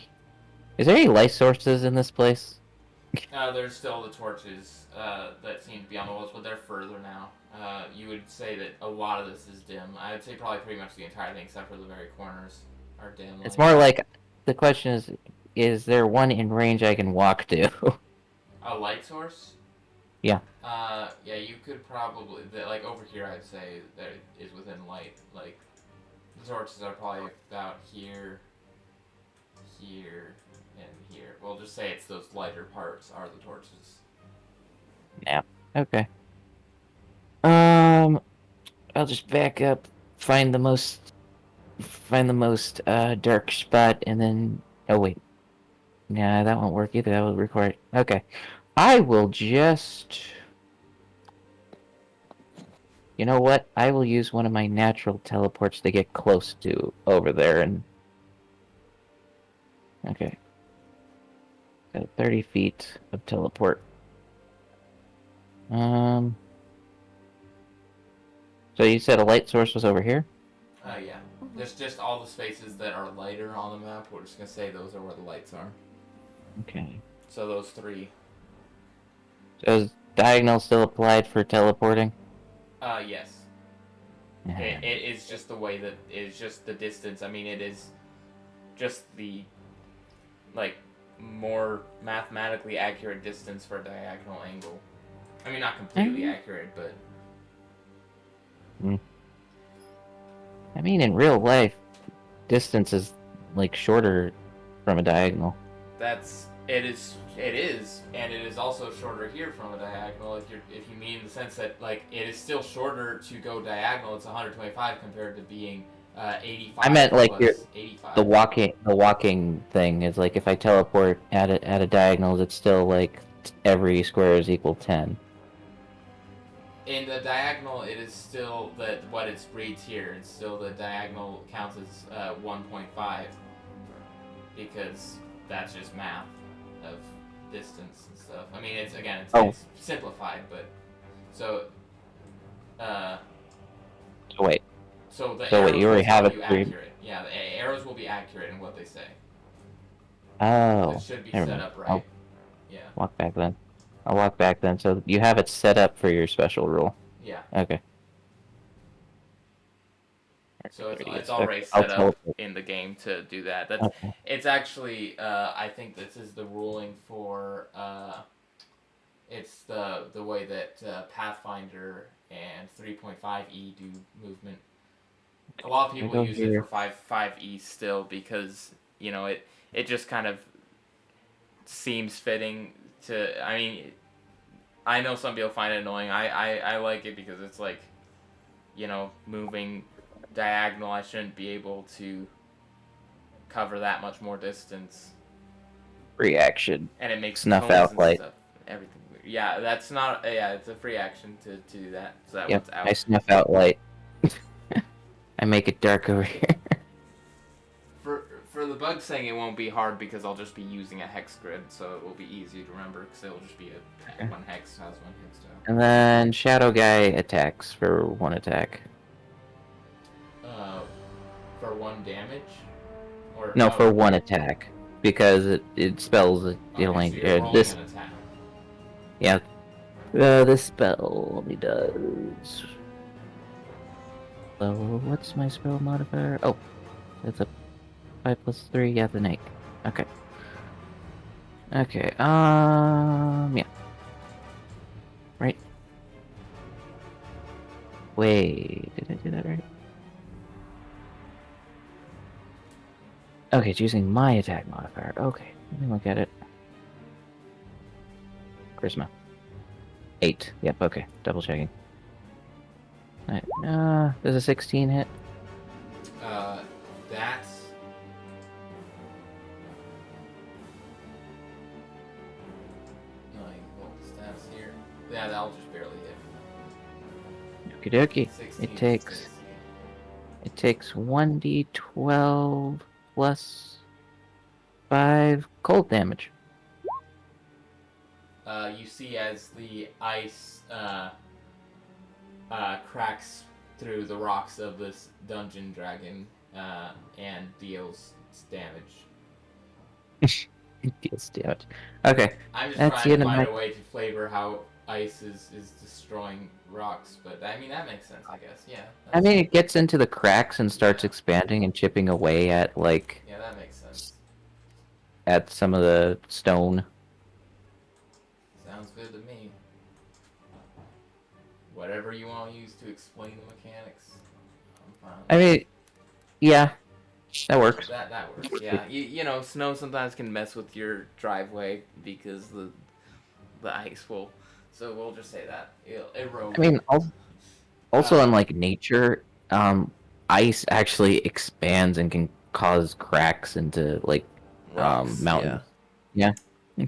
Is there any light sources in this place? There's still the torches that seem to be on the walls, but they're further now. You would say that a lot of this is dim. I would say probably pretty much the entire thing, except for the very corners, are dim. It's more like... The question is there one in range I can walk to? A light source? Yeah. Yeah, you could probably... Like, over here, I'd say that it is within light. Like, the torches are probably about here, here, and here. We'll just say it's those lighter parts are the torches. Yeah. Okay. I'll just back up, find the most dark spot, and then... Oh, wait. Nah, that won't work either. That will require... Okay. I will just... You know what? I will use one of my natural teleports to get close to over there and... Okay. Got 30 feet of teleport. So you said a light source was over here? Yeah. There's just all the spaces that are lighter on the map. We're just gonna say those are where the lights are. Okay. So those 3. So is diagonal still applied for teleporting? Yes. It is just the way that it's just the distance. I mean, it is just the like more mathematically accurate distance for a diagonal angle. I mean, not completely accurate, but I mean, in real life, distance is like shorter from a diagonal. It is, and it is also shorter here from a diagonal. If you mean in the sense that like it is still shorter to go diagonal, it's 125 compared to being 85. I meant like plus 85. the walking thing is like if I teleport at a diagonal, it's still like every square is equal 10. In the diagonal, it is still what it reads here. It's still the diagonal counts as 1.5 because that's just math of distance and stuff. I mean, it's simplified, but so. Wait. So the So arrows wait, you already will have tell it you pre- accurate. Yeah, the arrows will be accurate in what they say. Oh. It should be never set mind. up right. I'll Yeah. walk back then. I'll walk back then. So you have it set up for your special rule. Yeah. Okay. So it's Okay, already I'll set up teleport. in the game to do that. That's Okay. It's actually I think this is the ruling for it's the way that Pathfinder and 3.5e do movement. A lot of people go use here. it for 5e still because it just kind of seems fitting to. I mean, I know some people find it annoying. I like it because it's like, moving diagonal. I shouldn't be able to cover that much more distance, Reaction. and it makes Snuff tones out and light. stuff. Everything. Yeah, that's not. Yeah, it's a free action to do that. So that Yep. one's out. I snuff out light. I make it dark over here. For the bug saying, it won't be hard because I'll just be using a hex grid, so it will be easy to remember because it will just be one hex has one hex tile. And then Shadow Guy attacks for 1 attack. For 1 damage, or No, for 1 attack. Because it spells it Okay, only so you're rolling this an attack. yeah. This spell only does. So what's my spell modifier? Oh, it's a 5 + 3. Yeah, the 8. Okay. Okay. Yeah. Right. Wait, did I do that right? Okay, it's using my attack modifier. Okay, let me look at it. Charisma. 8. Yep, okay. Double checking. Does a 16 hit? That's like what stats here. Yeah, that'll just barely hit. Okie dokie. 16 It takes 1d12 plus 5 cold damage. You see as the ice cracks through the rocks of this dungeon dragon and deals damage. Deals damage. Okay. I'm just That's trying to the end find of a way to flavor how ice is destroying rocks, but I mean that makes sense, I guess. Yeah. I mean, it gets into the cracks and starts expanding and chipping away at, like, Yeah, that makes sense. at some of the stone. Sounds good to me. Whatever you want to use to explain the mechanics, I'm fine. I mean, yeah, that works. That works. Yeah, you know, snow sometimes can mess with your driveway because the ice will. So we'll just say that it'll erode. I mean, also in, like, nature, ice actually expands and can cause cracks into, like, Rocks, mountains. Yeah.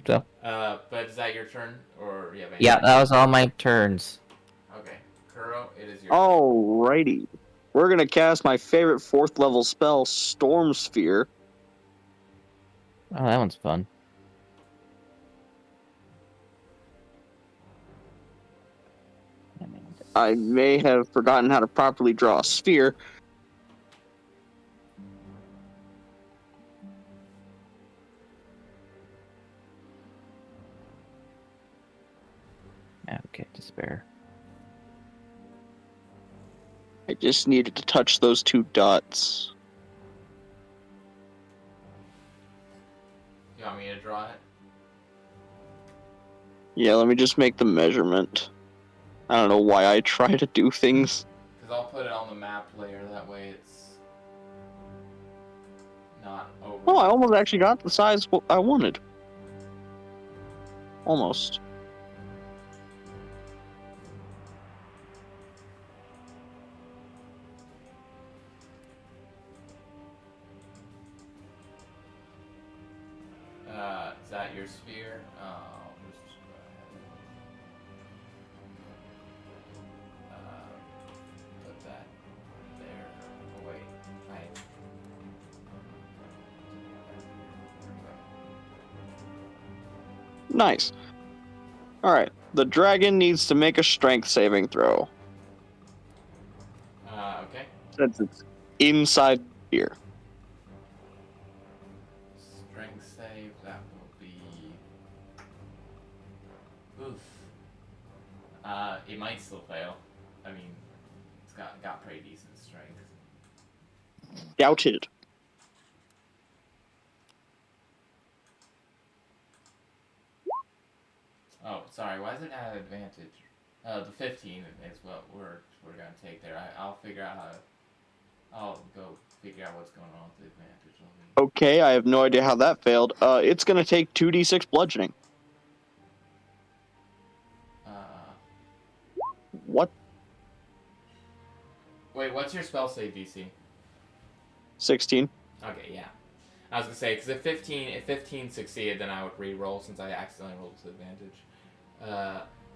So. But is that your turn, or you have any? Yeah, that was all my turns. Okay, Kuro, it is your. Alrighty. We're gonna cast my favorite 4th level spell, Storm Sphere. Oh, that one's fun. I may have forgotten how to properly draw a sphere. Okay, despair. I just needed to touch those 2 dots. You want me to draw it? Yeah, let me just make the measurement. I don't know why I try to do things. Because I'll put it on the map layer. That way, it's not over. Oh, I almost actually got the size I wanted. Almost. Is that your sphere? Let's just go ahead. Put that there. Oh wait, Nice. Alright, the dragon needs to make a strength saving throw. Okay. Since it's inside here. Strength save. That will be. Oof. It might still fail. I mean, it's got pretty decent strength. Doubted. Oh, sorry. Why does it have advantage? The 15 is what we're gonna take there. I'll figure out how. I'll go figure out what's going on with the advantage. Okay, I have no idea how that failed. It's gonna take 2d6 bludgeoning. What? Wait, what's your spell save DC? 16. Okay, yeah. I was gonna say because if 15 succeeded, then I would re-roll since I accidentally rolled to advantage.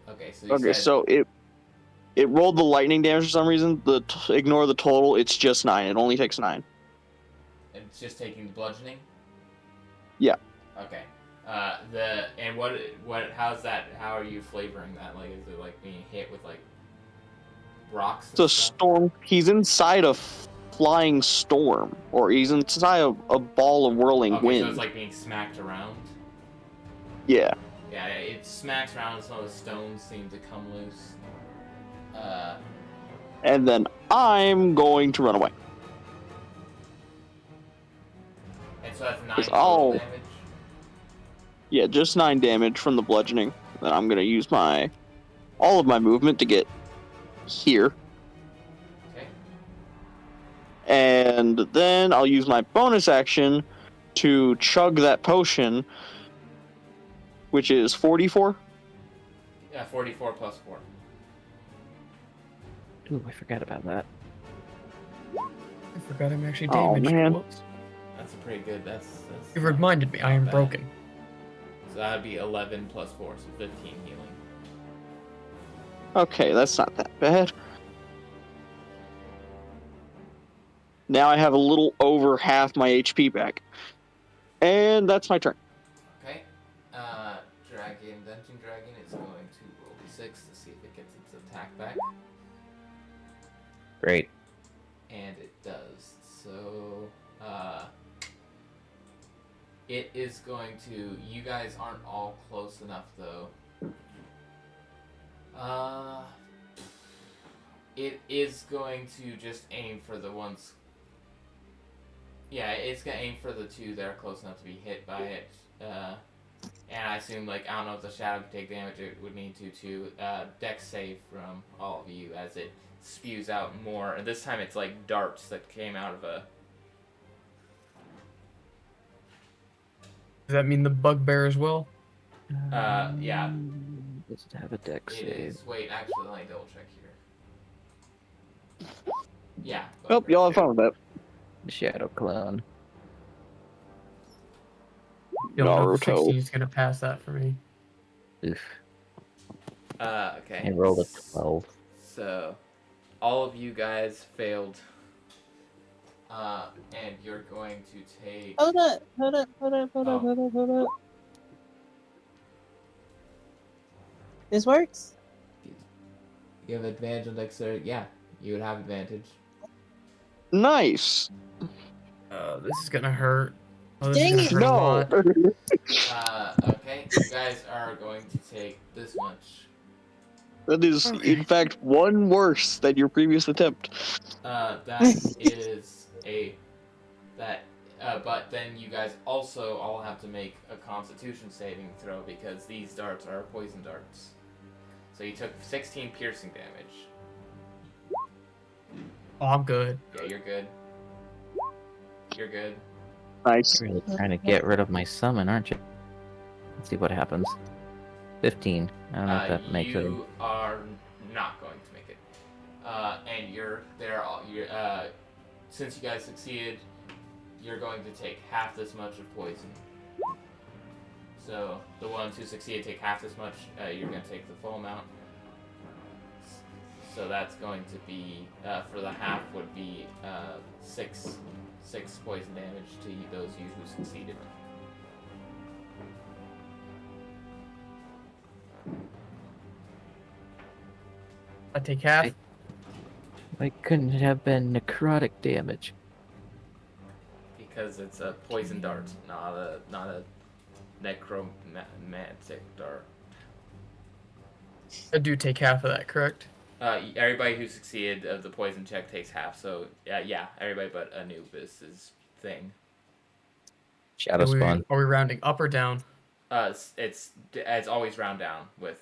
Okay, so you Okay, said, so it rolled the lightning damage for some reason. Ignore the total. It's just 9. It only takes 9. it's just taking the bludgeoning. Yeah. Okay. How's that? How are you flavoring that? Like, is it like being hit with like rocks? It's a and stuff? storm. He's inside a flying storm, or he's inside a ball of whirling Okay, wind. so it's like being smacked around. Yeah. Yeah, it smacks around. And some of the stones seem to come loose. And then I'm going to run away. And so that's 9 It's total all- damage. Yeah, just 9 damage from the bludgeoning. Then I'm gonna use all of my movement to get here. Okay. And then I'll use my bonus action to chug that potion, which is 44. Yeah, 44 plus 4. Ooh, I forgot about that. I forgot I'm actually Oh, damaged. man. Whoops. That's a pretty good. That's. It reminded me I am Not bad. broken. So that would be 11 plus 4, so 15 healing. Okay, that's not that bad. Now I have a little over half my HP back. And that's my turn. Okay. Dungeon Dragon is going to roll d6 to see if it gets its attack back. Great. And it does. So, it is going to. You guys aren't all close enough, though. It is going to just aim for the ones. Yeah, it's gonna aim for the 2 that are close enough to be hit by it. And I assume, like, I don't know if the shadow can take damage, it would need to dex save from all of you as it spews out more. And this time it's like darts that came out of a. Does that mean the bugbear as well? Yeah. Does it have a dex It save? is. Wait, actually, let me double check here. Yeah. Oh, y'all have fun with that. The shadow clone. You'll know if Naruto. 16 is going to pass that for me. Oof. Okay. I rolled a 12. So, all of you guys failed. And you're going to take. Hold up. This works? You have advantage on dexterity. Yeah, you would have advantage. Nice. This is going to hurt. Oh, this Dang is it. going to hurt a No. lot. Okay, you guys are going to take this much. That is, Okay. in fact, one worse than your previous attempt. That is a that. But then you guys also all have to make a Constitution saving throw because these darts are poison darts. So you took 16 piercing damage. Oh, I'm good. Yeah, you're good. You're good. Nice. You're really trying to get rid of my summon, aren't you? Let's see what happens. 15. I don't know if that makes it. You are not going to make it. And since you guys succeeded, you're going to take half this much of poison. So the ones who succeeded take half this much. You're going to take the full amount. So that's going to be for the half would be 6 poison damage to those you who succeeded. I take half. Why couldn't it have been necrotic damage? Because it's a poison dart, not a necromantic dart. I do take half of that, correct? Everybody who succeeded of the poison check takes half. So yeah, everybody but Anubis's thing. Shadow spawn. Are we rounding up or down? It's always round down with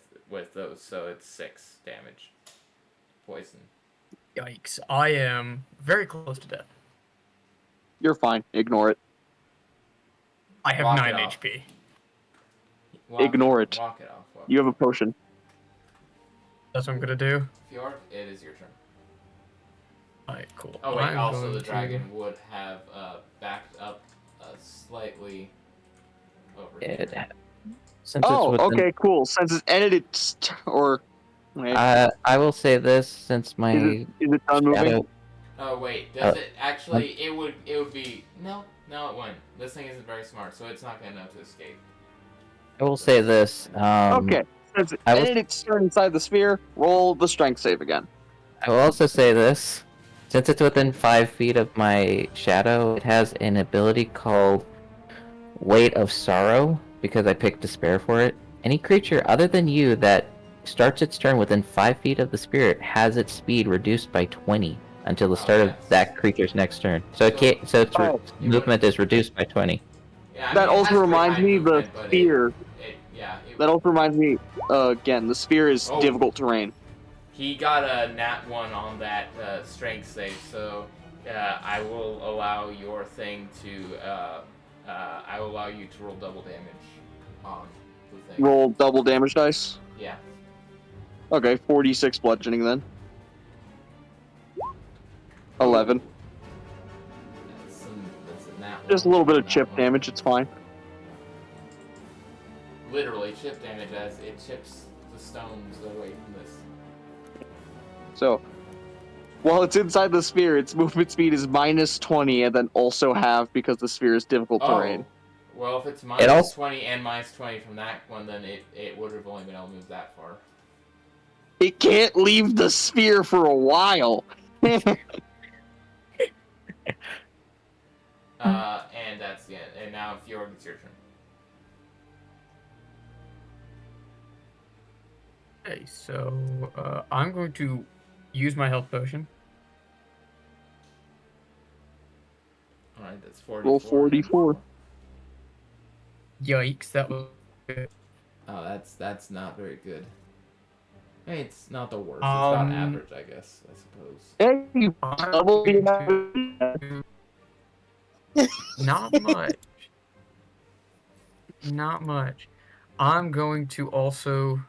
those, so it's 6 damage. Poison. Yikes! I am very close to death. You're fine. Ignore it. I have Walk 9 it off. HP. Ignore it. Walk it off. You have a potion. That's what I'm gonna do. Fjord, it is your turn. Alright, cool. Oh wait, I'm also going the to- dragon would have backed up slightly over It, here. since Oh, it's within, okay, cool. Since it's ended its wait, I will say this since my is it done moving? shadow. Oh wait, does it actually? It would be no, it wouldn't. This thing isn't very smart, so it's not gonna know to escape. I will say this. Okay. Since it I will- ended its turn inside the sphere, roll the strength save again. I will also say this. Since it's within 5 feet of my shadow, it has an ability called Weight of Sorrow, because I picked Despair for it. Any creature other than you that starts its turn within 5 feet of the spirit has its speed reduced by 20 until the start yes. of that creature's next turn. So it can't. So its Oh. movement is reduced by 20. Yeah, I That mean, it also has pretty reminds high me the movement, but sphere. It That also reminds me, again, the sphere is Oh. difficult terrain. He got a nat 1 on that strength save, so I will allow your thing to. I will allow you to roll double damage on the thing. Roll double damage dice. Yeah. Okay, 46 bludgeoning then. 11. That's a nat 1 Just a little bit of nat chip 1. damage, it's fine. Literally chip damage as it chips the stones away from this. So, while it's inside the sphere, its movement speed is minus 20 and then also half because the sphere is difficult terrain. Well, if it's It minus also- 20 and minus 20 from that one, then it would have only been able to move that far. It can't leave the sphere for a while. And that's the end. And now, Fjord, it's your turn. Okay, so I'm going to use my health potion. Alright, that's 44. Roll 44. Yikes, that was good. Oh, that's not very good. I mean, it's not the worst. It's about average, I guess, I suppose. Hey, you I'm double going the to- Not much. Not much. I'm going to also.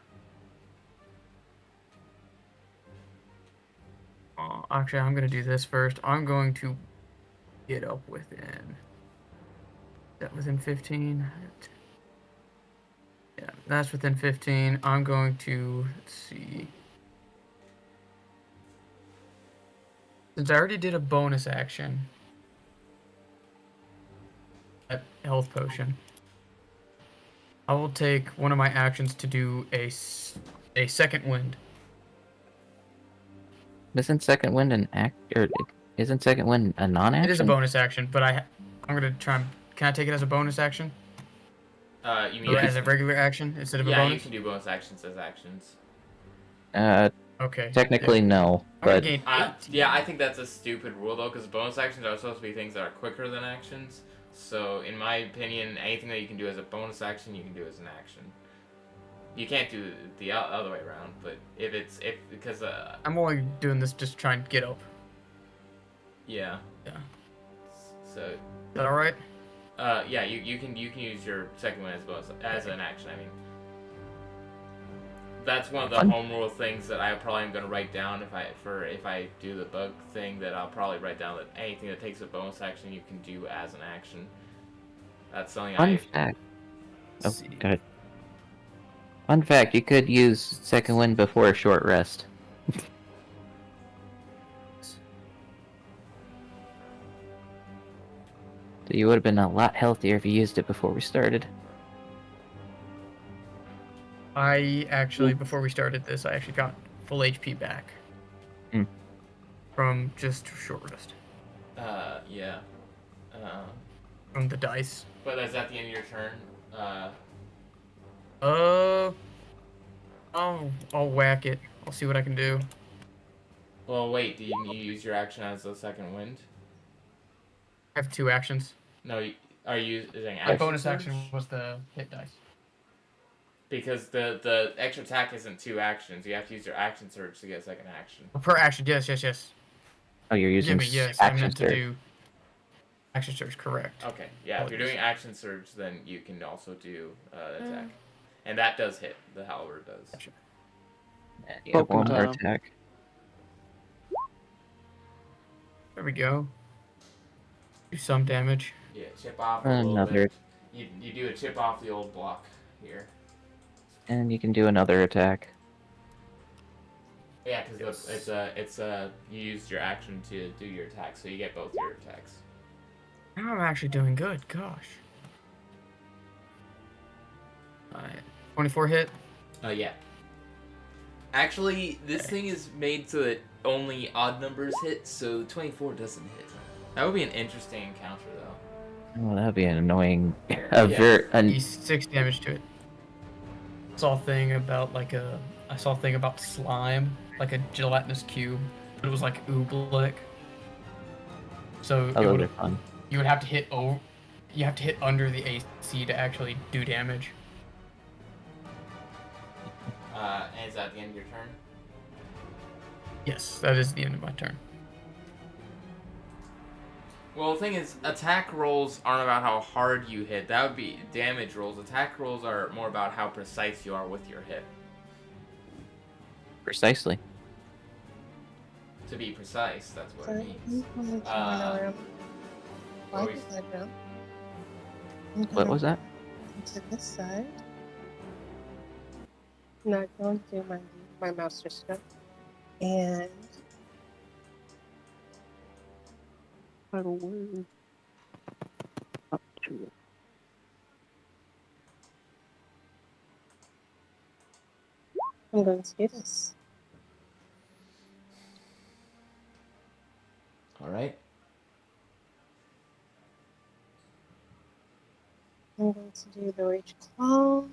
Actually, I'm going to do this first. I'm going to get up within. Is that within 15? Yeah, that's within 15. I'm going to. Let's see. Since I already did a bonus action. That health potion. I will take one of my actions to do a second wind. Isn't second wind an act, or isn't second wind a non-action? It is a bonus action, but I'm gonna try and can I take it as a bonus action? You mean Or as a regular action instead of a yeah, you bonus? can do bonus actions as actions. Okay. Technically no, I'm gonna but gain 18. Yeah, I think that's a stupid rule though, because bonus actions are supposed to be things that are quicker than actions. So, in my opinion, anything that you can do as a bonus action, you can do as an action. You can't do the other way around, but because I'm only doing this just to try and get up. yeah. Yeah. So Is that alright? Yeah, you can use your second one as well as an action. I mean, that's one of the Fun. home rule things that I probably am gonna write down if I do the bug thing. That I'll probably write down that anything that takes a bonus action you can do as an action. That's something Fun I. fact. Oh, Let's see. go ahead. Fun fact: you could use second wind before a short rest. So you would have been a lot healthier if you used it before we started. I actually, before we started this, I actually got full HP back. Hmm. From just short rest. Yeah. From the dice. But that's at the end of your turn. I'll whack it. I'll see what I can do. Well, wait. Do you use your action as a second wind? I have 2 actions. No. Are you using My action? bonus surge? action was the hit dice. Because the extra attack isn't 2 actions. You have to use your action surge to get a second action. Per action, yes. Oh, you're using Forgive me, yes. I action meant to surge. do action surge, correct. Okay, yeah. If you're doing action surge, then you can also do attack, and that does hit. The halberd does. Gotcha. And you have Poking one more time. attack. There we go. Do some damage. Yeah, chip off a little Another, bit. You do a chip off the old block here. and you can do another attack. Yeah, because it's you used your action to do your attack, so you get both your attacks. Now I'm actually doing good. Gosh. Alright. 24 hit. Yeah. Actually, this thing is made so that only odd numbers hit, so 24 doesn't hit. That would be an interesting encounter, though. Oh, that'd be an annoying. He's 6 damage to it. I saw a thing about slime, like a gelatinous cube, but it was like oobleck. So Oh, those are fun. you would have to hit you have to hit under the AC to actually do damage. And is that the end of your turn? Yes, that is the end of my turn. Well, the thing is, attack rolls aren't about how hard you hit. That would be damage rolls. Attack rolls are more about how precise you are with your hit. Precisely. To be precise, that's what So it I'm means. going to Uh, run around. Why what did we- I jump? I'm What gonna was that? run to this side. Not going to my master step. And I'm going to do this. All right. I'm going to do the Rage Claw.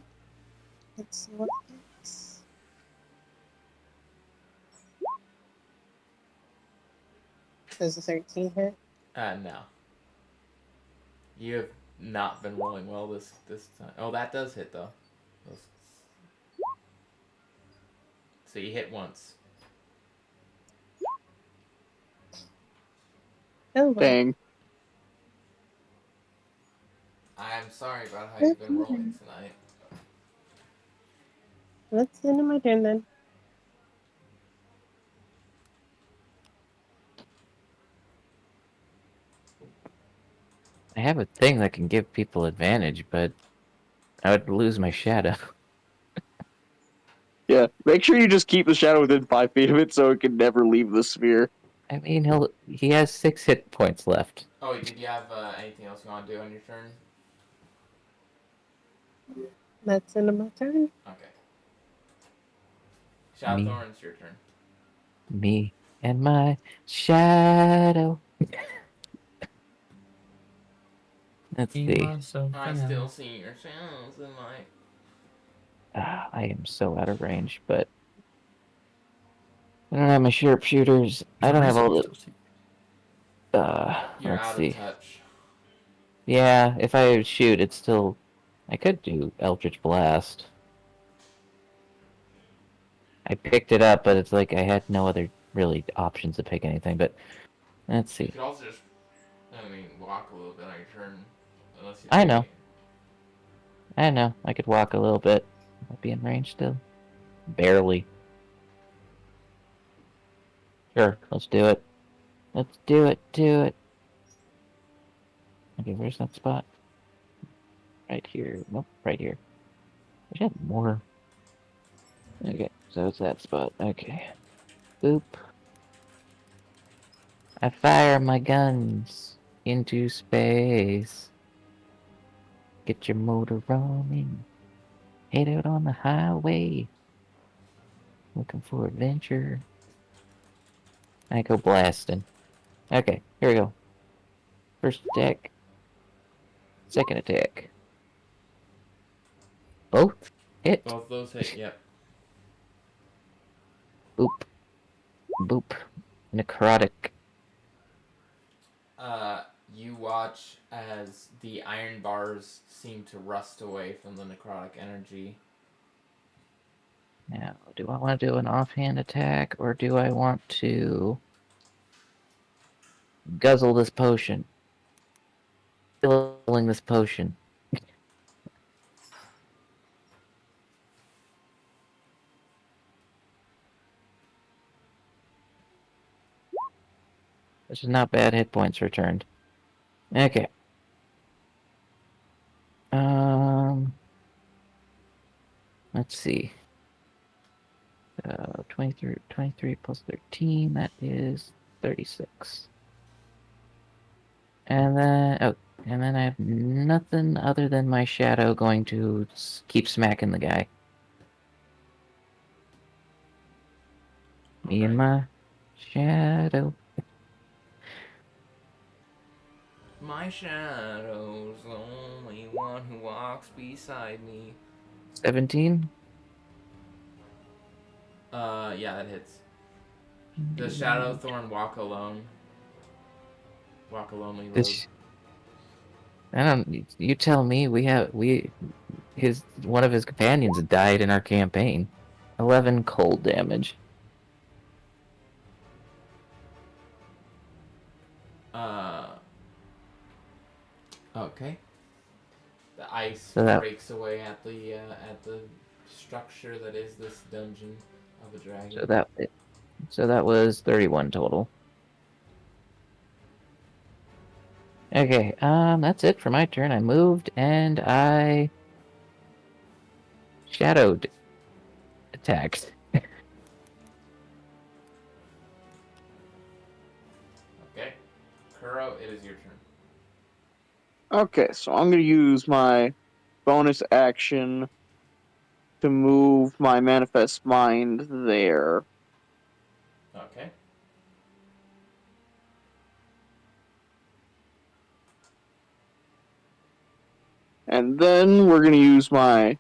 Let's see what hits. Does a 13 hit? No. You have not been rolling well this time. Oh, that does hit though. So you hit once. Oh, well. Dang. I'm sorry about how you've been rolling tonight. That's the end of my turn then. I have a thing that can give people advantage, but I would lose my shadow. Yeah, make sure you just keep the shadow within 5 feet of it so it can never leave the sphere. I mean, he has 6 hit points left. Oh, did you have anything else you want to do on your turn? That's the end of my turn. Okay. Shadow Me. Thorn, it's your turn. Me and my shadow. Let's see. Myself I and still see your shadows in my... I am so out of range, but I don't have my sharpshooters. I don't have all the. You're Let's out see. of touch. Yeah, if I shoot, it's still. I could do Eldritch Blast. I picked it up, but it's like I had no other really options to pick anything. But let's You see. could also just, walk a little bit on your turn. Unless you I know. I know. I could walk a little bit. I'll be in range still. Barely. Sure, let's do it. Let's do it. Do it. Okay, where's that spot? Right here. Nope, right here. I should have more. Okay, so it's that spot. Okay. Boop. I fire my guns into space. Get your motor running. Head out on the highway. Looking for adventure. I go blasting. Okay, here we go. First attack. Second attack. Both hit. Both those hit. Yep. Boop. Boop. Necrotic. You watch as the iron bars seem to rust away from the necrotic energy. Now, do I want to do an offhand attack or do I want to guzzle this potion? Filling this potion. This is not bad hit points returned. Okay. Let's see. 23 plus 13, that is 36. And then I have nothing other than my shadow going to keep smacking the guy. Me and Okay. my shadow. My shadow's the only one who walks beside me. 17. Yeah, that hits. The Shadow Thorn walk alone. Walk a lonely road. This, I don't. You tell me. One of his companions died in our campaign. 11 cold damage. Okay. The ice So that- breaks away at the structure that is this dungeon of a dragon. So that was 31 total. Okay, that's it for my turn. I moved and I shadowed attacked. Okay. Kuro, it is your turn. Okay, so I'm going to use my bonus action to move my manifest mind there. Okay. And then we're going to use my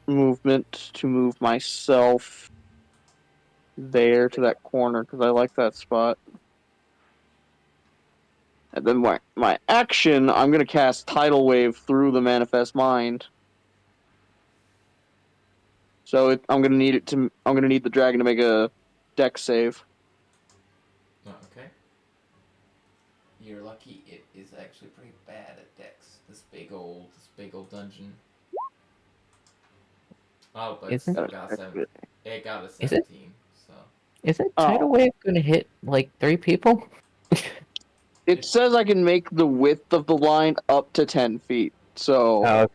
movement to move myself there to that corner because I like that spot. And then my action, I'm going to cast Tidal Wave through the manifest mind. So I'm going to need the dragon to make a dex save. Okay. You're lucky it is actually pretty bad at dex. This big old dungeon. Oh, but it Isn't- still got it got a Is it? 17, so. Isn't Oh. Tidal Wave going to hit like 3 people? It says I can make the width of the line up to 10 feet. So Oh,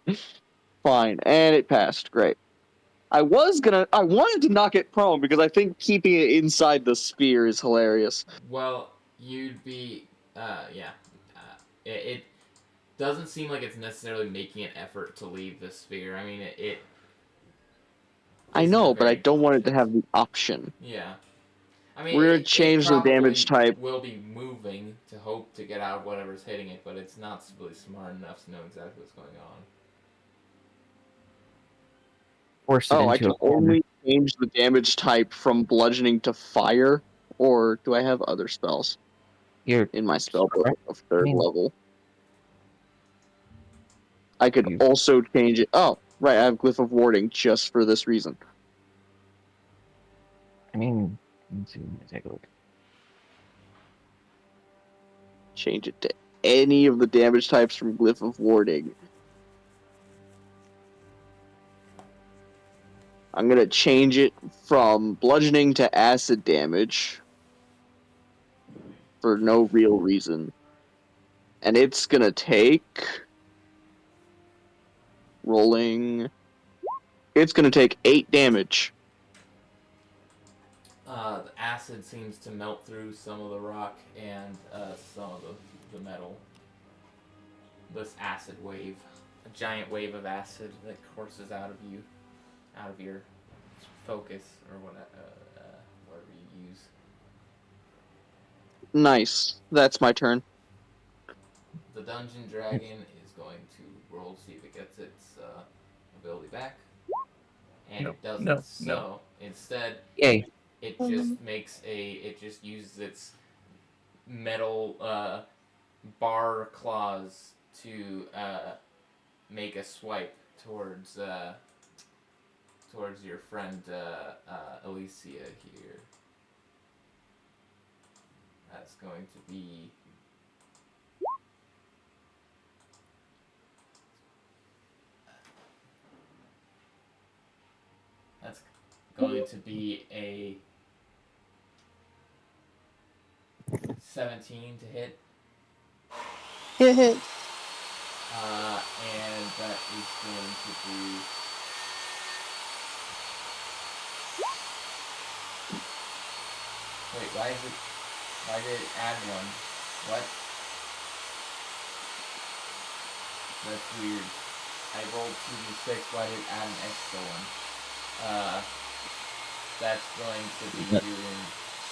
okay. fine. And it passed. Great. I wanted to knock it prone because I think keeping it inside the sphere is hilarious. Well, you'd be, yeah. It doesn't seem like it's necessarily making an effort to leave the sphere. I mean, it I isn't a know, but I very- don't want it to have the option. Yeah. I mean, We're gonna it change the damage probably type. will be moving to hope to get out of whatever's hitting it, but it's not really smart enough to know exactly what's going on. Force it Oh, I into can a corner. only change the damage type from bludgeoning to fire, or do I have other spells You're in my spell book Right. of third I mean- level? I could You- also change it. Oh, right, I have Glyph of Warding just for this reason. I mean, let's see, let me take a look. Change it to any of the damage types from Glyph of Warding. I'm gonna change it from bludgeoning to acid damage for no real reason. And it's gonna take rolling. It's gonna take 8 damage. The acid seems to melt through some of the rock and some of the metal. This acid wave, a giant wave of acid that courses out of you, out of your focus or whatever you use. Nice. That's my turn. The dungeon dragon is going to roll to see if it gets its ability back, and No, it doesn't. no, So no. instead, Yay. it just makes it just uses its metal bar claws to make a swipe towards your friend Alicia here. That's going to be a 17 to hit. Hit. And that is going to be wait, why did it add one? What? That's weird. I rolled 2d6, why did it add an extra one? That's going to be doing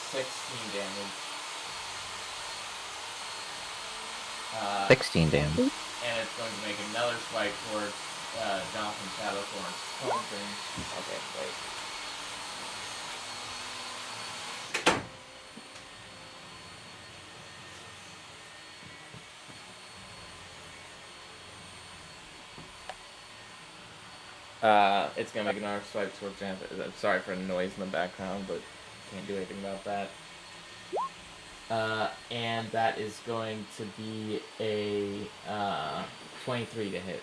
16 damage. 16 damage. And it's going to make another swipe towards Jonathan Shadowthorn's home thing. Okay, wait. It's gonna make another swipe towards Jonathan. I'm sorry for the noise in the background, but can't do anything about that. And that is going to be a 23 to hit.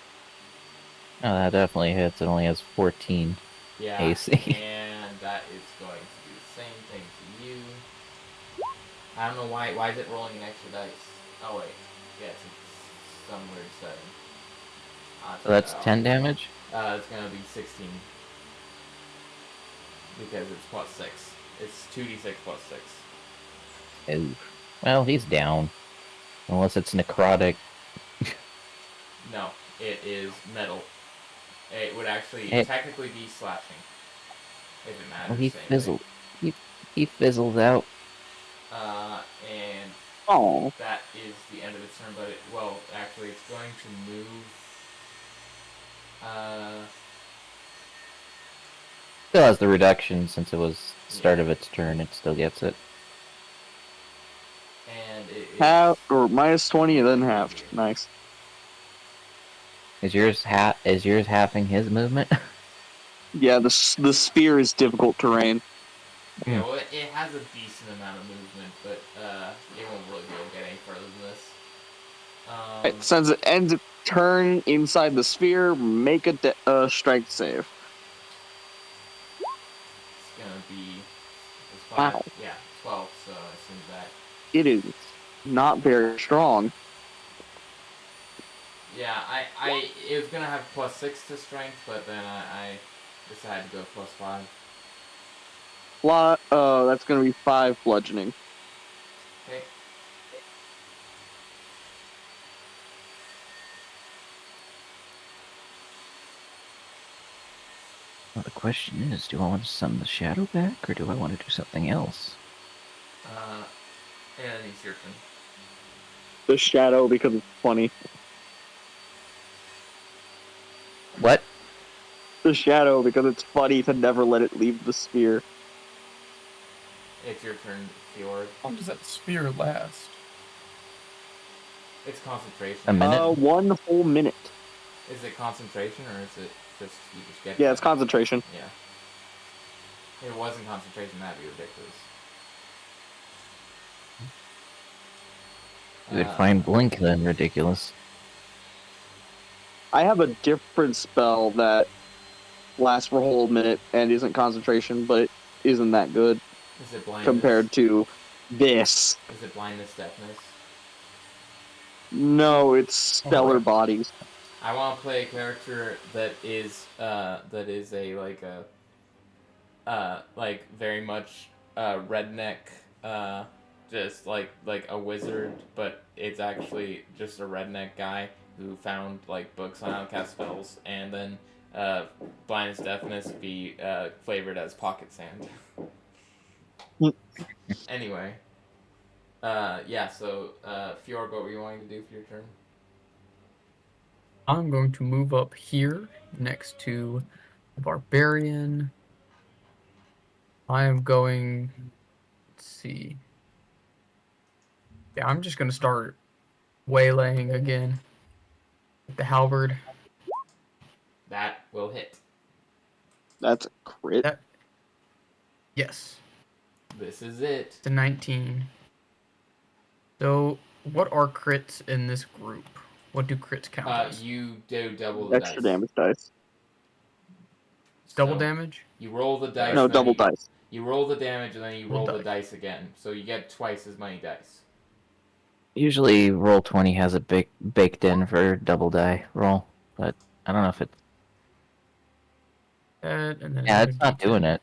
Oh, that definitely hits. It only has 14 Yeah, AC. and that is going to do the same thing to you. I don't know why is it rolling an extra dice? Oh wait, yeah, it's some weird setting. So that's 10 damage? It's gonna be 16. Because it's plus 6. It's 2d6 plus 6. Oh. Well, he's down. Unless it's necrotic. No, it is metal. It would actually technically be slashing. If it matters. Well, he same fizzled. He fizzled out. And Oh. that is the end of its turn, but actually it's going to move. Still has the reduction since it was start of its turn. It still gets it. And it is... Half or minus 20 and then halved. Nice. Is yours halving his movement? Yeah, the sphere is difficult terrain. Yeah, well, it has a decent amount of movement, but it won't really be able to get any further than this. Since it ends its turn inside the sphere, make a strength save. It's gonna be... It's 5, Wow. Yeah, 12, so I assume that... It is not very strong. Yeah, it was gonna have plus 6 to strength, but then I decided to go plus 5. That's gonna be 5 bludgeoning. Okay. Well, the question is, do I want to summon the shadow back, or do I want to do something else? And it's your turn. The shadow because it's funny. What? The shadow because it's funny to never let it leave the sphere. It's your turn, Fjord. How long does that sphere last? It's concentration. A minute? 1 whole minute. Is it concentration, or is it just you just get... Yeah, it's concentration. Yeah. If it wasn't concentration, that'd be ridiculous. You would find Blink then ridiculous. I have a different spell that lasts for a whole minute and isn't concentration, but it isn't that good Is it blindness? compared to this. Is it blindness, deafness? No, it's stellar Alright. bodies. I want to play a character that is a like very much redneck, just like a wizard, but it's actually just a redneck guy who found like books on how to cast spells, and then blindness, deafness be flavored as pocket sand. Anyway, yeah. So Fjord, what were you wanting to do for your turn? I'm going to move up here next to the barbarian. I am going. Let's see. Yeah, I'm just gonna start waylaying again. With the halberd. That will hit. That's a crit. That- Yes, This is it. it's a 19. So, what are crits in this group? What do crits count as? You do double the Extra dice. damage dice. Double So, damage? You roll the dice. No, and then double dice. You roll the damage and then you roll Roll the dice again, so you get twice as many dice. Usually, Roll20 has a baked in for double die roll, but I don't know if it's. And then Yeah, another it's not D10. doing it.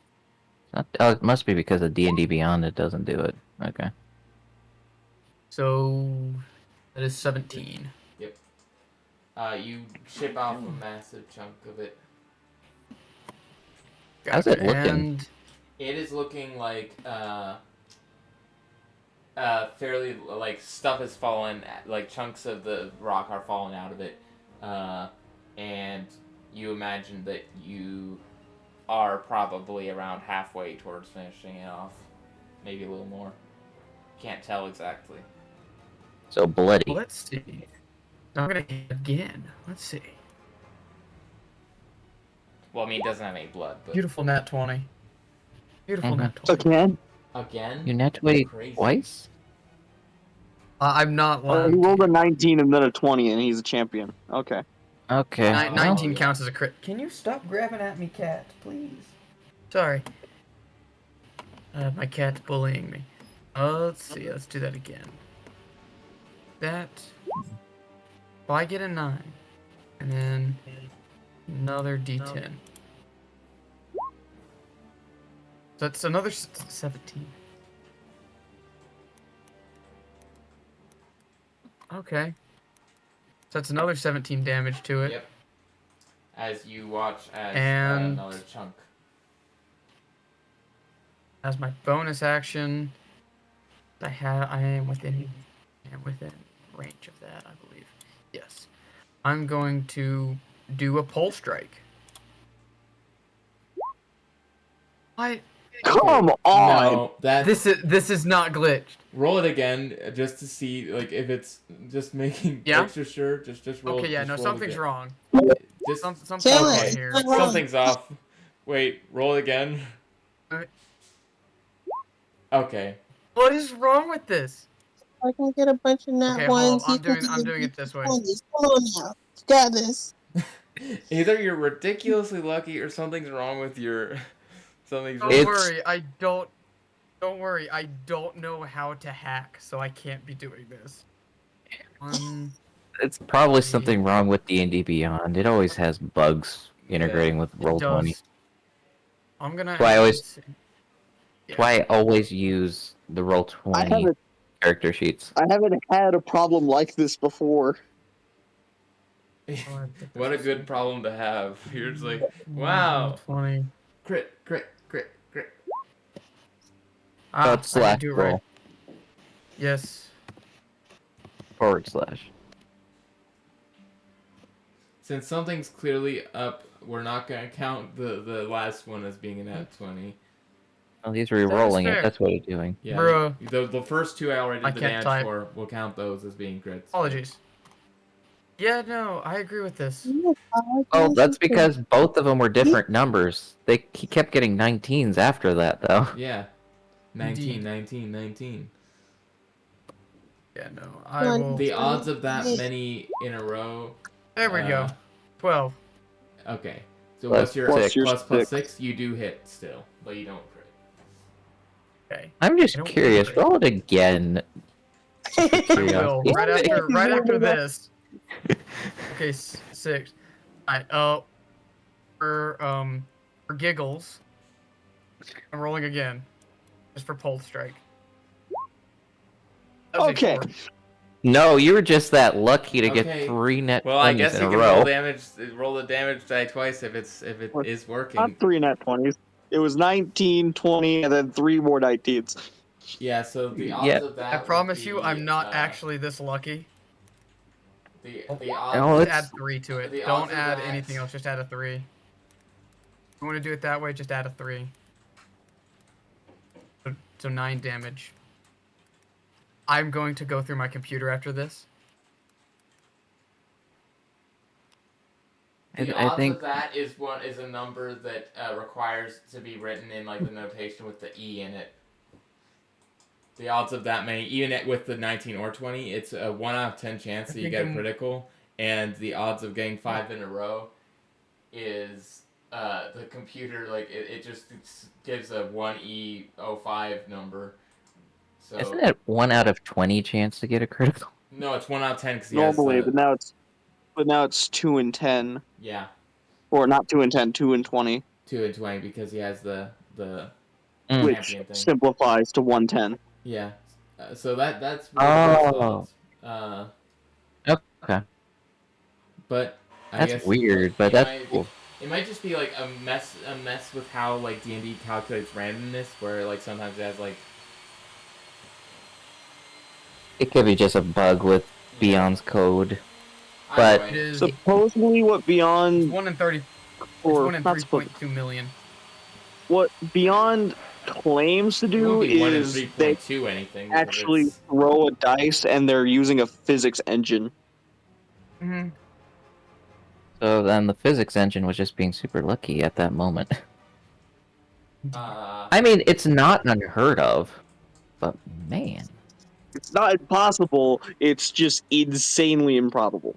It's not, oh, it must be because of D&D Beyond it doesn't do it. Okay. So, that is 17. You chip off a massive chunk of it. How's it looking? And It is looking like fairly like stuff has fallen, like chunks of the rock are falling out of it, and you imagine that you are probably around halfway towards finishing it off, maybe a little more. Can't tell exactly. So bloody. well, let's see. I'm gonna hit again. Let's see. Well, I mean, it doesn't have any blood, but Beautiful nat 20. Beautiful Mhm. nat 20. Again? again, You net 20 Crazy. twice? I'm not He lying. rolled a 19 and then a 20, and he's a champion. Okay. Okay. Ni- 19 yeah. counts as a crit. Can you stop grabbing at me, cat, please? Sorry. My cat's bullying me. Let's see. Let's do that again. That. Well, I get a 9. And then another D10. So that's another 17. Okay. So that's another 17 damage to it. Yep. As you watch as And- another chunk. As my bonus action, I am within range of that, I believe. Yes. I'm going to do a pole strike. Come on! No, that This is not glitched. roll it again just to see like if it's just making Yeah? extra sure. Just roll. Okay, yeah, just no, roll something's again. wrong. Just Something's Kill wrong it. here. What's wrong? something's off. Wait, roll it again. Alright. Okay. What is wrong with this? I can get a bunch of nat Okay, hold ones. on. You can I'm get doing it this way. 20s. Come on now. You got this. Either you're ridiculously lucky or something's wrong with your. Something's wrong. Don't It's- worry, Don't worry, I don't know how to hack, so I can't be doing this. It's probably something wrong with D&D Beyond. It always has bugs integrating with It Roll20. does. I'm gonna. Why I always- let's see. That's why I always use the I Roll20 haven't, character sheets. I haven't had a problem like this before. What a good problem to have. You're just like, wow. 20. Crit, crit, crit, crit. Oh, I it's slash do it right. roll. Yes. // Since something's clearly up, we're not gonna count the last one as being an at 20. Well, he's re-rolling fair. it. That's what he's doing. Yeah. Bruh. The first two I already I did the can't damage type. for. We'll count those as being crits. Apologies. Yeah, no, I agree with this. Oh, that's because both of them were different numbers. He kept getting 19s after that, though. Yeah. 19, Indeed. 19, 19. Yeah, no. I One. will. The odds of that many in a row. There we go. 12. Okay. So Plus what's your six. plus 6? You do hit still, but you don't crit. Okay. I'm just I don't curious. remember. Roll it again. I will. Curiosity. Right after this. Okay, 6. Alright, for giggles, I'm rolling again. Just for Pulse Strike. That was a Okay. 4. No, you were just that lucky to Okay. get 3 net Well, I 20s guess in you a can row. roll the damage die twice if it What? is working. Not 3 nat 20s. It was 19, 20, and then 3 more 19s. Yeah, so the odds Yeah. of that. I would promise be, you, I'm not actually this lucky. the Oh, odds. Oh, Just it's- add 3 to it. the Don't odds of add that- anything else. Just add a 3. If you want to do it that way, just add a 3. So 9 damage. I'm going to go through my computer after this. The I odds think of that is a number that requires to be written in like the notation with the E in it. The odds of that many, even with the 19 or 20, it's a 1 out of 10 chance that you get a critical, and the odds of getting 5 in a row is the computer like it just gives a 1E05 number. So isn't it 1 out of 20 chance to get a critical? no, it's 1 out of 10 because Normally, but now it's 2 and 10. yeah. Or not 2 and 10, 2 and 20. 2 and 20 because he has the Mm. Which champion thing. simplifies to 110. Yeah. So that's really close odds. Okay. But I That's guess weird, but it that's might, cool. It might just be like a mess with how like D&D calculates randomness, where like sometimes it has like It could be just a bug with Beyond's code. But- either It way. is. Supposedly, what It's Beyond 1 in 30. It's or 1 in not supposed, 3.2 million. what Beyond claims to It do won't be 1 in is they 3.2 anything. because actually it's- throw a dice and they're using a physics engine. Mm-hmm. So then the physics engine was just being super lucky at that moment. I mean, it's not unheard of, but man. It's not impossible, it's just insanely improbable.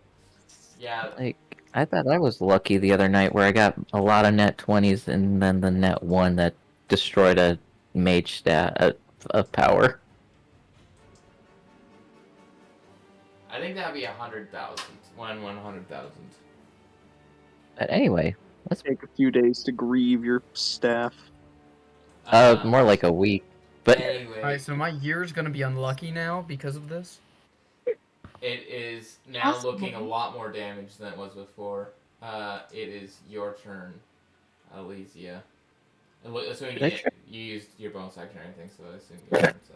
yeah. Like, I thought I was lucky the other night where I got a lot of net 20s and then the net 1 that destroyed a mage stat of power. I think that'd be 100,000. 100,000. But anyway, let's Take a few days to grieve your staff. more like a week. But Anyway, Alright, so my year's gonna be unlucky now because of this. it is now Possible. looking a lot more damage than it was before. It is your turn, Elysia. Assuming Did I try- you used your bonus action or anything, so I assume your turn's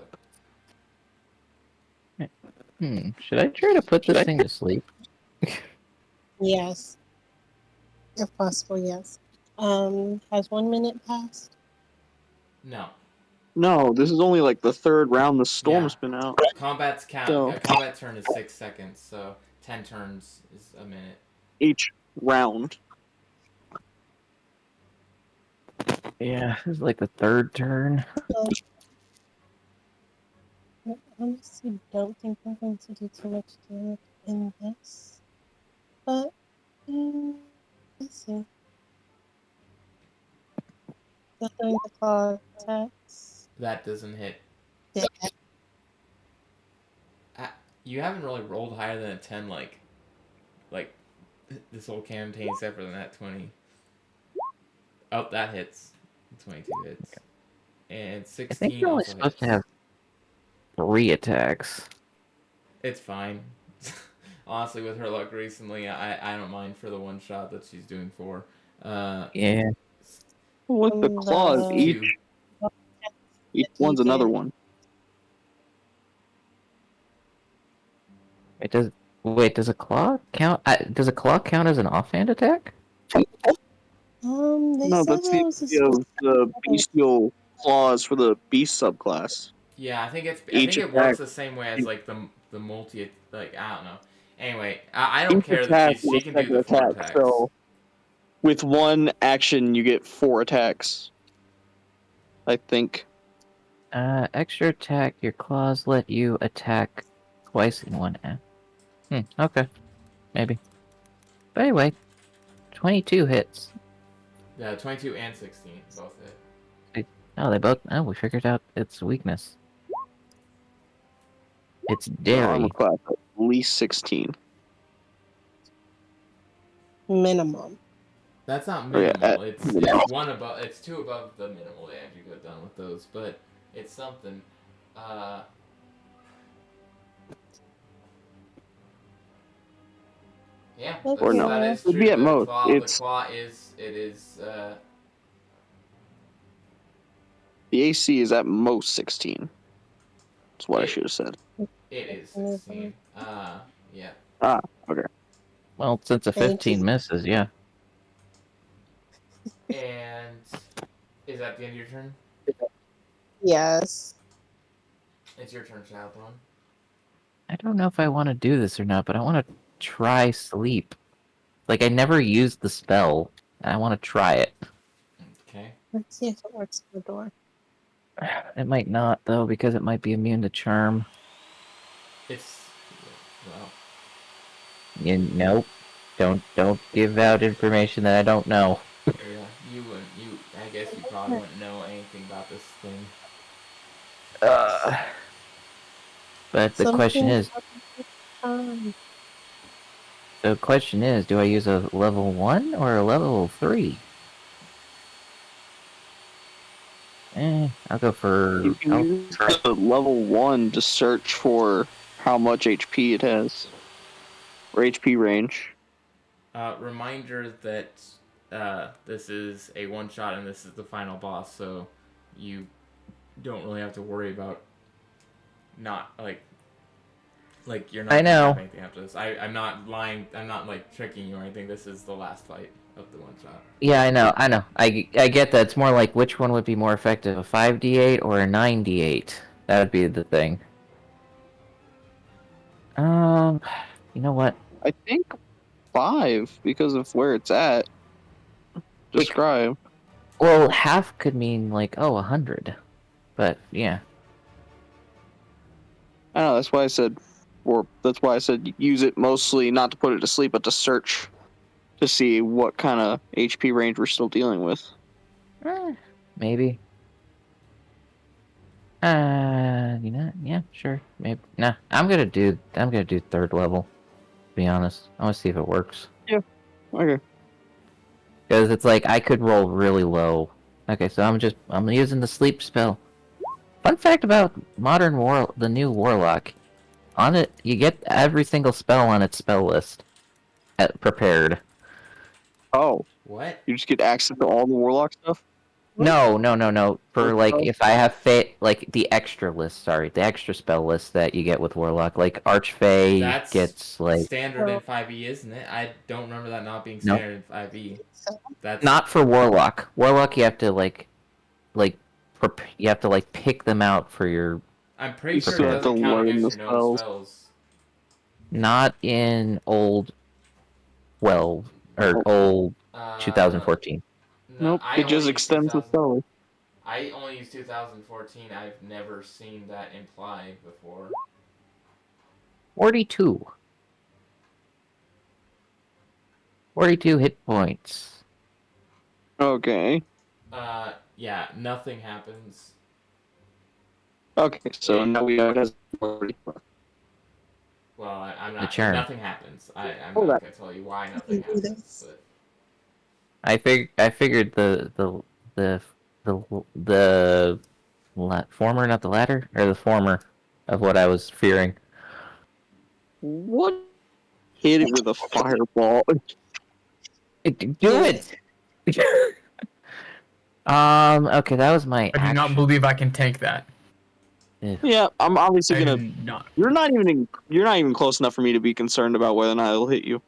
up. should I try to put this thing to sleep? Yes. If possible, yes. Has 1 minute passed? No. No, this is only like the third round the storm's Yeah. been out. Combat turn is 6 seconds, so 10 turns is a minute. Each round. Yeah, this is like the third turn. I honestly don't think I'm going to do too much damage in this. But, let's see. Still doing the claw attacks. That doesn't hit. Yeah. You haven't really rolled higher than a 10 like this whole campaign except for the nat 20. Oh, that hits. 22 hits. And I 16 think you're only also supposed hits. to have 3 attacks. It's fine. Honestly, with her luck recently, I don't mind for the one shot that she's doing for. Yeah. With the claws, The- each one's another one. Does a claw count? Does a claw count as an offhand attack? They No, said that's that the was a idea of the bestial claws for the beast subclass. Yeah, I think it Each works attack- the same way as like the multi like I don't know. Anyway, I don't Each care that attack she is can a do the second 4 attack, attacks. so with one action you get 4 attacks. I think. Extra attack. Your claws let you attack twice in one app. Okay. Maybe. But anyway, 22 hits. Yeah, 22 and 16 both hit. Oh, they both. Oh, we figured out its weakness. It's The armor dairy. class at least 16. Minimum. That's not Oh, yeah, minimal. It's one above. It's two above the minimal damage you could have done with those, but it's something. Yeah, Or no. that is It'd true. be at The most. claw, It's- the claw is. It is. The AC is at most 16. That's what I It- should have said. It is 16. Yeah. Well, since a And 15 just- misses, yeah. And is that the end of your turn? Yes. It's your turn, Shadowthorn. I don't know if I want to do this or not, but I want to try sleep. Like, I never used the spell, and I want to try it. Okay. Let's see if it works in the door. It might not, though, because it might be immune to charm. It's. Well. Nope. Don't give out information that I don't know. Yeah. You wouldn't. I guess you probably wouldn't know anything about this thing. But the question is, Um, do I use a level 1 or a level 3? I'll go for... You can use the level 1 to search for how much HP it has. Or HP range. Reminder that this is a one shot and this is the final boss, so you don't really have to worry about not like you're not I gonna know. have anything after this. I'm not lying. I'm not like tricking you or anything. This is the last fight of the one shot. Yeah, I know. I get that. It's more like which one would be more effective, a 5d8 or a 9d8? That would be the thing. You know what? I think 5 because of where it's at. Describe. Well, half could mean like 100, but yeah. I know, that's why I said use it mostly not to put it to sleep, but to search to see what kind of HP range we're still dealing with. Maybe. Yeah, sure, maybe. Nah, I'm gonna do 3rd level. To be honest, I want to see if it works. Okay. Because it's like I could roll really low. Okay, so I'm using the sleep spell. Fun fact about the new Warlock. On it, you get every single spell on its spell list prepared. Oh, What? you just get access to all the Warlock stuff? No. For like, Oh. if I have like the extra list. Sorry, the extra spell list that you get with Warlock, like Archfey That's gets like standard in 5e, isn't it? I don't remember that not being Nope. standard in 5e. That's not for Warlock. Warlock, you have to you have to like pick them out for your. I'm pretty You sure still it have doesn't to count learn against the your known spells. spells. Not in old 12 or old 2014. No, Nope, I it only just use extends the 2000 spell. I only use 2014. I've never seen that implied before. 42. 42 hit points. Okay. Yeah, nothing happens. Okay, so now we know it has 40. Well, I'm The not. charm. Nothing happens. I'm Hold not on. gonna tell you why nothing can do happens. this. But I figured the former, not the latter, or the former of what I was fearing. What? Hit it with a fireball. Do it. Okay, that was my. I do not action. believe I can tank that. Yeah, I'm obviously I gonna. do not. You're not even close enough for me to be concerned about whether or not it'll hit you.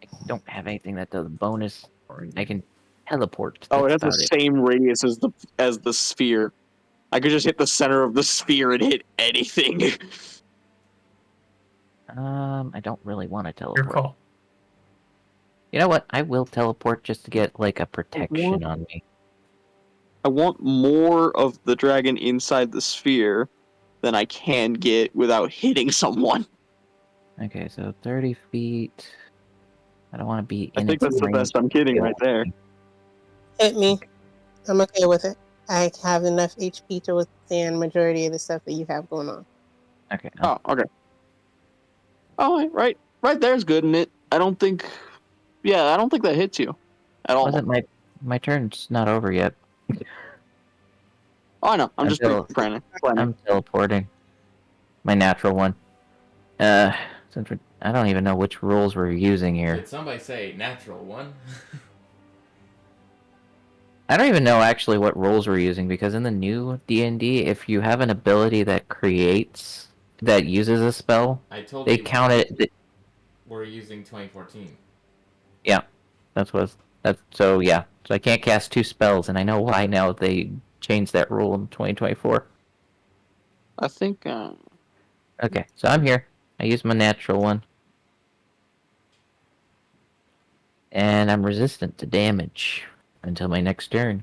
I don't have anything that does bonus. Or I can teleport. Oh, it has That's the about same radius as the sphere. I could just hit the center of the sphere and hit anything. I don't really want to Your teleport. call. You know what? I will teleport just to get like a protection on me. I want more of the dragon inside the sphere, than I can get without hitting someone. Okay, so 30 feet. I don't want to be I in think its that's the range. best I'm getting right there. Hit me. I'm okay with it. I have enough HP to withstand majority of the stuff that you have going on. Okay. Oh, okay. Oh, right there's good in it. I don't think that hits you at all. Wasn't my turn's not over yet. Oh, I know. I'm just Until planning. I'm teleporting. My natural one. Since I don't even know which rules we're using here. Did somebody say natural one? I don't even know actually what rules we're using because in the new D&D, if you have an ability that uses a spell, I told they you count it. we're using 2014. Yeah, so yeah. So I can't cast 2 spells, and I know why now. They changed that rule in 2024. I think. Okay, so I'm here. I use my natural one, and I'm resistant to damage until my next turn.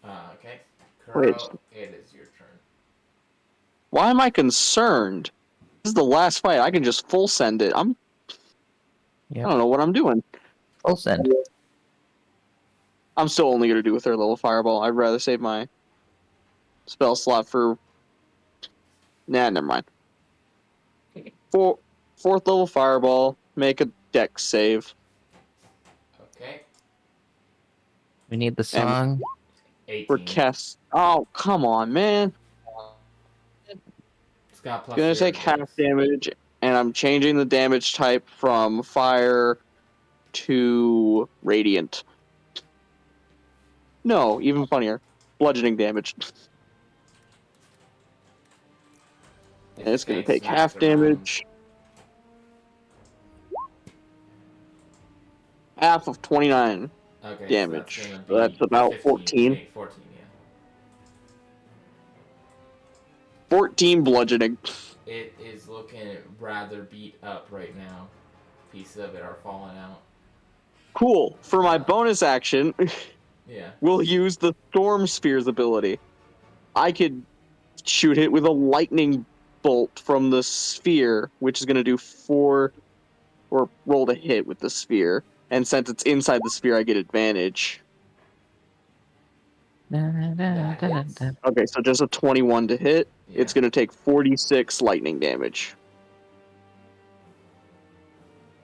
Okay. Wait. Kuro, it is your turn. Why am I concerned? This is the last fight. I can just full send it. I Yep. don't know what I'm doing. Full send. I'm still only gonna do a third level fireball. I'd rather save my spell slot for. Nah, never mind. Fourth level fireball. Make a dex save. Okay. We need the And song. 18. for cast. Oh, come on, man. It's got plus Gonna your take half dex. damage, and I'm changing the damage type from fire to radiant. No, even funnier. Bludgeoning damage. And it's gonna getting take smacked half around. damage. Half of 29 Okay, damage. so that's gonna So that's be about 15. 14. Wait, 14, yeah. 14 bludgeoning. It is looking rather beat up right now. Pieces of it are falling out. Cool. For my bonus action, Yeah. we'll use the Storm Sphere's ability. I could shoot it with a lightning bolt from the sphere, which is going to do 4 or roll to hit with the sphere. And since it's inside the sphere, I get advantage. That hits. Okay, so just a 21 to hit. Yeah. It's going to take 46 lightning damage.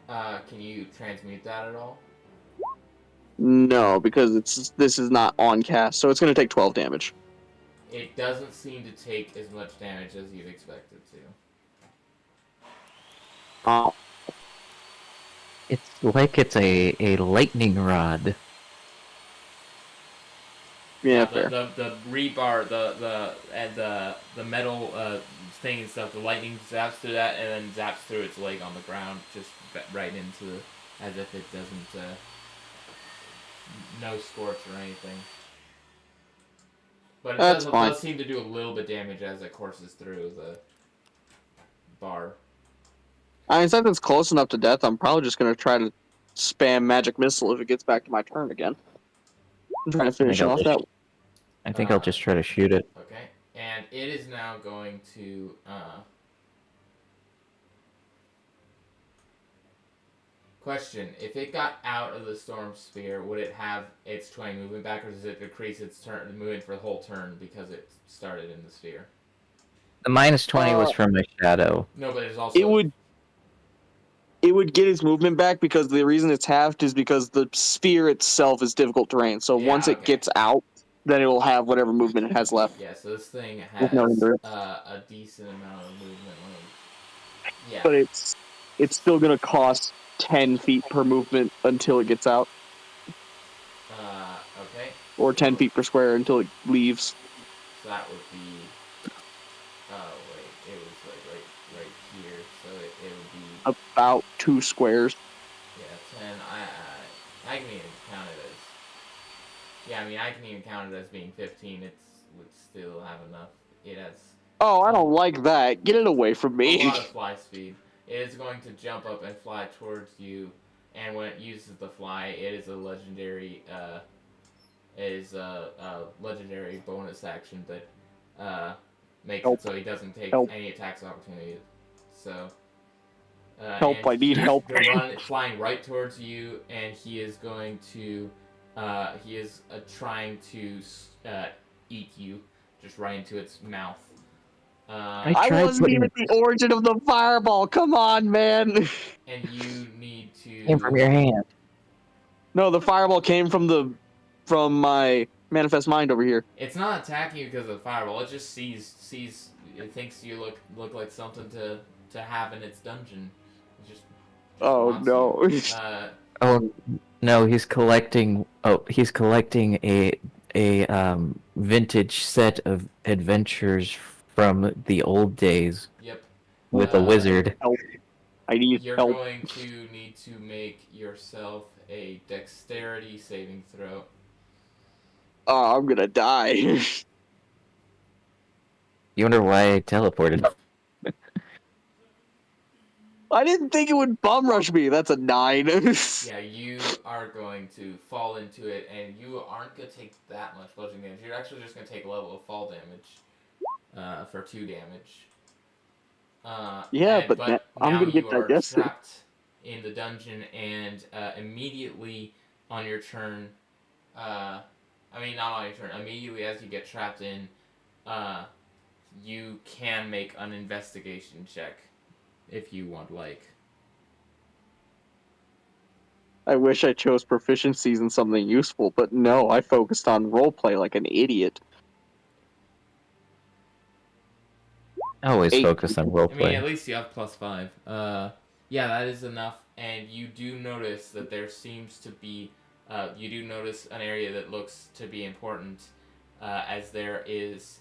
Can you transmute that at all? No, because this is not on cast, so it's going to take 12 damage. It doesn't seem to take as much damage as you'd expect it to. Oh, It's like it's a lightning rod. yeah, The fair. the rebar, the metal thing and stuff. The lightning zaps through that and then zaps through its leg on the ground, just right into, as if it doesn't no scorch or anything. But it That's fine. does seem to do a little bit damage as it courses through the bar. I mean, since it's close enough to death, I'm probably just going to try to spam Magic Missile if it gets back to my turn again. I'm trying to finish off that. I think I'll just try to shoot it. Okay, and it is now going to question: if it got out of the storm sphere, would it have its 20 movement back, or does it decrease its turn movement for the whole turn because it started in the sphere? The minus 20 was from my shadow. No, but it's also It would get its movement back because the reason it's halved is because the sphere itself is difficult terrain. So Yeah, once it okay. gets out, then it will have whatever movement it has left. Yeah, so this thing has With no hindrance. a decent amount of movement. Yeah. But it's still going to cost 10 feet per movement until it gets out, Okay. or 10 feet per square until it leaves. So that would be. Oh wait, it was like right here. So it would be. About 2 squares. Yeah, 10. I can even count it as. Yeah, I mean I can even count it as being 15. It would still have enough. It has. Oh, I don't like that. Get it away from A me. lot of fly speed. It is going to jump up and fly towards you, and when it uses the fly, it is a legendary. Legendary bonus action that makes Help. it so he doesn't take Help. any attacks of opportunity. So. Help, And I need help. He'll run flying right towards you, and he is going to. He is trying to eat you, just right into its mouth. I I tried wasn't putting even the origin of the fireball. Come on, man. And you need came from to. your hand. No, the fireball came from my manifest mind over here. It's not attacking you because of the fireball. It just sees. It thinks you look like something to have in its dungeon. It just Oh wants no. you. Oh no, he's collecting. Oh, he's collecting a vintage set of adventures from the old days Yep. with a wizard. Help. I need You're help. going to need to make yourself a dexterity saving throw. Oh, I'm gonna die. You wonder why I teleported? I didn't think it would bum rush me. That's a 9. Yeah, you are going to fall into it, and you aren't going to take that much bludgeoning damage. You're actually just going to take a level of fall damage for 2 damage. Yeah, but I'm now gonna get you are digested. trapped in the dungeon, and immediately on your turn, not on your turn, immediately as you get trapped in, you can make an investigation check if you want, like. I wish I chose proficiencies in something useful, but no, I focused on roleplay like an idiot. I always 8. focus on I mean, roleplay. at least you have +5. Yeah, that is enough. And you do notice that there seems to be, you do notice an area that looks to be important, as there is,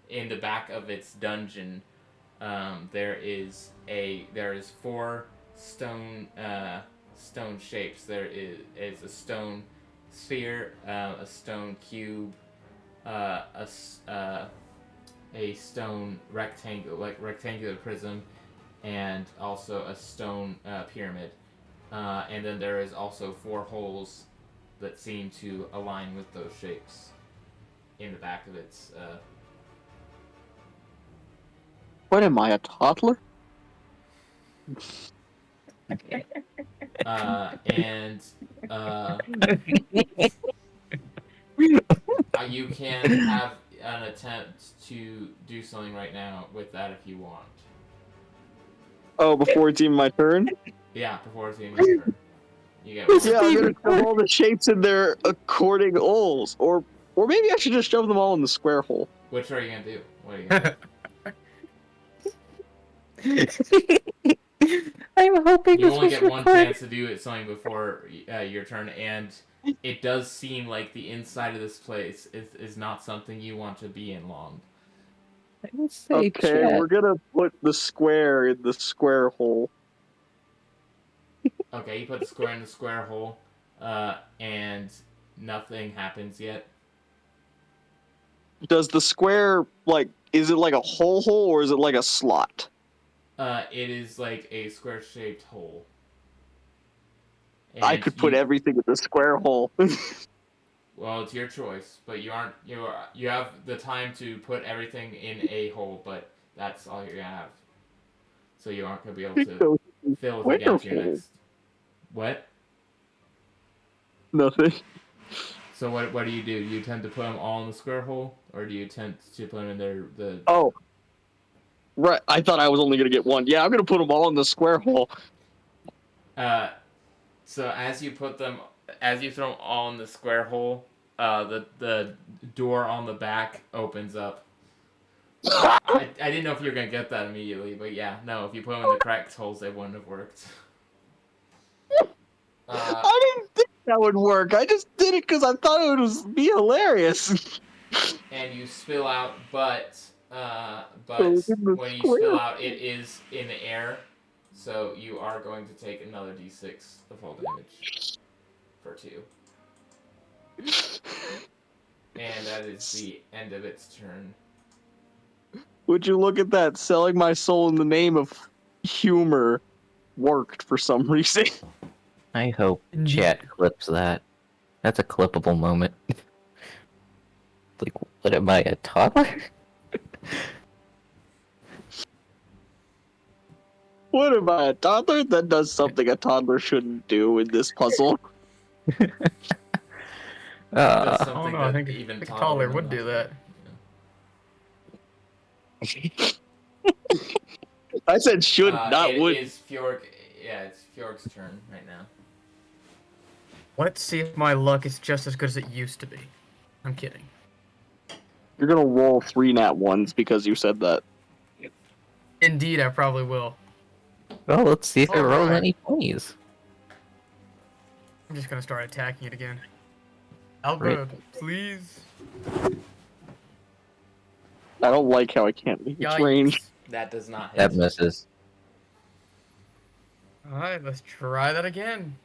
in the back of its dungeon, there is 4 stone shapes. There is a stone sphere, a stone cube, a stone rectangular prism, and also a stone pyramid. And then there is also 4 holes that seem to align with those shapes in the back of its. What am I, a toddler? And you can have an attempt to do something right now with that if you want. Oh, before it's even my turn? Yeah, before it's even your turn. You get one. Yeah, I'm gonna shove all the shapes in their according holes. Or maybe I should just shove them all in the square hole. Which are you gonna do? What are you gonna do? I'm hoping You this only was get one recorded. chance to do it something before your turn, and it does seem like the inside of this place is not something you want to be in long. I didn't say Okay, chat. we're gonna put the square in the square hole. Okay, you put the square in the square hole, and nothing happens yet. Does the square, is it like a hole or is it like a slot? It is like a square-shaped hole. I And could put everything in the square hole. Well, it's your choice, but you have the time to put everything in a hole, but that's all you're gonna have. So you aren't gonna be able to fill with the gap to your Wonderful. next. What? Nothing. So what do? You tend to put them all in the square hole, or do you tend to put them in the? Oh. Right, I thought I was only gonna get one. Yeah, I'm gonna put them all in the square hole. So as you throw them all in the square hole, the door on the back opens up. I didn't know if you were gonna get that immediately, but yeah, no. If you put them in the correct holes, they wouldn't have worked. I didn't think that would work. I just did it because I thought it would be hilarious. And you spill out, but So it's in the when you square. spill out, it is in the air, so you are going to take another d6 of fall damage for 2. And that is the end of its turn. Would you look at that? Selling my soul in the name of humor worked for some reason. I hope chat clips that. That's a clippable moment. Like, what am I, a toddler? What am I, a toddler that does something a toddler shouldn't do in this puzzle? Does Uh, something I that think even a toddler toddler would would not do that. I said should, not it would. is Fjorg. Yeah, it's Fjorg's turn right now. Let's see if my luck is just as good as it used to be. I'm kidding. You're gonna roll 3 nat 1s because you said that. Indeed, I probably will. well, let's see if it rolls Alright. any 20s. I'm just gonna start attacking it again. Alberta, please. I don't like how I can't reach range. Yikes. That does not hit. That misses. Alright, let's try that again.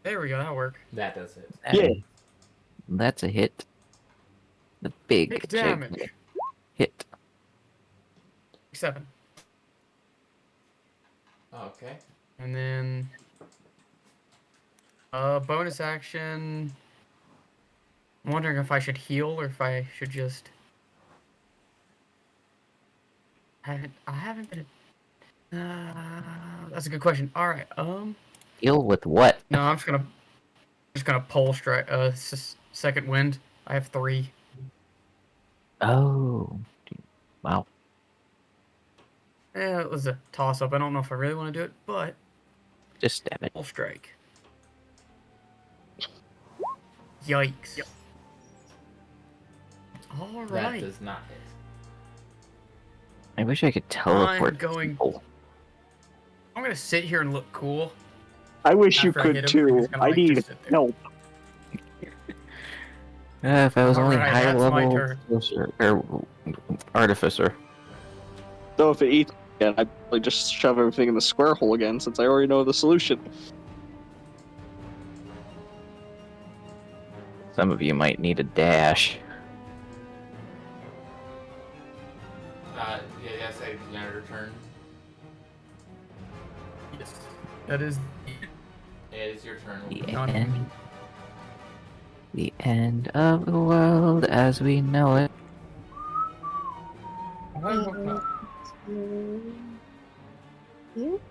There we go, that'll work. That does hit. Yeah. That's a hit. The big Big gigantic damage. hit. 7. Okay. And then bonus action. I'm wondering if I should heal or if I should just I haven't been that's a good question. Alright, Deal with what? no, I'm just gonna pole strike second wind. I have 3. Oh. Wow. Yeah, it was a toss up. I don't know if I really want to do it, but Just stab it. pole strike. Yikes. That Alright. does not hit. I wish I could teleport. going- people. I'm gonna sit here and look cool. I wish you After I could hit him, too. I'm just gonna, I like, need just sit there. help. If I was only Alright, higher that's my level turn. sorcerer, or artificer. So if it eats again, I'd probably just shove everything in the square hole again since I already know the solution. Some of you might need a dash. Yes, it's your turn. Yes. That is It is your turn. The Not end. me. The end of the world as we know it. Why hope not? You?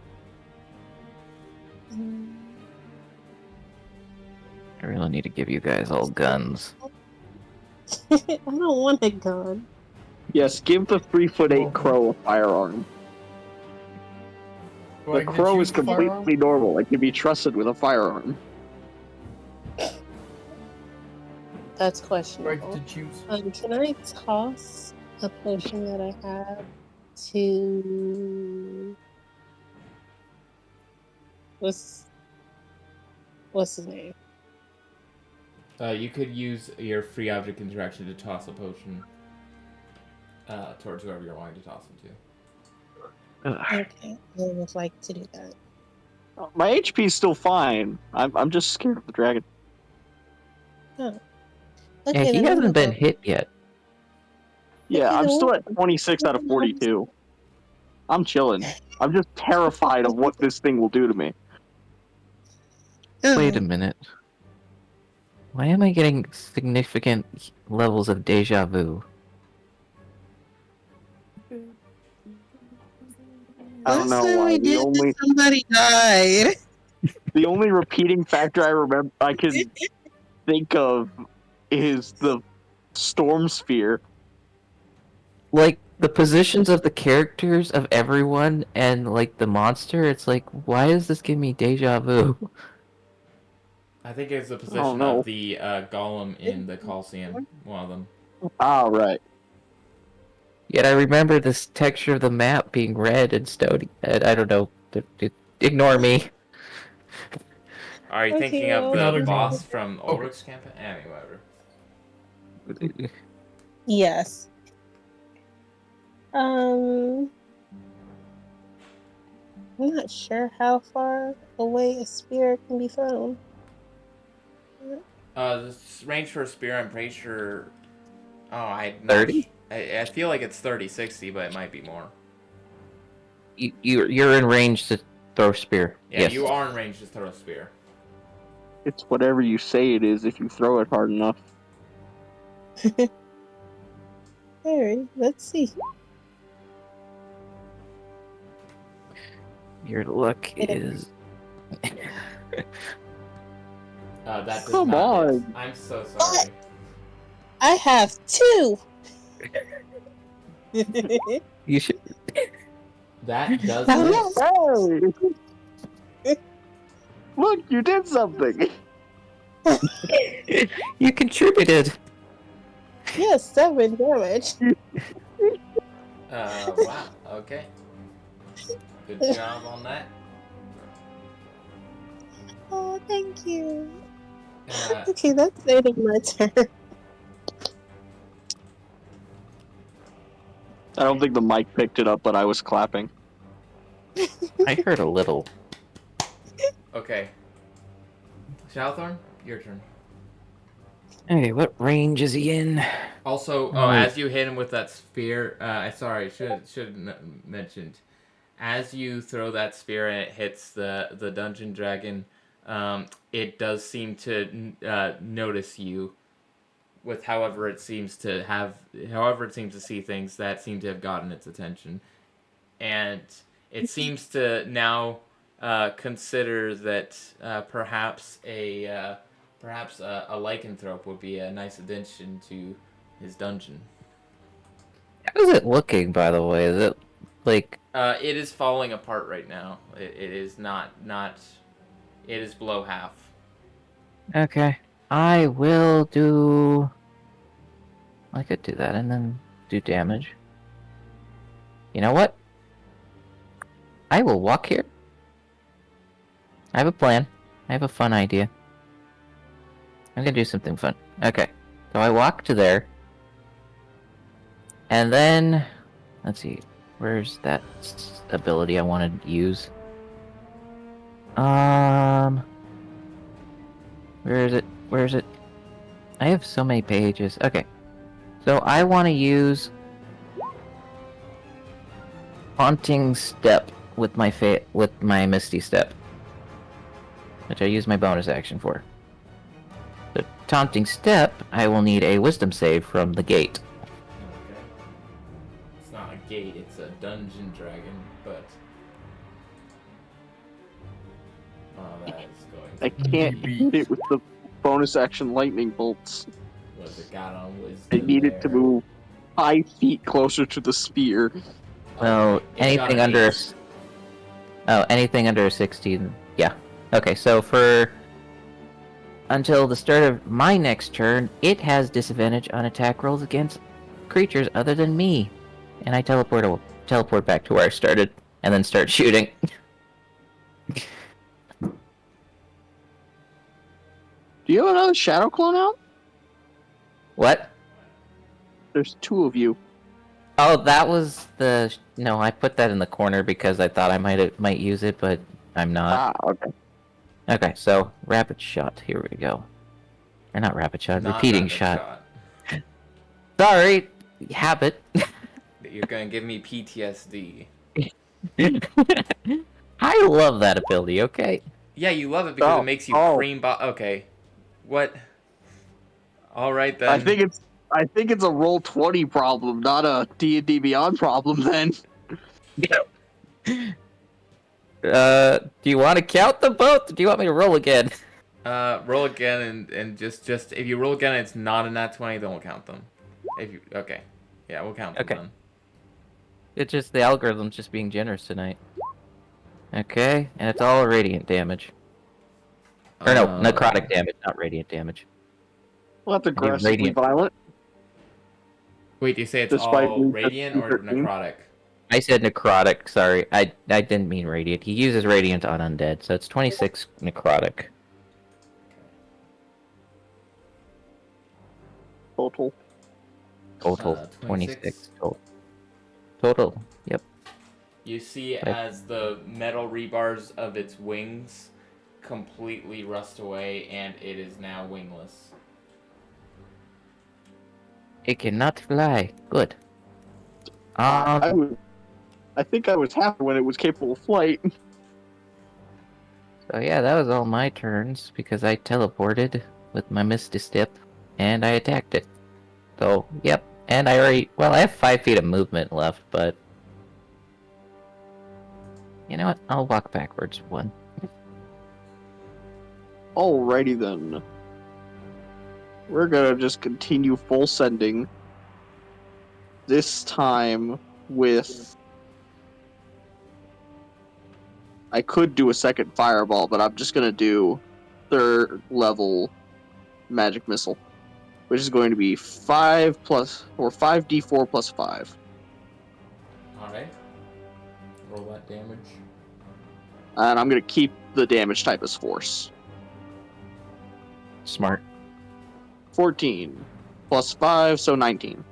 I really need to give you guys all guns. I don't want a gun. Yes, give the 3'8" crow a firearm. Do I The get to crow choose is the firearm? completely normal. It can be trusted with a firearm. That's Do I questionable. get to choose? Can I toss a potion that I have to what's his name? You could use your free object interaction to toss a potion towards whoever you're wanting to toss them to. Ugh. Okay, I would like to do that. My HP is still fine. I'm just scared of the dragon. Okay, Yeah, he then I'm hasn't gonna been go- hit yet. Yeah, Okay, I'm then still what- at 26 out of 42. I'm chilling. I'm just terrified of what this thing will do to me. Wait a minute. Why am I getting significant levels of deja vu? I don't know Last time why. we did this, somebody died. The only repeating factor I can think of is the storm sphere. Like, the positions of the characters of everyone and, like, the monster, it's like, why does this give me deja vu? I think it's the position Oh, no. of the golem in the Colosseum. One of them. Ah, right. Yet I remember this texture of the map being red and stony. I don't know. Ignore me. Are you Okay, thinking of well- the Not boss from Ulrich's campaign? Anyway, whatever. Yes. I'm not sure how far away a spear can be thrown. The range for a spear, I'm pretty sure. Oh, 30? I feel like it's 30, 60, but it might be more. You're in range to throw spear. Yeah, yes. you are in range to throw a spear. It's whatever you say it is if you throw it hard enough. Alright, let's see. Your luck is. That does Come not hit. on. I'm so sorry. I have 2! You should. That does Hello. hit. Hey! Look, you did something. You contributed. Yes, 7 damage. Wow. Okay. Good job on that. Oh, thank you. Uh, Okay, that's ending my turn. I don't think the mic picked it up, but I was clapping. I heard a little. okay. Shadowthorn, your turn. Okay, what range is he in? Also, as you hit him with that spear, sorry, should mentioned, as you throw that spear and it hits the dungeon dragon, it does seem to notice you. With however it seems to see things that seem to have gotten its attention, and it seems to now consider that perhaps a lycanthrope would be a nice addition to his dungeon. How is it looking, by the way? Is it like? It is falling apart right now. It is not. It is below half. Okay, I will do. I could do that and then do damage. You know what? I will walk here. I have a plan. I have a fun idea. I'm gonna do something fun. Okay, so I walk to there. And then, let's see, where's that ability I wanted to use? Where is it? Where is it? I have so many pages. Okay, so I want to use Haunting Step with my Misty Step, which I use my bonus action for. The Taunting Step, I will need a Wisdom save from the gate. Okay. It's not a gate. It's a dungeon dragon, but. Oh, that is going. I can't hit it with the bonus action lightning bolts. Was it got on wisdom? I need it to there? move 5 feet closer to the spear. No, Okay, it got anything an under. 8. Anything under 16. Yeah. Okay, so for until the start of my next turn, it has disadvantage on attack rolls against creatures other than me, and I teleport back to where I started, and then start shooting. Do you have another shadow clone out? What? There's 2 of you. Oh, that was the no. I put that in the corner because I thought I might use it, but I'm not. Okay. Okay, so rapid shot. Here we go. Or not rapid shot. Not Repeating rapid shot. Sorry, habit. You're gonna give me PTSD. I love that ability. Okay. Yeah, you love it because Oh, it makes you oh. cream. Okay. What? All right then. I think it's a roll 20 problem, not a D&D Beyond problem. Then Do you want to count them both? Or do you want me to roll again? Roll again and just if you roll again and it's not a nat 20, then we'll count them. Okay. Yeah, we'll count them Okay. then. It's just the algorithm's just being generous tonight. Okay, and it's all radiant damage. Or no, necrotic damage, not radiant damage. well, that's aggressively radiant. violent. Wait, do you say it's Despite all being radiant or 13? necrotic? I said necrotic, sorry. I didn't mean radiant. He uses radiant on undead, so it's 26 necrotic. Total. Total. 26 total. Total, yep. You see Okay. as the metal rebars of its wings completely rust away and it is now wingless. It cannot fly. Good. I think I was happy when it was capable of flight. So yeah, that was all my turns because I teleported with my Misty Step and I attacked it. So, yep, And I have 5 feet of movement left, but you know what? I'll walk backwards 1. Alrighty then. We're gonna just continue full sending. This time with... I could do a second fireball, but I'm just gonna do 3rd level magic missile, which is going to be 5d4 plus 5. Alright. Roll that damage. And I'm gonna keep the damage type as force. Smart. 14 plus 5, so 19.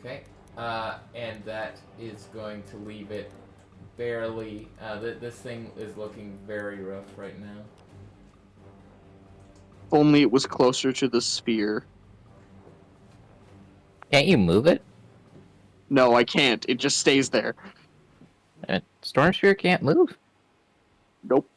Okay. And that is going to leave it barely. This thing is looking very rough right now. If only it was closer to the sphere. Can't you move it? No, I can't. It just stays there. Storm Sphere can't move. Nope.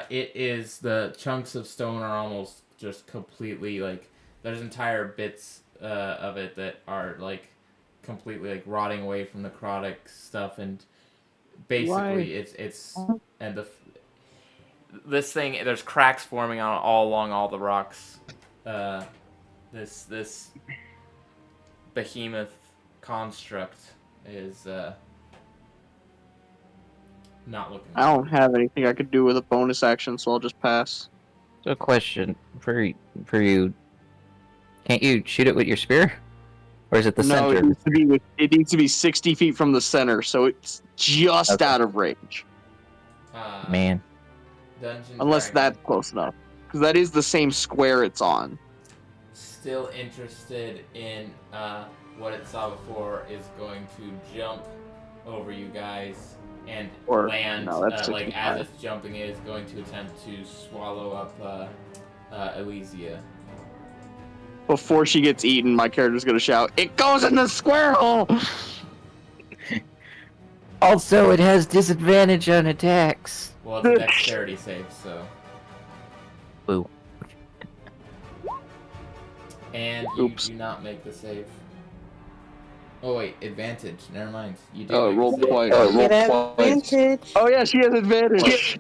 It is, the chunks of stone are almost just completely, like, there's entire bits of it that are, like, completely, like, rotting away from necrotic stuff, and basically it's and this thing, there's cracks forming on all along all the rocks. This behemoth construct is not looking I don't have anything I could do with a bonus action, so I'll just pass. So, question for you: can't you shoot it with your spear, or is it the No, center? it needs to be 60 feet from the center, so it's just Okay. out of range. Man, Dungeon Unless Dragon. that's close enough. Because that is the same square it's on. Still interested in what it saw before, is going to jump over you guys and Or- land, no, that's like 65. as it's jumping, it is going to attempt to swallow up Elysia. Before she gets eaten, my character's gonna shout, "It goes in the square hole!" also it has disadvantage on attacks. Well, it's a dexterity save, so. Boo. And you Oops. do not make the save. Oh wait, advantage. Never mind. You do. Oh, make roll the save. twice. Get advantage. Oh yeah, she has advantage.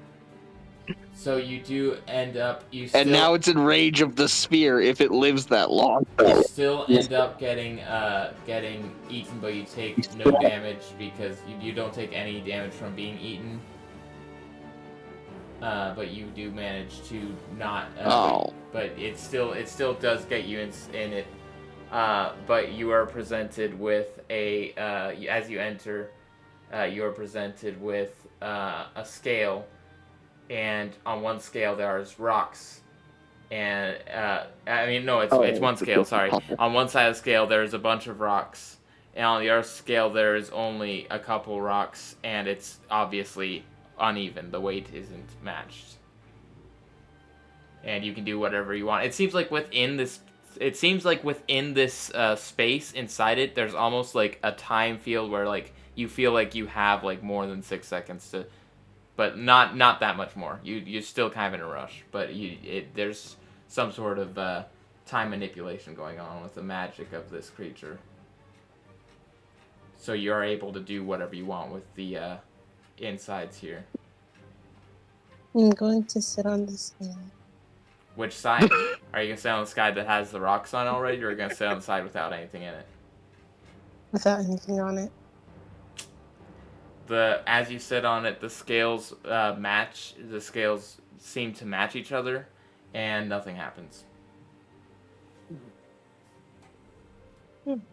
So you do end up. You still, And now it's in range of the spear if it lives that long. you still end up getting eaten, but you take no damage because you don't take any damage from being eaten. But you do manage to not. Oh. But it still does get you in it. But you are presented with a as you enter, you are presented with a scale, and on one scale there's rocks, and it's one scale. Sorry, on one side of the scale there's a bunch of rocks, and on the other scale there is only a couple rocks, and it's obviously uneven. The weight isn't matched. And you can do whatever you want. It seems like within this space inside it, there's almost like a time field where like you feel like you have like more than 6 seconds to, but not that much more. You're still kind of in a rush, but there's some sort of time manipulation going on with the magic of this creature. So you are able to do whatever you want with the insides here. I'm going to sit on this thing. Which side? Are you gonna sit on the side that has the rocks on already, or are you gonna sit on the side without anything in it? Without anything on it. As you sit on it, the scales match. The scales seem to match each other, and nothing happens.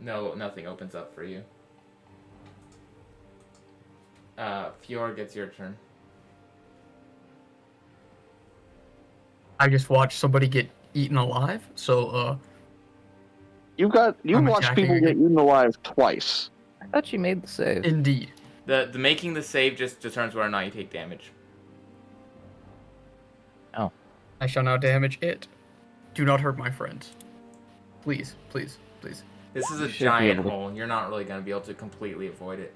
No, nothing opens up for you. Fjord, gets your turn. I just watched somebody get eaten alive, so You've I'm watched attacking people get again. eaten alive twice. I thought you made the save. indeed. The making the save just determines whether or not you take damage. I shall now damage it. Do not hurt my friends. Please, please, please. This is a You should be giant able to- hole. You're not really gonna be able to completely avoid it.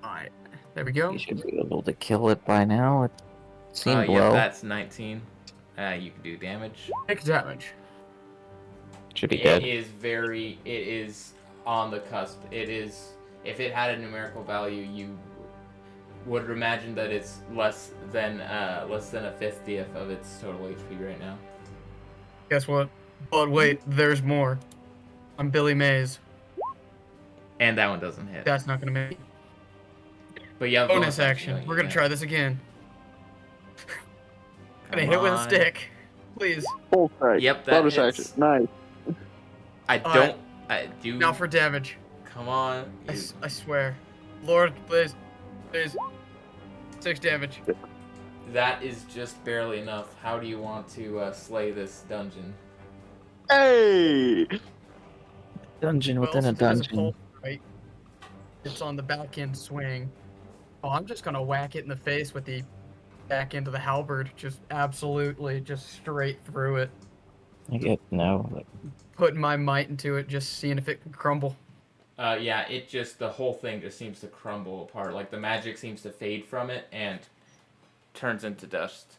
Alright. There we go. You should be able to kill it by now. It seemed Yeah, low. that's 19. You can do damage. Take damage. Should be It dead. is on the cusp. It is, if it had a numerical value, you would imagine that it's less than a 50th of its total HP right now. Guess what? But wait, there's more. I'm Billy Mays. And that one doesn't hit. That's not gonna make. But yeah, Bonus action. We're gonna try this again. Gonna hit with a stick. Please. Full strike. Yep, that Bonus hits. action. Nice. I do. Now for damage. Come on. I swear. Lord, please. Please. 6 damage. That is just barely enough. How do you want to slay this dungeon? Hey! Dungeon within a Well, since it has dungeon. pulse, right? It's on the back end swing. Oh, I'm just gonna whack it in the face with the back end of the halberd. Just absolutely, just straight through it. I get no. Putting my might into it, just seeing if it can crumble. Yeah, the whole thing just seems to crumble apart. Like the magic seems to fade from it and turns into dust.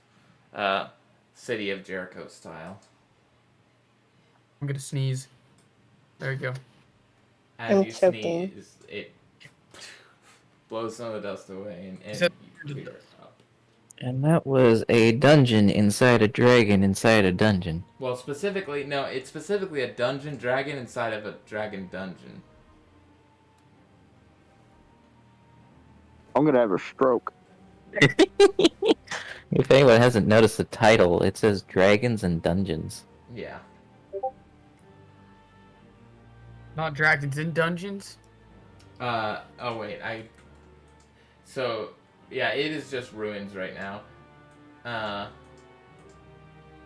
City of Jericho style. I'm gonna sneeze. There you go. As I'm you choking. sneeze, it blows some of the dust away and Except- you clear up. And that was a dungeon inside a dragon inside a dungeon. Well, specifically, no, it's specifically a dungeon dragon inside of a dragon dungeon. I'm gonna have a stroke. If anyone hasn't noticed the title, it says Dragons and Dungeons. Yeah. Not dragons in dungeons. Oh wait, So, yeah, it is just ruins right now.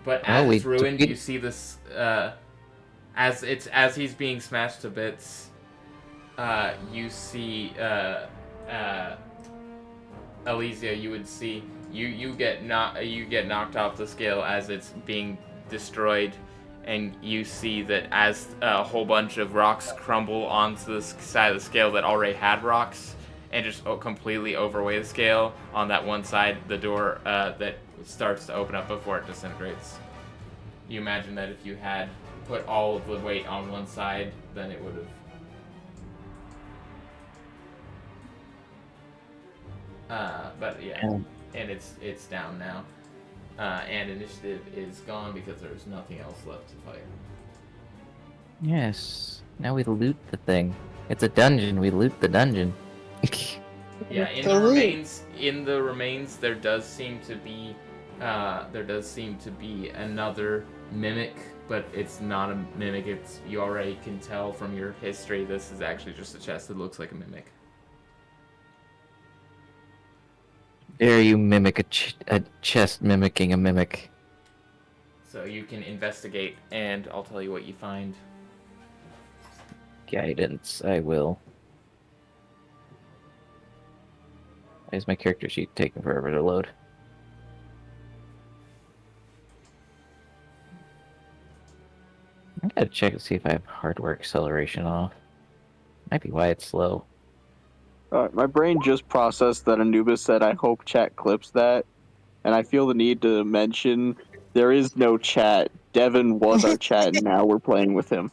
But as Oh, it's we ruined, did- you see this, as he's being smashed to bits, you see, Elysia, you would see, you get knocked off the scale as it's being destroyed, and you see that as a whole bunch of rocks crumble onto the side of the scale that already had rocks, and just completely overweigh the scale on that one side, the door that starts to open up before it disintegrates. You imagine that if you had put all of the weight on one side, then it would have. But yeah, and it's down now. And initiative is gone because there's nothing else left to fight. Yes. Now we loot the thing. It's a dungeon. We loot the dungeon. Yeah, in the remains, there does seem to be another mimic, but it's not a mimic. You already can tell from your history. This is actually just a chest that looks like a mimic. Dare you mimic a chest mimicking a mimic? So you can investigate, and I'll tell you what you find. Guidance, I will. Why is my character sheet taking forever to load? I gotta check to see if I have hardware acceleration off. Might be why it's slow. Alright, my brain just processed that Anubis said, I hope chat clips that. And I feel the need to mention there is no chat. Devin was our chat, and now we're playing with him.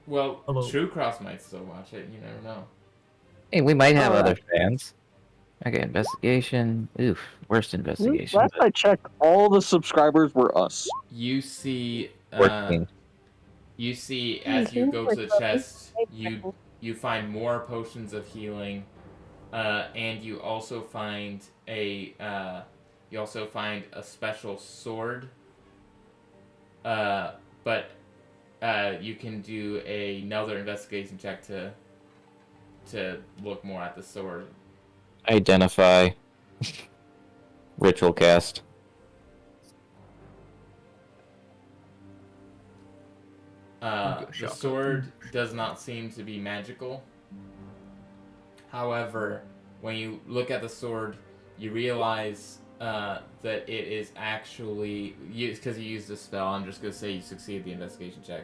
Well, Hello. True Cross might still watch it. You never know. Hey, we might have Alright. other fans. Okay, investigation. Oof, worst investigation. Last I checked, all the subscribers were us. You see, 14. you see as you go to the chest, you find more potions of healing, and you also find a special sword. But you can do another investigation check to look more at the sword. Identify. Ritual cast. The Shotgun. sword does not seem to be magical. However, when you look at the sword, you realize that it is actually, because you used a spell, I'm just going to say you succeeded the investigation check.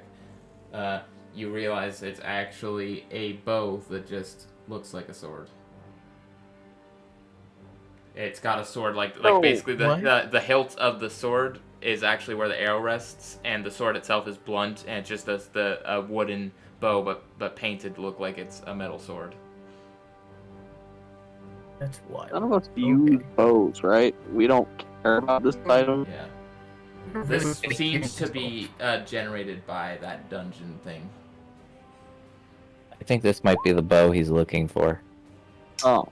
You realize it's actually a bow that just looks like a sword. It's got a sword, like Oh, basically what? the hilt of the sword is actually where the arrow rests, and the sword itself is blunt, and it just does the wooden bow, but painted to look like it's a metal sword. That's wild. None of us use bows, right? We don't care about this item. Yeah. Really This big seems to use. be generated by that dungeon thing. I think this might be the bow he's looking for. Oh,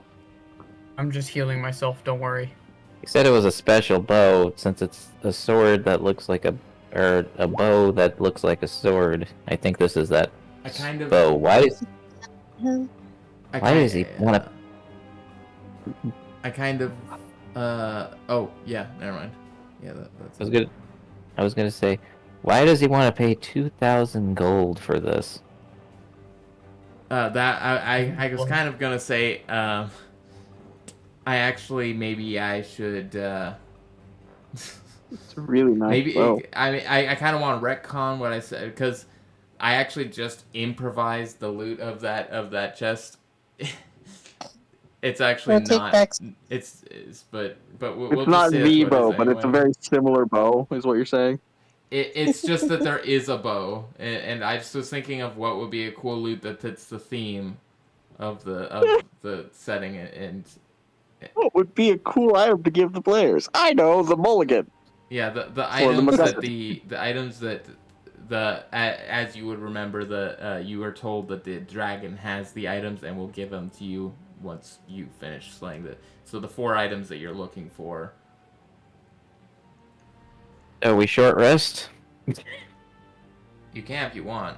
I'm just healing myself. Don't worry. He said it was a special bow since it's a sword that looks like or a bow that looks like a sword. I think this is that I kind of. bow. Why does I why does he want to? I kind of. Oh yeah. Never mind. Yeah. That's. I was gonna say, why does he want to pay 2,000 gold for this? That I was kind of gonna say. I actually maybe I should. it's a really nice Maybe bow. I mean I kind of want to retcon what I said because I actually just improvised the loot of that chest. It's actually We'll take not. back- It's but we'll It's just not say that's the what it is bow, but it's a anyway. very similar bow, is what you're saying. It's just that there is a bow, and I just was thinking of what would be a cool loot that fits the theme of the setting and What would be a cool item to give the players? I know, the mulligan. yeah the Or the items that MacGuffin. the items that as you would remember you were told that the dragon has the items and will give them to you once you finish slaying the 4 items that you're looking for. Are we short rest? You can if you want.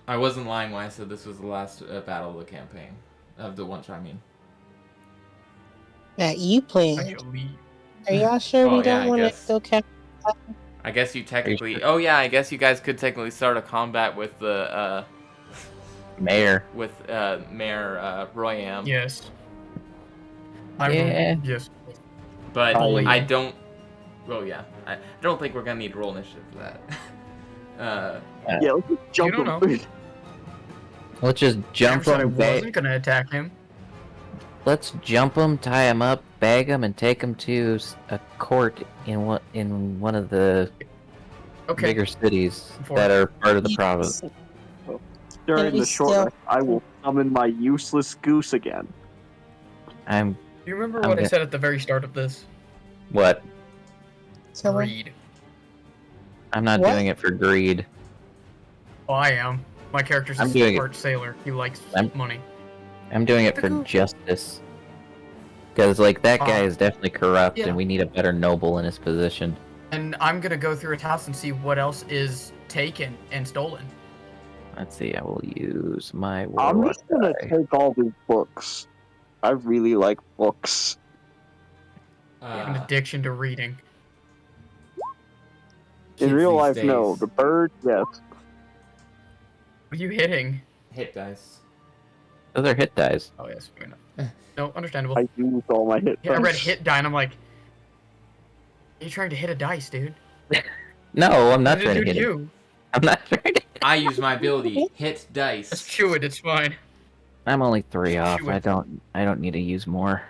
I wasn't lying when I said this was the last battle of the campaign of the one shot. I mean, that you planned. Actually, Are y'all sure Oh, we don't yeah, I want to guess. go cap? I guess you technically. Oh yeah, I guess you guys could technically start a combat with the Mayor. with Mayor Royam. yes. Yeah. Yes. But Oh, yeah. I don't. Well, yeah, I don't think we're gonna need roll initiative for that. Yeah, let's just jump You don't him. Let's just jump Never said I him. wasn't gonna attack him. Let's jump him, tie him up, bag him, and take him to a court in one of the Okay. bigger cities For that it. are part of the province. During we the short still- rest, I will summon my useless goose again. I'm Do you remember I'm what I good. said at the very start of this? what? So Greed. I'm not What? doing it for greed. Oh, I am. My character's a I'm doing it- smart sailor. He likes I'm- money. I'm doing it for justice. Because like that guy is definitely corrupt, yeah. and we need a better noble in his position. And I'm gonna go through his house and see what else is taken and stolen. Let's see. I will use my. I'm warlock just gonna die. take all these books. I really like books. I have an addiction to reading. In kids real these life, no. days, The bird, yes. What are you hitting? hit dice. Those are hit dice. Oh yes, fair enough. No, understandable. I used all my hit Yeah, I read dice. hit die and I'm like, are you trying to hit a dice, dude? No, I'm not What trying did to you hit it. do? I'm not trying to. I use my ability hit Let's dice. chew it. It's fine. I'm only 3 off. Shoot. I don't need to use more.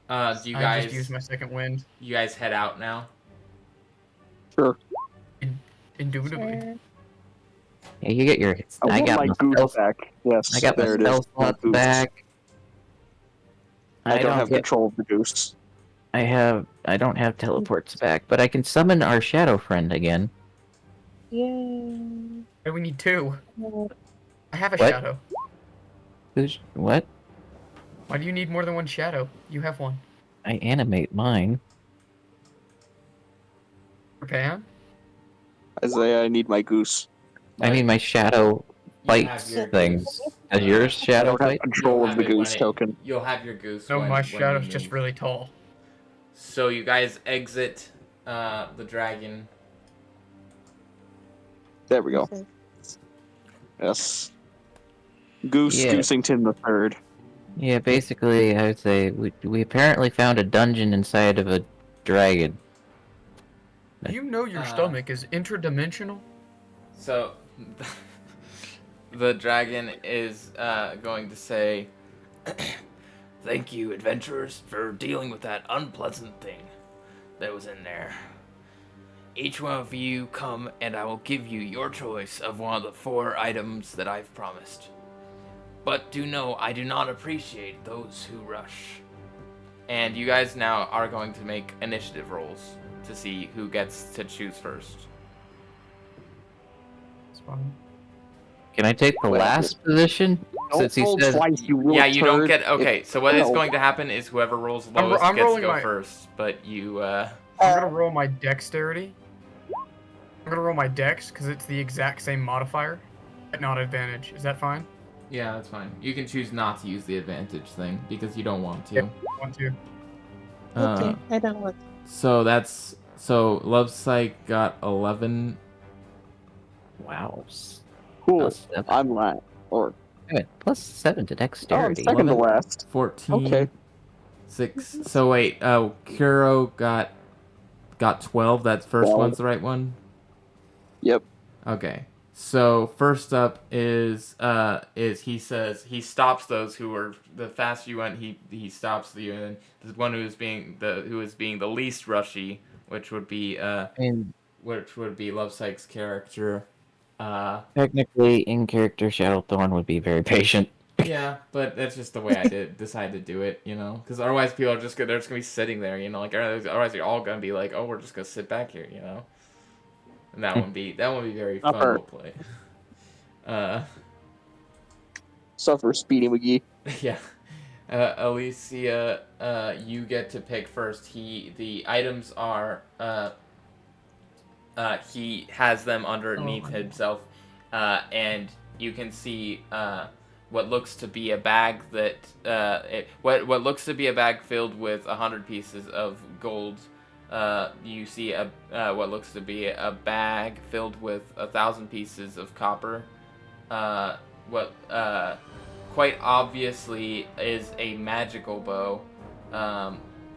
Do you I guys just used my second wind. you guys head out now? Sure. Indubitably. Sure. Yeah, you get your. I want got my my goose spell, back. Yes, I got there my it is. spell My slots goose. back. I don't have get- control of the goose. I don't have teleports back, but I can summon our shadow friend again. Yay. Why do we need 2? I have a What? shadow. Who's what? Why do you need more than 1 shadow? You have 1. I animate mine. Japan? Isaiah, I need my goose. I mean my shadow You have fights your thing. goose. Does yours I shadow don't have fight? control You'll of have the it when goose token. You'll have your goose. No, when, my when shadow's you just move. really tall. So you guys exit the dragon. There we go. Okay. Yes. Goose Yeah. Goosington the third. Yeah, basically, I would say we apparently found a dungeon inside of a dragon. Do you know your Uh, stomach is interdimensional? So the dragon is going to say, "Thank you, adventurers, for dealing with that unpleasant thing that was in there. Each one of you come and I will give you your choice of one of the 4 items that I've promised. But do know, I do not appreciate those who rush. And you guys now are going to make initiative rolls to see who gets to choose first. It's fine. Can I take the Well, last position? Don't Since he roll says twice, you Yeah, little you don't turd. get... Okay, so what is no. going to happen is whoever rolls I'm lowest gets to rolling go my- first. But you, I'm gonna roll my dexterity. I'm gonna roll my dex because it's the exact same modifier, but not advantage. Is that fine? Yeah, that's fine. You can choose not to use the advantage thing because you don't want to. Yep. 1, 2. Okay, I don't want. So Love Psych got 11. wow. Cool. Plus 7. I'm lying. Or Wait, plus 7 to oh, I'm dexterity. second to 11. last. 14. Okay. 6. So wait, Kuro got 12. That first 12. one's the right one? Yep. Okay. So first up is he says he stops those who are the faster you went, he stops you, and the one who is being the least rushy, which would be And Love Psych's character. technically, in character, Shadowthorn would be very patient. Yeah, but that's just the way I decide to do it, because otherwise people are they're just gonna be sitting there, like otherwise you're all gonna be like, oh, we're just gonna sit back here, and that wouldn't be very fun Upper. to play. Suffer, Speedy McGee. Yeah. Alicia, you get to pick first. The items are he has them underneath himself, and you can see what looks to be a bag what looks to be a bag filled with 100 pieces of gold. You see what looks to be a bag filled with 1,000 pieces of copper. Quite obviously is a magical bow.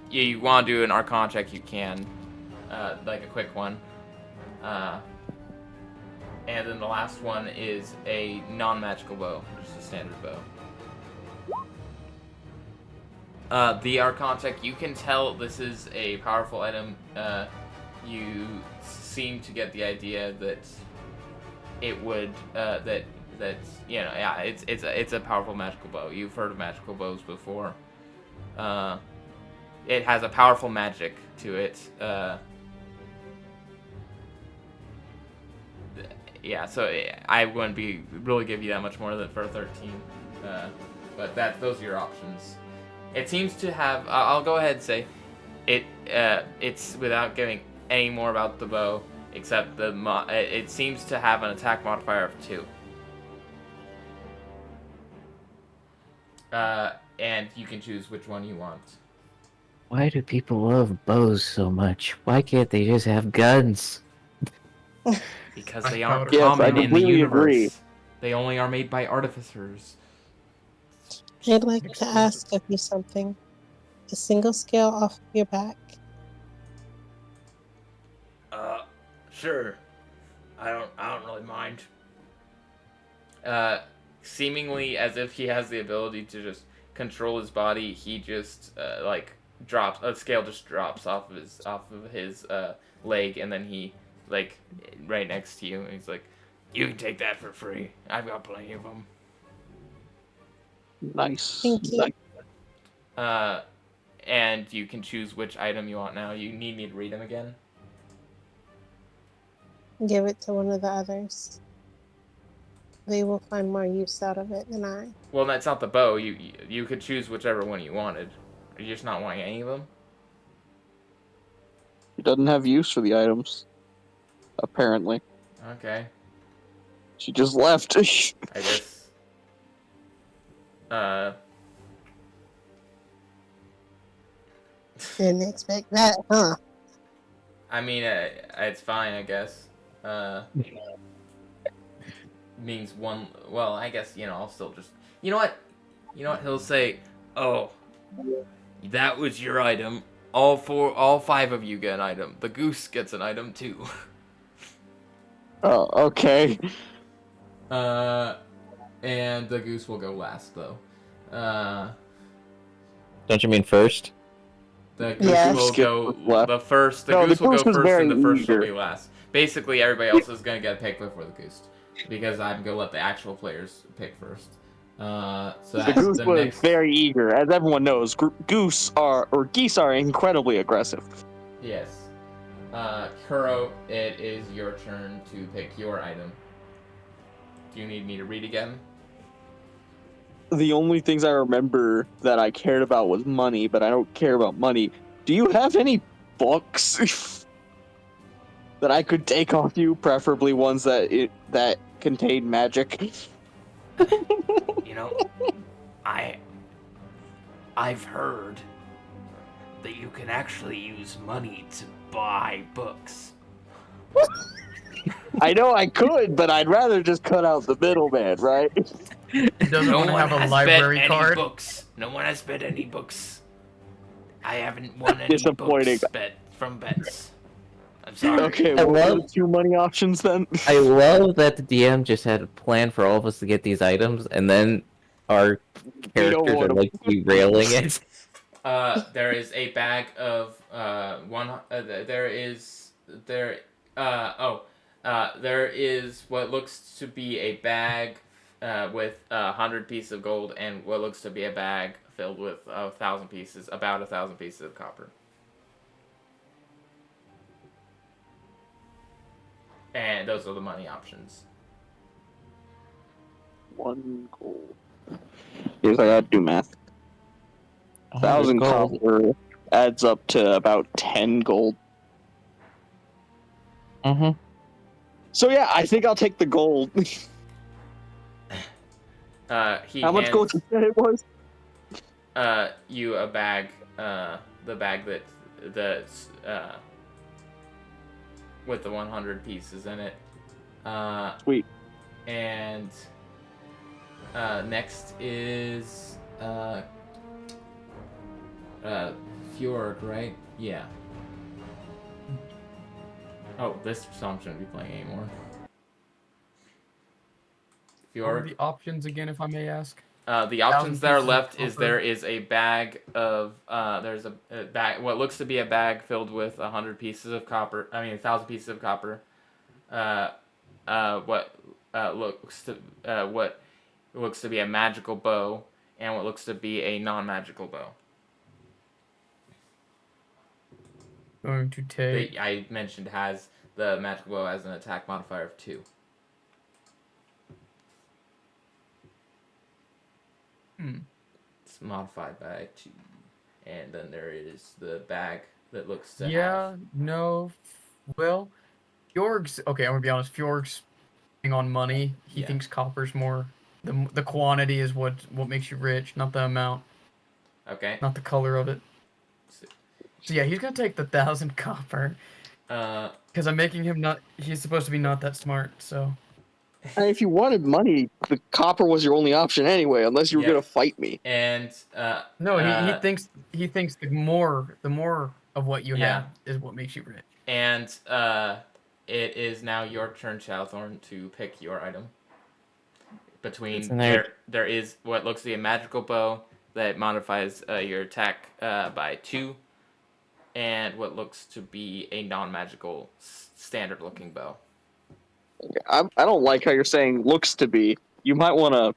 You want to do an Arcana check, you can, like a quick one. And then the last one is a non-magical bow, just a standard bow. The Arcana check, you can tell this is a powerful item. You seem to get the idea that it would it's a powerful magical bow. You've heard of magical bows before. It has a powerful magic to it. Yeah, so I wouldn't really give you that much more than for a 13. But those are your options. It seems to have. I'll go ahead and say, it's without giving any more about the bow, except it seems to have an attack modifier of 2. And you can choose which one you want. Why do people love bows so much? Why can't they just have guns? Because they aren't Yes, I common in the completely universe. agree. They only are made by artificers. I'd like to ask of you something. A single scale off of your back. Sure. I don't really mind. Seemingly as if he has the ability to just control his body, he just drops a scale just drops off of his leg, and then he right next to you, and he's like, "You can take that for free. I've got plenty of them." Nice. Thank you. And you can choose which item you want now. You need me to read them again? Give it to one of the others. They will find more use out of it than I. Well, that's not the bow. You could choose whichever one you wanted. Are you just not wanting any of them? He doesn't have use for the items. Apparently. Okay. She just left. I guess. Didn't expect that, huh? I mean, it's fine, I guess. Means one. Well, I guess I'll still just. You know what? He'll say, "Oh, that was your item. All 5 of you get an item. The goose gets an item too." Oh, okay. And the goose will go last though. Don't you mean first? The goose Yes. will Skip go left. the first. The No, the goose will goose go was first, very and the first will eager. be last. Basically, everybody else is gonna get a pick before the goose, because I'm gonna let the actual players pick first. So The that's goose the was next. very eager. As everyone knows, geese are incredibly aggressive. Yes. Kuro, it is your turn to pick your item. Do you need me to read again? The only things I remember that I cared about was money, but I don't care about money. Do you have any books that I could take off you, preferably ones that contain magic? You know, I've heard that you can actually use money to buy books. I know I could, but I'd rather just cut out the middleman, right? He doesn't want to have a library bet card. any books. No one has bet any books. I haven't won any Disappointing. books from bets. I'm sorry. Okay, I what are the love- 2 money options then? I love that the DM just had a plan for all of us to get these items, and then our characters are want 'em. like derailing it. There is a bag of there is what looks to be a bag with 100 pieces of gold, and what looks to be a bag filled with about 1,000 pieces of copper. And those are the money options. 1 gold. Here's I gotta do math. 1,000 gold. copper adds up to about 10 gold. Mm-hmm. So yeah, I think I'll take the gold. How much gold you said it was? You a bag, the bag that's with the 100 pieces in it. Sweet. And next is Fjord, right? Yeah. Oh, this song shouldn't be playing anymore. What are Fjord. the options again, if I may ask? The options that are pieces of left is copper. there is a bag of there's a bag, what looks to be a bag filled with 100 pieces of copper. I mean 1,000 pieces of copper. What looks to be a magical bow, and what looks to be a non-magical bow. Going to take. I mentioned has the magical bow as an attack modifier of 2. It's modified by 2. And then there is the bag that looks to Yeah, have. no. Well, Fjorg's okay. I'm gonna be honest. Fjorg's on money. He Yeah. thinks copper's more. The quantity is what makes you rich, not the amount, Okay. not the color of it. So yeah, he's gonna take the 1,000 copper because I'm making him not. He's supposed to be not that smart. So And if you wanted money, the copper was your only option anyway, unless you were Yeah. gonna fight me. And no, he thinks the more of what you Yeah. have is what makes you rich. And it is now your turn, Shadowthorn, to pick your item. Between Isn't there- there is what looks to be a magical bow that modifies your attack by 2, and what looks to be a non-magical standard-looking bow. I don't like how you're saying looks to be. You might wanna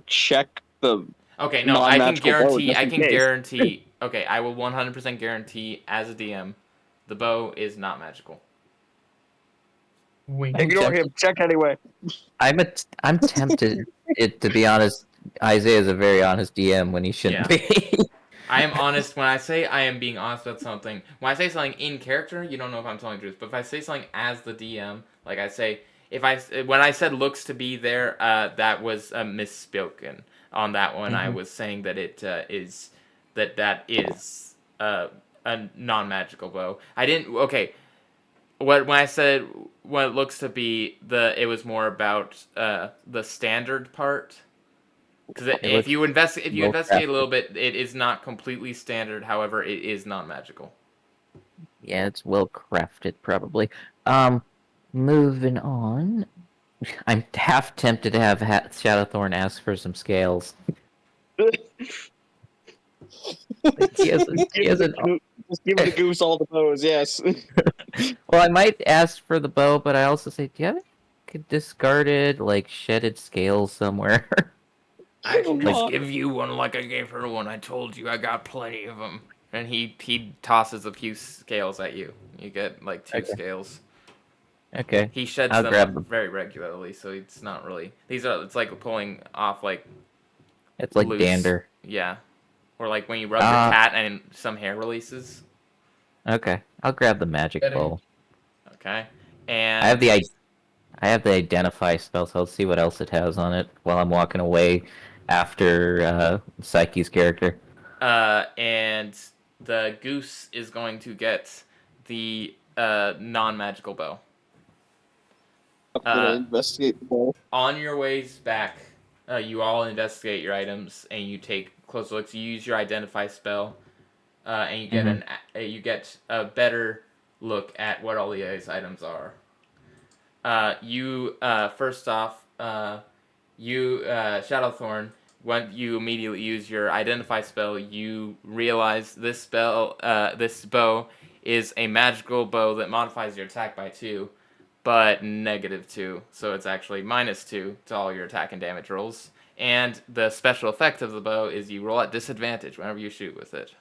check the. Okay, no, I can Non-magical bow, guarantee. just I in can case. guarantee. Okay, I will 100% guarantee as a DM, the bow is not magical. Wink. Ignore him. Check anyway. I'm tempted. To be honest, Isaiah is a very honest DM when he shouldn't be. I am honest when I say I am being honest about something. When I say something in character, you don't know if I'm telling the truth. But if I say something as the DM, like I say, when I said looks to be there, that was misspoken. On that one, I was saying that it is that is a non-magical bow. I didn't. Okay. When I said what it looks to be, it was more about the standard part. Because if you investigate a little bit, it is not completely standard. However, it is non-magical. Yeah, it's well crafted, probably. Moving on. I'm half tempted to have Shadowthorn ask for some scales. He has an. Just give the goose all the bows. Yes. Well, I might ask for the bow, but I also say, do you have any discarded, like, shedded scales somewhere? I can Like- just give you one like I gave her one. I told you I got plenty of them. And he tosses a few scales at you. You get like 2 Okay. scales. Okay. He sheds I'll them grab them. very regularly, so it's not really. It's like pulling off like It's like loose. dander. Yeah, or like when you rub your cat and some hair releases. Okay. I'll grab the magic Better. bow. Okay, and I have the identify spell, so I'll see what else it has on it while I'm walking away after Psyche's character. and the goose is going to get the non-magical bow. I'm gonna investigate the bow. On your ways back, you all investigate your items and you take close looks. You use your identify spell, and you get you get a better look at what all these items are. First off, Shadowthorn. When you immediately use your identify spell, you realize this bow is a magical bow that modifies your attack by 2, but -2, so it's actually -2 to all your attack and damage rolls. And the special effect of the bow is you roll at disadvantage whenever you shoot with it.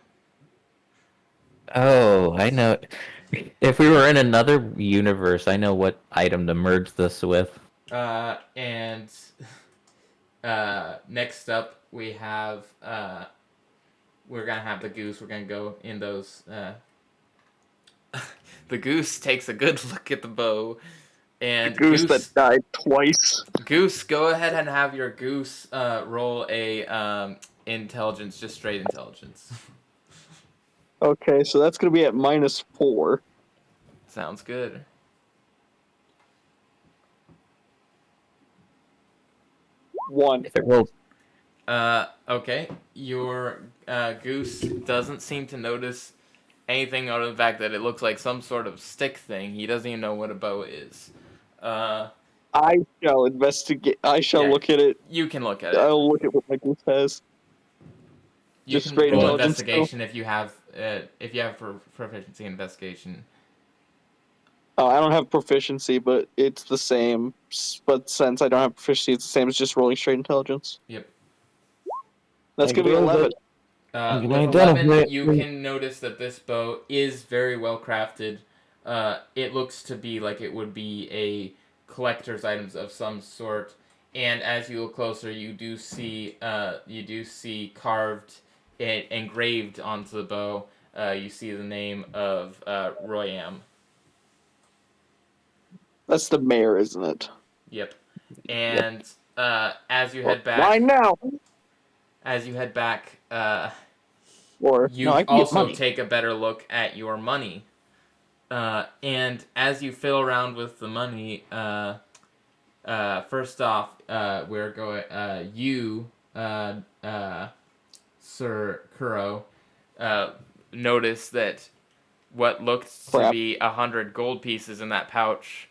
Oh, I know. If we were in another universe, I know what item to merge this with. And next up we have we're gonna have the goose. We're gonna go in those. The goose takes a good look at the bow, and Goose that died twice. Goose, go ahead and have your goose roll a intelligence, just straight intelligence. Okay, so that's gonna be at -4. Sounds good. One. If it rolls, Okay. Your goose doesn't seem to notice anything other than the fact that it looks like some sort of stick thing. He doesn't even know what a bow is. I shall investigate. I shall Yeah. look at it. You can look at it. I'll look at what my goose has. You just can straight roll intelligence investigation if you have proficiency in investigation. Oh, I don't have proficiency, but it's the same. But since I don't have proficiency, it's the same as just rolling straight intelligence. Yep. That's gonna be 11. I'm With gonna 11, identify- you can notice that this bow is very well crafted. It looks to be like it would be a collector's items of some sort. And as you look closer, you do see carved and engraved onto the bow. You see the name of Royam. That's the mayor, isn't it? Yep. And as you head back, Why now? as you head back, Or you no, I can get also money. take a better look at your money. And as you fill around with the money, first off, we're going. Sir Kuro, notice that what looked to Crap. be 100 gold pieces in that pouch,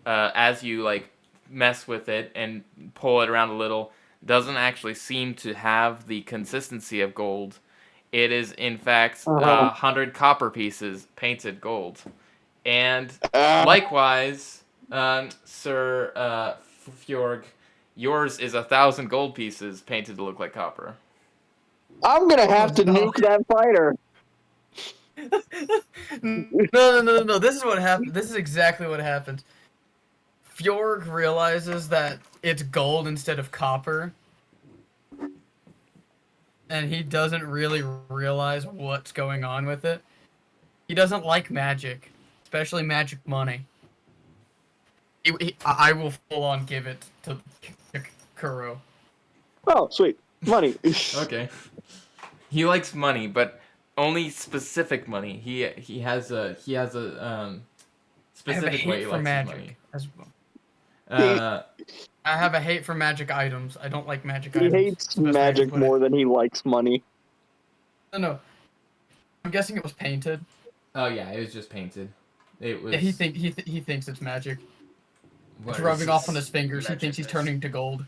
as you like mess with it and pull it around a little, doesn't actually seem to have the consistency of gold. It is in fact 100 copper pieces painted gold, and likewise, Sir Fjorg, yours is 1,000 gold pieces painted to look like copper. I'm gonna have to no. nuke that fighter. No. This is what happened. This is exactly what happened. Fjorg realizes that it's gold instead of copper. And he doesn't really realize what's going on with it. He doesn't like magic, especially magic money. I will full on give it to Kuro. Oh, sweet. Money. Okay. He likes money, but only specific money. He has a I have a specific way hate he for likes his magic. money. As well. I have a hate for magic items. I don't like magic He items. hates That's the best way to magic put it. more than he likes money. No. I'm guessing it was painted. Oh yeah, it was just painted. It was. Yeah, he thinks it's magic. what It's is rubbing off this on his fingers. He thinks he's magicness? turning to gold.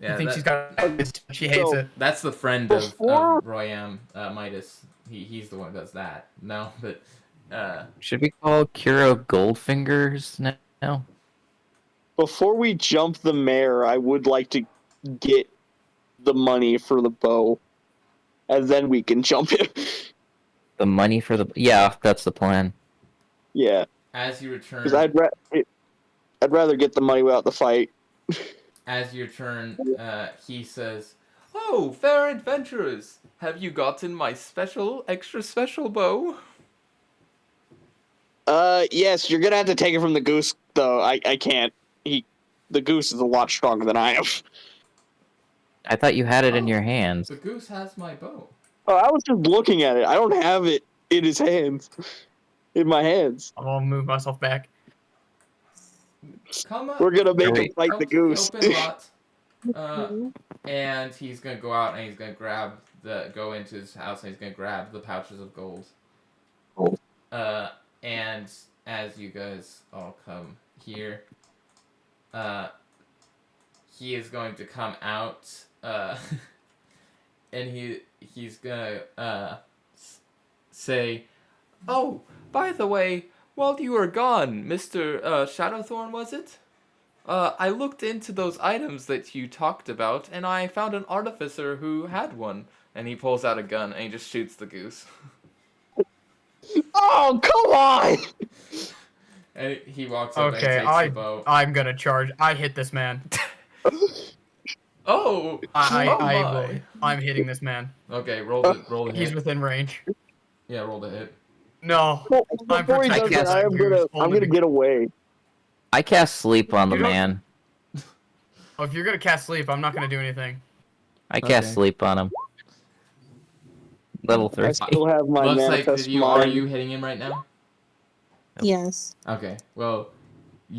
Yeah, thinks that, she's got. She hates So- it. that's the friend Before- of Royam, Midas. He's the one who does that. No, but Should we call Kuro Goldfingers now? Before we jump the mayor, I would like to get the money for the bow, and then we can jump him. The money for the yeah, that's the plan. Yeah, as you return, because I'd rather get the money without the fight. as you return, he says, "Oh, fair adventurers, have you gotten my extra special bow?" Yes, you're gonna have to take it from the goose, though. I can't. The goose is a lot stronger than I am. I thought you had it in Oh. your hands. The goose has my bow. Oh, I was just looking at it. I don't have it in his hands. In my hands. I'll move myself back. Come up. We're gonna make him Wait. fight the goose. Open lot. And he's gonna go out and he's gonna go into his house and he's gonna grab the pouches of gold. And as you guys all come here, he is going to come out, and he's gonna say, "Oh, by the way, while you were gone, Mr. Shadowthorn, was it? I looked into those items that you talked about, and I found an artificer who had one." And he pulls out a gun and he just shoots the goose. Oh, come on! And he walks up Okay, and takes the bow. I'm gonna charge. I hit this man. Oh! I my. will. I'm hitting this man. Okay, roll the He's hit. within range. Yeah, roll the hit. No. Well, I'm before he does protected that, by goose, I'm only gonna the- get away. I cast sleep on the You don't- man. Oh, if you're gonna cast sleep, I'm not gonna do anything. I cast Okay. sleep on him. Level 3. I still have my Looks like manifest are mind. you hitting him right now? Yes. Okay. Well,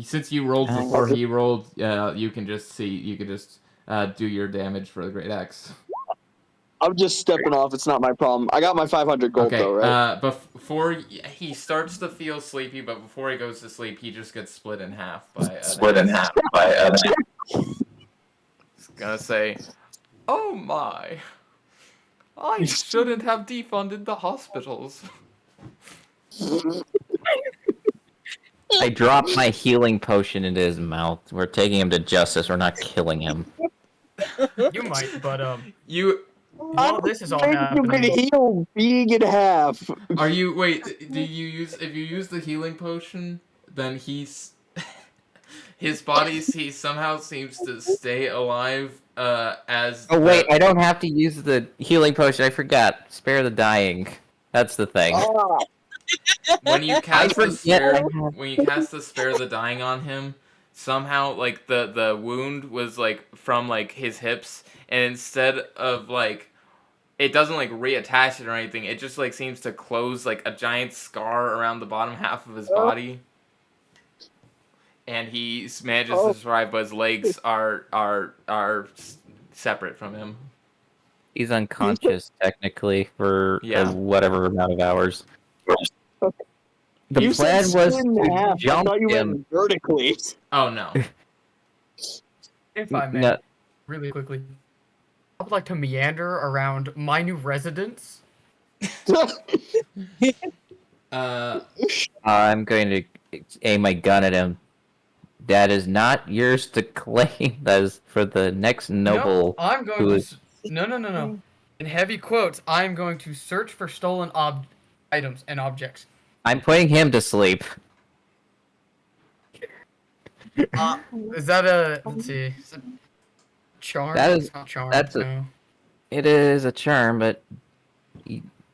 since you rolled Uh, before he rolled, you can just do your damage for the great axe. I'm just stepping off. It's not my problem. I got my 500 gold Okay. though, right? Before he starts to feel sleepy, but before he goes to sleep, he just gets split in half by He's gonna say, "Oh my, I shouldn't have defunded the hospitals." I drop my healing potion into his mouth. We're taking him to justice. We're not killing him. You might, but You while this is all You can happening, heal being in half. are you wait? Do you use if you use the healing potion, then his body he somehow seems to stay alive as. Oh wait, I don't have to use the healing potion. I forgot. Spare the dying. That's the thing. Ah, When you cast the forget spare, I have- when you cast the spare the dying on him, somehow like the wound was like from like his hips, and instead of like it doesn't like reattach it or anything, it just like seems to close like a giant scar around the bottom half of his body. And he manages to survive, but his legs are separate from him. He's unconscious technically for Yeah. whatever amount of hours. The you plan said was split in to half. I jump thought you him. went vertically. Oh no. if I may, No, really quickly, I would like to meander around my new residence. I'm going to aim my gun at him. That is not yours to claim. That is for the next noble. No, I'm going who to. is- No. In heavy quotes, I'm going to search for stolen items and objects. I'm putting him to sleep. Is that a? Let's see. Is it charm? That is- It's not charm. that's a- no. It is a charm, but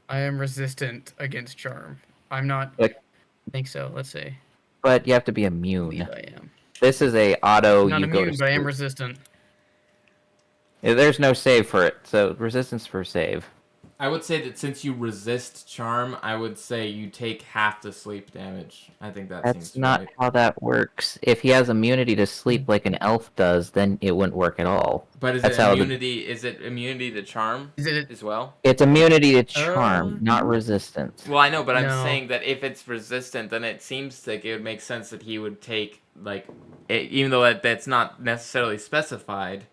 I am resistant against charm. I'm not. Like- I think so. Let's see. you have to be I immune. believe I am. This is a auto. not You go immune, to but I am sleep. resistant. There's no save for it, so resistance for save. I would say that since you resist charm, I would say you take half the sleep damage. I think that That's seems not right. how that works. If he has immunity to sleep like an elf does, then it wouldn't work at all. But is That's it how the- immunity? Is it immunity to charm Is it? as well? It's immunity to charm, not resistance. Well, I know, but I'm No. saying that if it's resistant, then it seems like it would make sense that he would take like, even though that's not necessarily specified,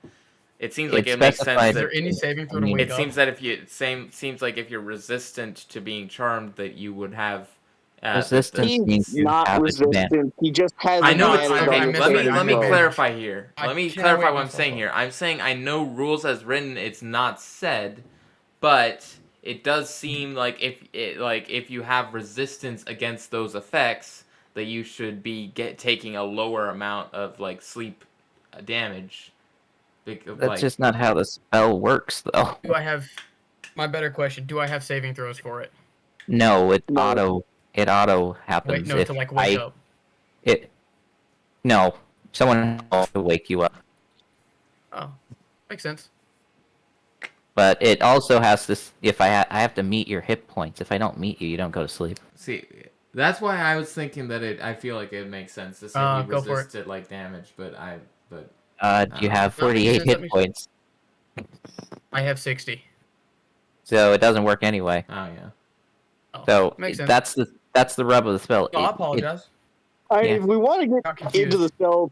It seems like It's it makes sense specified- Is there that any saving throw to I mean- wake it up? seems that if you seems like if you're resistant to being charmed, that you would have Resistance He's means you Not have resistant. He just has I know it's- it's I okay. misread Let it. me I'm let me advantage. clarify here. I Let me can't clarify wake what I'm myself saying up. here. I'm saying I know rules as written. It's not said, but it does seem like if you have resistance against those effects, that you should be taking a lower amount of like sleep damage. That's just not how the spell works, though. Do I have my better question? Do I have saving throws for it? No, it No. auto happens. Wait, no, if to like wake up. No, someone else will wake you up. Oh, makes sense. But it also has this. If I have to meet your hit points. If I don't meet you, you don't go to sleep. See, that's why I was thinking that I feel like it makes sense to say you Go for resist it like damage, but You have That makes 48 sense, that hit makes points, I have 60. so it doesn't work anyway. oh yeah. Oh, So makes sense. that's the rub of the spell. No, I It- apologize. I mean, Yeah. if we want to Got get confused. into the spell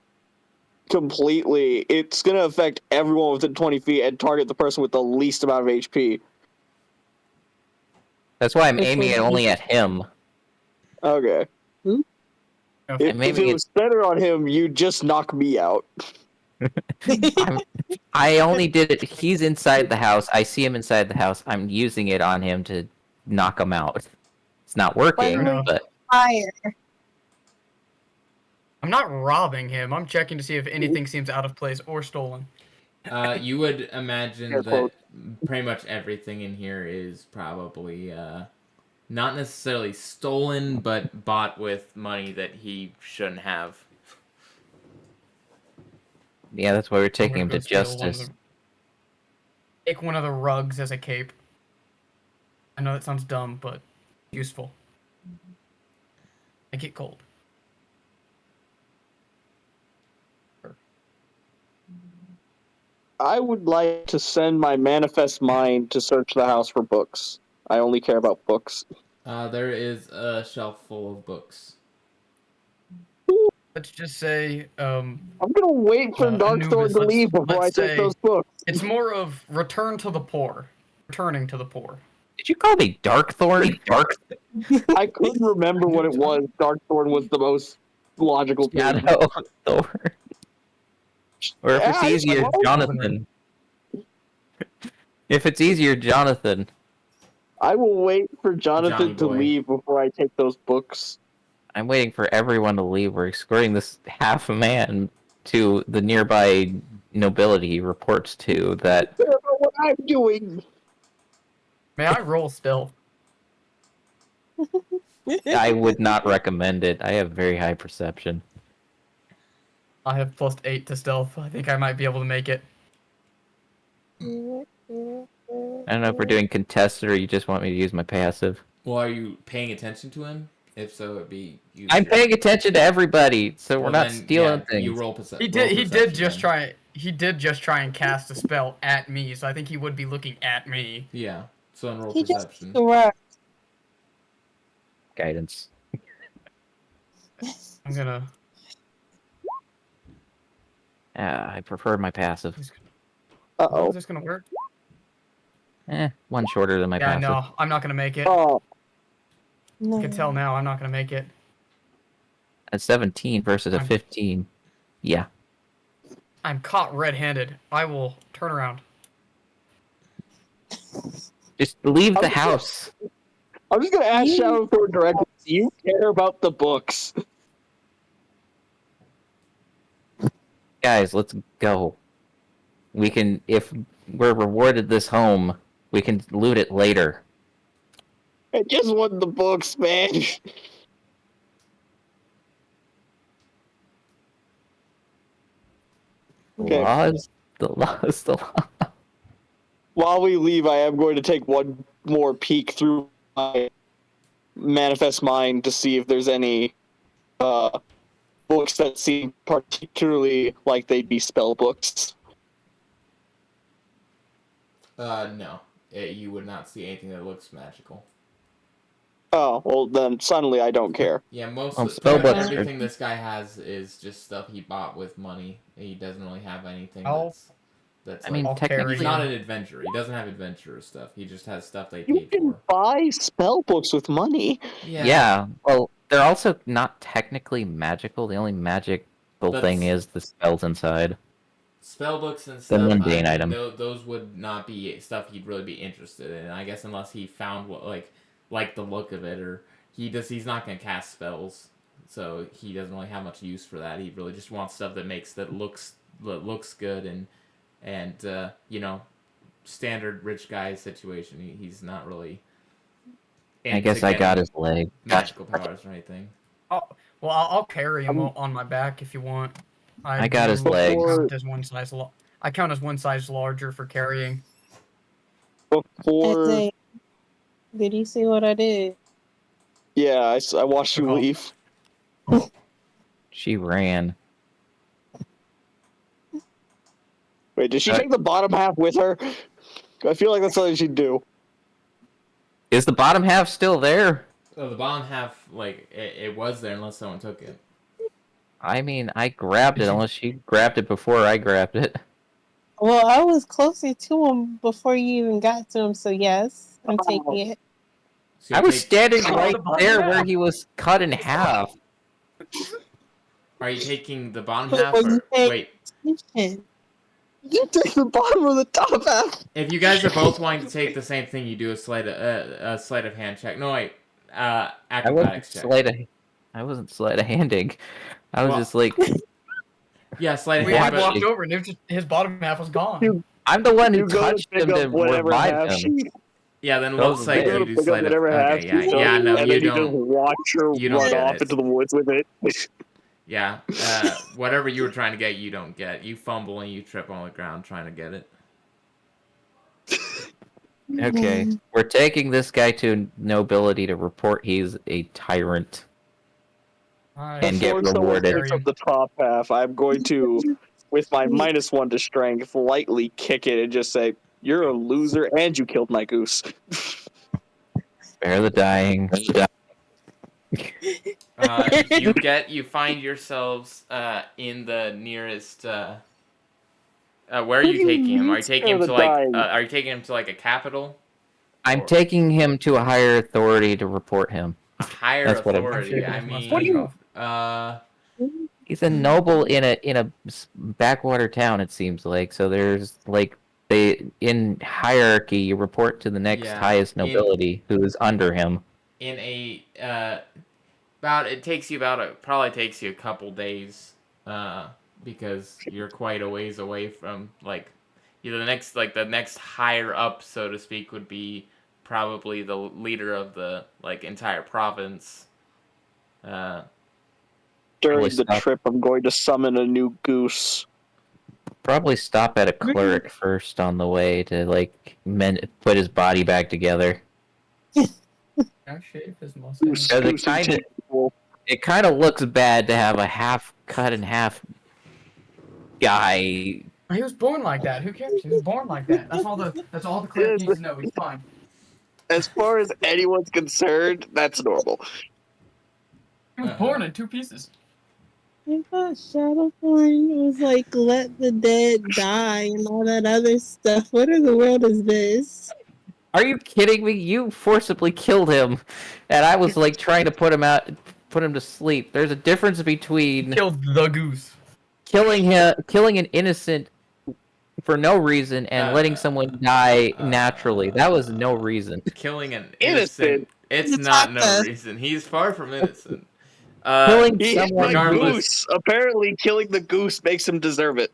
completely, it's going to affect everyone within 20 feet and target the person with the least amount of HP. That's why I'm Which aiming one it do only you- at him. Okay. Okay. If maybe it was better on him, you'd just knock me out. I only did it. He's inside the house. I see him inside the house. I'm using it on him to knock him out. It's not working, When we- but Fire. I'm not robbing him. I'm checking to see if anything seems out of place or stolen. You would imagine Yeah, that quote. pretty much everything in here is probably not necessarily stolen, but bought with money that he shouldn't have. yeah, that's why we're I'm taking gonna him go to steal one of justice. the- Take one of the rugs as a cape. I know that sounds dumb, but useful. I get cold. I would like to send my manifest mind to search the house for books. I only care about books. There is a shelf full of books. Let's just say I'm gonna wait for Anubis, Darkthorn to let's- leave before I let's take say- those books. it's more of return to the poor. Returning to the poor. Did you call me Darkthorn? Dark I couldn't remember what it was. Darkthorn was the most logical thing. Shadow Thorn. Or if it's Yeah, easier, well- Jonathan. If it's easier, Jonathan. I will wait for Johnny Jonathan to boy. leave before I take those books. I'm waiting for everyone to leave. We're escorting this half man to the nearby nobility he reports to that I don't know what I'm doing. May I roll stealth? I would not recommend it. I have very high perception. I have +8 to stealth. I think I might be able to make it. I don't know if we're doing contested or you just want me to use my passive. Well, are you paying attention to him? If so, it'd be. I'm paying attention to everybody, so we're Well, not then, stealing yeah, things. You roll perception. He did just try. He did just try and cast a spell at me, so I think he would be looking at me. Yeah. So then roll He just perception. correct. Guidance. I'm gonna. I prefer my passive. Uh Oh, oh. is this gonna work? One shorter than my Yeah, passive. no, I'm not gonna make it. Oh, No. I can tell now. I'm not gonna make it. A 17 versus a I'm- 15. Yeah. I'm caught red-handed. I will turn around. Just leave the Okay. house. I'm just gonna ask Shadowthorn directly. Do you care about the books? Guys, let's go. We can, if we're rewarded this home, we can loot it later. I just want the books, man. Okay. Laws? The laws, the law. While we leave, I am going to take one more peek through my manifest mind to see if there's any books that seem particularly like they'd be spell books. No. You would not see anything that looks magical. Oh, well then suddenly I don't care. Yeah, most Well, of spellbooks are- everything this guy has is just stuff he bought with money. He doesn't really have anything I'll- that's That's I like, mean, I'll technically, he's carry not him. an adventurer. He doesn't have adventurer stuff. He just has stuff they You paid can for. buy spell books with money. yeah. Well, they're also not technically magical. The only magical But thing is the spells inside. spell books and The stuff. mundane item. Those would not be stuff he'd really be interested in. I guess unless he found what like the look of it, or he's not gonna cast spells, so he doesn't really have much use for that. He really just wants stuff that looks good and standard rich guy situation. He's not really. I guess I got his leg. magical powers or anything. Oh, well, I'll carry him on my back if you want. I got his do legs. Count as one size I count as one size larger for carrying. Before, Did you see what I did? yeah, I watched you Okay. leave. She ran. Wait, did she take the bottom half with her? I feel like that's something she'd do. Is the bottom half still there? So the bottom half, it was there unless someone took it. I mean, I grabbed it unless she grabbed it before I grabbed it. Well, I was closer to him before you even got to him, so yes, I'm taking it. So I you was take- standing Oh, right the bottom there half. where he was cut in half. Are you taking the bottom But half? when you Or, take- wait, Attention. You take the bottom or the top half? if you guys are both wanting to take the same thing, you do a sleight of hand check. No, wait, I wasn't acrobatics check. I wasn't sleight of handing. I was Well, just like, Yeah, sleight of We hand. had But walked over and it was just, his bottom half was gone. You- I'm the one who You go to touched pick him to up whatever revive half him. she yeah, then That we'll was say weird. you go do to pick up sleight of. whatever half Okay, yeah, she yeah, does, no, and you then you don't. just watch her you don't run get off it. into the woods with it. Yeah, whatever you were trying to get, you don't get. You fumble and you trip on the ground trying to get it. Okay, we're taking this guy to nobility to report he's a tyrant. And get Before someone rewarded. picks up the top half, I'm going to, with my -1 to strength, lightly kick it and just say, "You're a loser, and you killed my goose." Spare the dying. You find yourselves in the nearest. Where are you taking him? Are you taking him to Are you taking him to like a capital? I'm Or- taking him to a higher authority to report him. A higher That's what I'm- authority. I What do mean, you- He's a noble in a backwater town. It seems like so. There's like in hierarchy, you report to the next Yeah, highest nobility who is under him. in a probably takes you a couple days because you're quite a ways away from the next higher up, so to speak, would be probably the leader of the entire province. During Really the stop. trip, I'm going to summon a new goose. Probably stop at a cleric first on the way to put his body back together. I shave his mustache. Goose, So the goose kind of- table. It kind of looks bad to have a half cut in half guy. He was born like that. Who cares? He was born like that. That's all the cleric needs to know. He's fine. As far as anyone's concerned, that's normal. He was born in 2 pieces. I thought Shadowborn was like let the dead die and all that other stuff. What in the world is this? Are you kidding me? You forcibly killed him, and I was like trying to put him to sleep. There's a difference between Killed the goose. killing an innocent for no reason and letting someone die naturally. That was no reason. Killing an Innocent. innocent. It's It's not not no the- reason. He's far from innocent. Killing He hit someone the regardless- goose. Apparently, killing the goose makes him deserve it.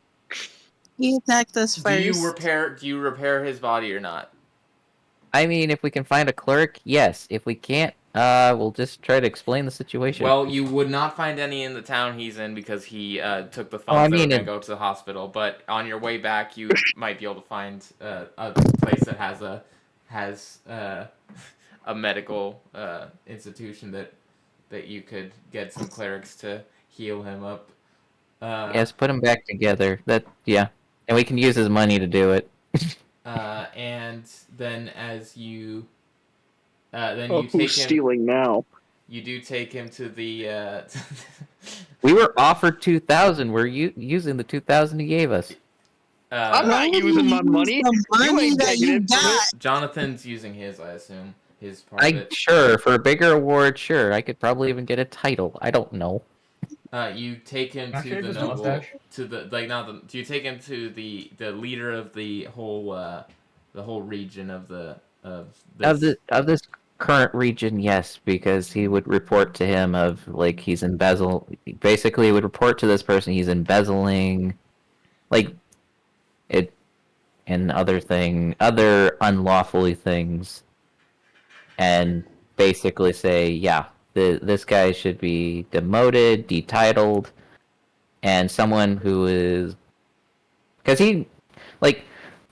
He attacked us Do first. you repair his body or not? I mean, if we can find a cleric, yes. If we can't, we'll just try to explain the situation. Well, you would not find any in the town he's in because he took the funds I that were mean, going to go to the hospital. But on your way back, you might be able to find a place that has a medical institution that you could get some clerics to heal him up. yes, put him back together. And we can use his money to do it. And then as you Who's take him, stealing now? you do take him to the. We were offered 2,000. We're using the 2,000 he gave us. I'm not using my money. The You money ain't that taking you it from got. it. Jonathan's using his, I assume. His part of it. Sure, for a bigger award, sure. I could probably even get a title. I don't know. You take him Can I to shave the his noble, mustache? to the like not the. Do you take him to the leader of the whole region of Of this current region, yes, because he would report to him of like he's basically would report to this person he's embezzling like it and other unlawfully things, and basically say, yeah, this guy should be demoted, detitled, and someone who is because he like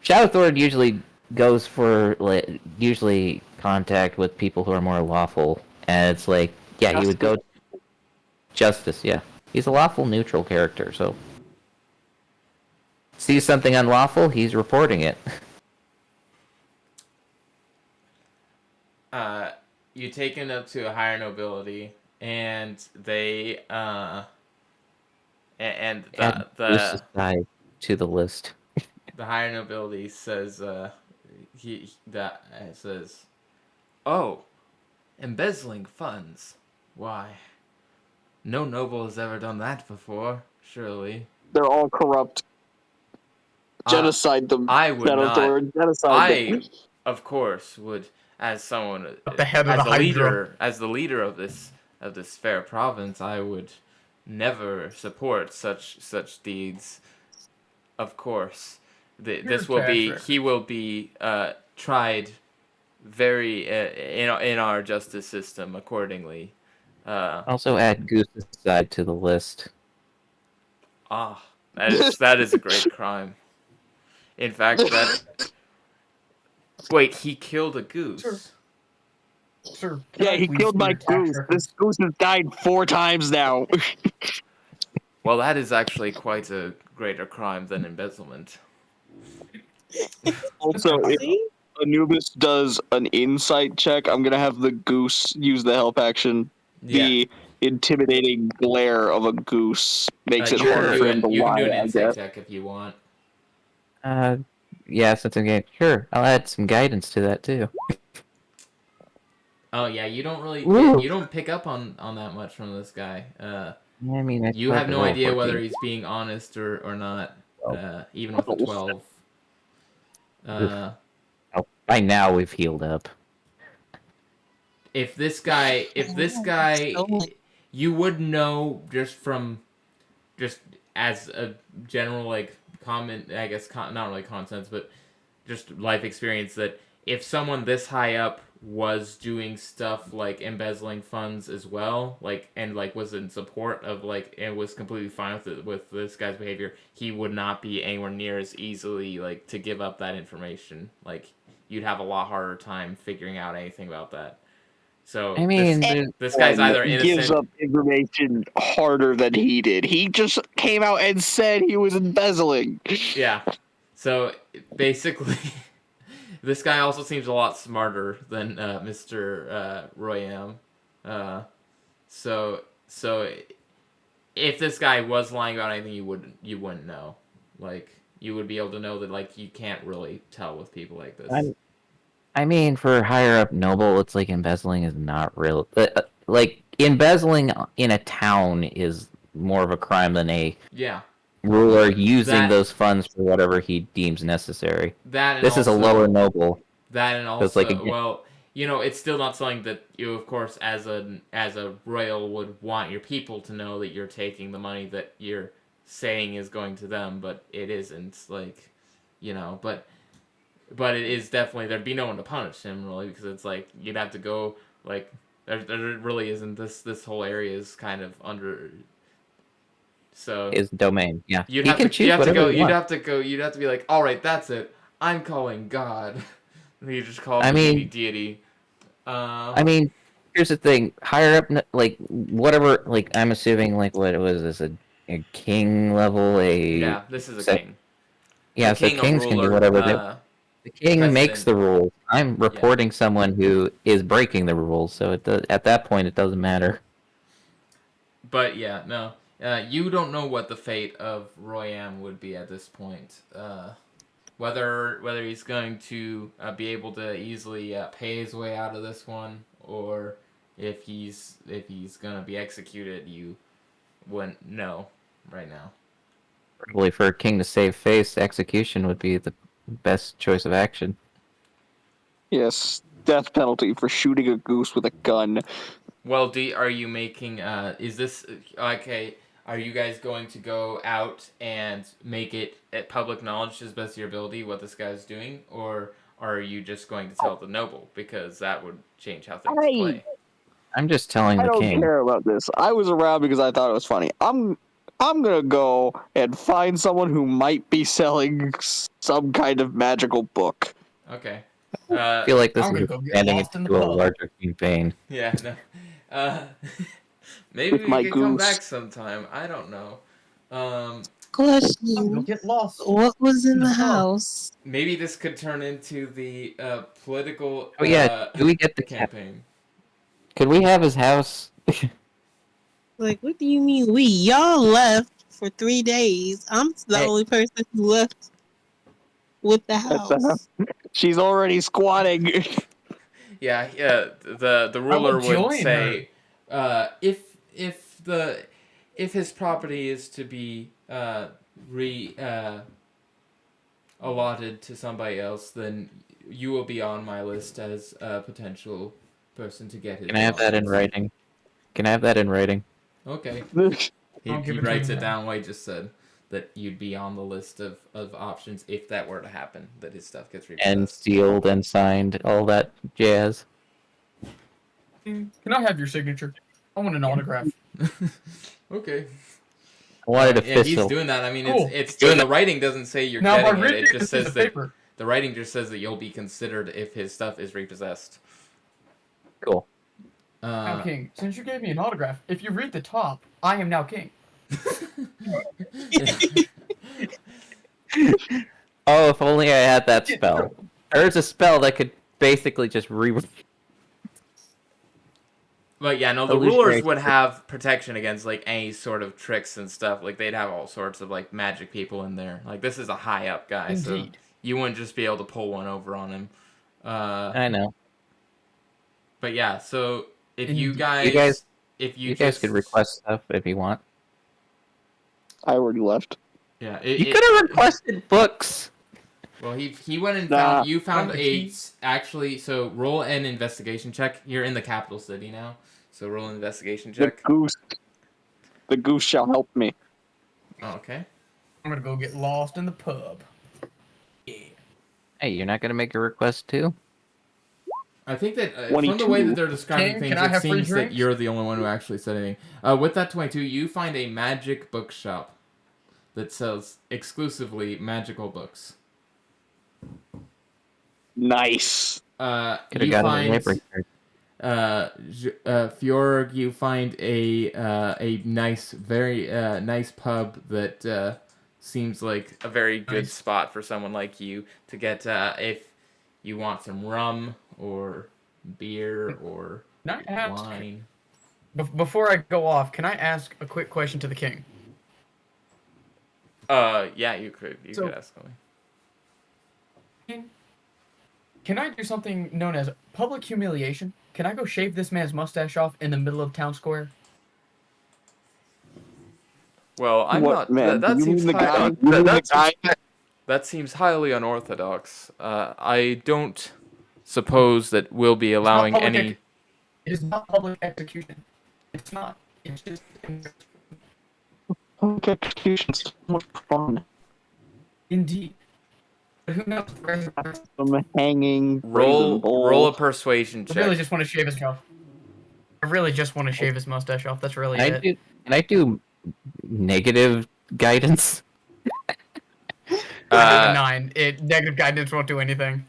Shadowthorn usually goes for usually contact with people who are more lawful, and it's like, yeah, he would go justice. Yeah, he's a lawful neutral character, so sees something unlawful, he's reporting it. You take him up to a higher nobility, and they and Add Bruce's side to the list. the higher nobility says says, "Oh, embezzling funds. Why? No noble has ever done that before, surely." They're all corrupt. Genocide them. I would not. Shadowthorn, genocide them. Of course, would, as someone At the head of as the the Hydra. leader, as the leader of this fair province, I would never support such deeds. Of course, this will be Patrick. he will be tried very in our justice system accordingly. Also add Goose's side to the list. That is a great crime. In fact, wait, he killed a goose. Sure. Sir, Yeah, he killed my goose. This goose has died 4 times now. Well, that is actually quite a greater crime than embezzlement. Also, if Anubis does an insight check, I'm gonna have the goose use the help action. The intimidating glare of a goose makes it You harder can for do him to you can lie, do an I insight guess. check if you want. Yeah, since I'm getting sure, I'll add some guidance to that too. Oh yeah, you don't really Ooh. you don't pick up on that much from this guy. I mean, You have no idea whether he's being honest or not. Even with a 12. By now we've healed up. If this guy, you would know just as a general like common, I guess not really common sense, but just life experience that if someone this high up was doing stuff like embezzling funds as well, like and like was in support of like and was completely fine with this guy's behavior, he would not be anywhere near as easily like to give up that information. Like you'd have a lot harder time figuring out anything about that. So I mean, this guy's either innocent. Gives up information harder than he did. He just came out and said he was embezzling. Yeah. So basically, this guy also seems a lot smarter than Mr. Royam. So if this guy was lying about anything, you wouldn't know. Like you would be able to know that like you can't really tell with people like this. I mean, for higher up noble, it's like embezzling is not real. Like embezzling in a town is more of a crime than a ruler using those funds for whatever he deems necessary. This is a lower noble. That and also, like well, you know, it's still not something that you, of course, as a royal would want your people to know that you're taking the money that you're saying is going to them, but it isn't. Like, you know, but it is definitely, there'd be no one to punish him really, because it's like you'd have to go like there really isn't. This whole area is kind of under. So his domain, yeah. You'd have to be like, all right, that's it. I'm calling God. You just call him deity. I mean, here's the thing: higher up, like whatever, like I'm assuming, like what was this a king level? Yeah, this is a king. Yeah, so kings can do whatever the king makes the rules. I'm reporting someone who is breaking the rules, so at that point it doesn't matter. But yeah, no. You don't know what the fate of Royam would be at this point. Whether he's going to be able to easily pay his way out of this one, or if he's gonna be executed, you wouldn't know right now. Probably for a king to save face, execution would be the best choice of action. Yes, death penalty for shooting a goose with a gun. Well, are you making? Is this okay? Are you guys going to go out and make it at public knowledge to the best of your ability what this guy's doing, or are you just going to tell the noble, because that would change how things play? I'm just telling I the don't king. care about this. I was around because I thought it was funny. I'm gonna go and find someone who might be selling some kind of magical book. Okay. I feel like this I'm is gonna go get expanding lost in the into a pub. larger campaign. Yeah. No. Maybe With my we can come goose. back sometime. I don't know. I'm Question: gonna get lost. What was in the the pub. house? Maybe this could turn into the political Oh yeah, do we get the campaign. Could we have his house? Like, what do you mean we? Y'all left for 3 days. I'm the Hey. only person who left with the house. She's already squatting. Yeah, the ruler would join say, if his property is to be allotted to somebody else, then you will be on my list as a potential person to get his. Can I have that in writing? Can I have that in writing? Okay. I'll He give it to writes you it now. down what he just said, that you'd be on the list of options if that were to happen, that his stuff gets repossessed. And sealed and signed, all that jazz. Can I have your signature? I want an autograph. Okay. I wanted Yeah, he's official. doing that. I mean, Cool. it's the writing doesn't say you're Now, by getting it. reading It just this says piece of that paper, the writing just says that you'll be considered if his stuff is repossessed. Cool. now king, since you gave me an autograph, if you read the top, I am now king. Oh, if only I had that spell. There's a spell that could basically just But yeah, no, the Illusion rulers rate. would have protection against like any sort of tricks and stuff. Like they'd have all sorts of like magic people in there. Like this is a high up guy, so Indeed. you wouldn't just be able to pull one over on him. I know. But yeah, so if you Indeed. guys, if You guys could request stuff if you want. I already left. yeah, You could have requested books. Well, he went and Nah. found Found the a keys. actually. So roll an investigation check. You're in the capital city now, so roll an investigation The check. the goose shall help me. Oh, okay. I'm gonna go get lost in the pub. Yeah. Hey, you're not gonna make a request too? I think that from the 22. way that they're describing King, things, can I it have free seems that drinks? you're the only one who actually said anything. With that 22, you find a magic bookshop that sells exclusively magical books. Nice. Could have You gotten a find library card. Fjorg, you find a nice, very nice pub that seems like a very good Nice. spot for someone like you to get if you want some rum or beer or Can I ask, wine. before I go off, can I ask a quick question to the king? Yeah, you could So- ask me. King, can I do something known as public humiliation? Can I go shave this man's mustache off in the middle of town square? Well, I'm What, not. man? That you seems mean the high- guy? You mean the guy? That seems highly unorthodox. I don't suppose that we'll be allowing public any. It is not public execution. It's not. It's just. Okay, execution's so much fun. Indeed. But who knows? Some hanging. Roll brazen bull. roll a persuasion I really check. just want to shave his off. I really just want to shave his mustache off. That's really it. Can I do negative guidance? Uh, 9. Negative guidance won't do anything.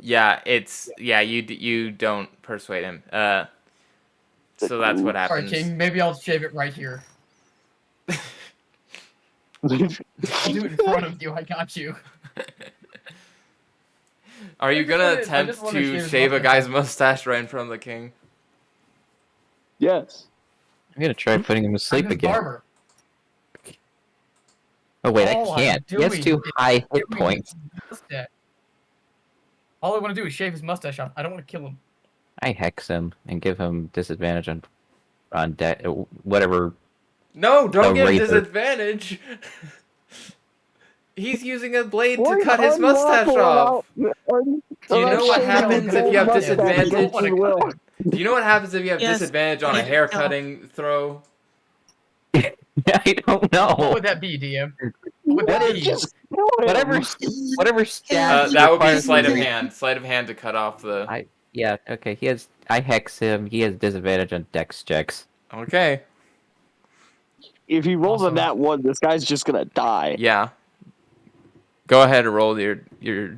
yeah, you don't persuade him. So that's what Sorry, happens. King. Maybe I'll shave it right here. I'll do it in front of you. I got you. Are you just gonna wanna- I attempt just wanna to shave his shave a mustache. guy's mustache right in front of the king? Yes. I'm gonna try putting him to sleep I'm his again. barber. Oh wait, All I I'm can't. He has doing too is high hit shaving points. his mustache. All I want to do is shave his mustache off. I don't want to kill him. I hex him and give him disadvantage on whatever. No, don't The give him Razor. disadvantage. He's using a blade Why to cut his unlawful mustache off. Do you know what happens if you have disadvantage? Do you know what happens if you have Yes, disadvantage on a I hair know. cutting throw? I don't What know. would that be, DM? What would That that is be? Just Whatever stat. That would be requires sleight of me- hand. Sleight of hand to cut off the. Yeah. Okay. I hex him. He has disadvantage on dex checks. Okay. if he rolls Also- on that one, this guy's just gonna die. Yeah. Go ahead and roll your.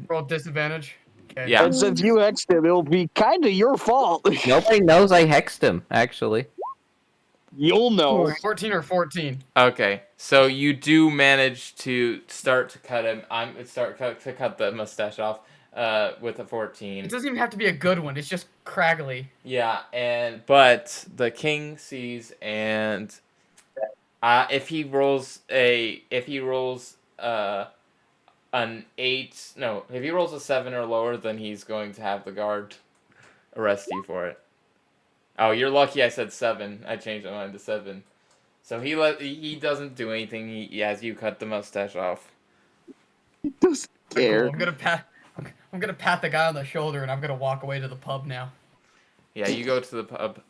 Roll disadvantage. Okay. Yeah. And since you hexed him, it'll be kind of your fault. Nobody knows I hexed him. Actually. You'll know. 14 or 14. Okay. So you do manage to start to cut him. To cut the mustache off. With a 14. It doesn't even have to be a good one. It's just craggly. Yeah, but the king sees, and if he rolls an 8, no, if he rolls a 7 or lower, then he's going to have the guard arrest you for it. Oh, you're lucky I said 7. I changed my mind to 7. So he doesn't do anything. As you cut the mustache off. Just Cool. care. I'm gonna pat the guy on the shoulder and I'm gonna walk away to the pub now. Yeah, you go to the pub,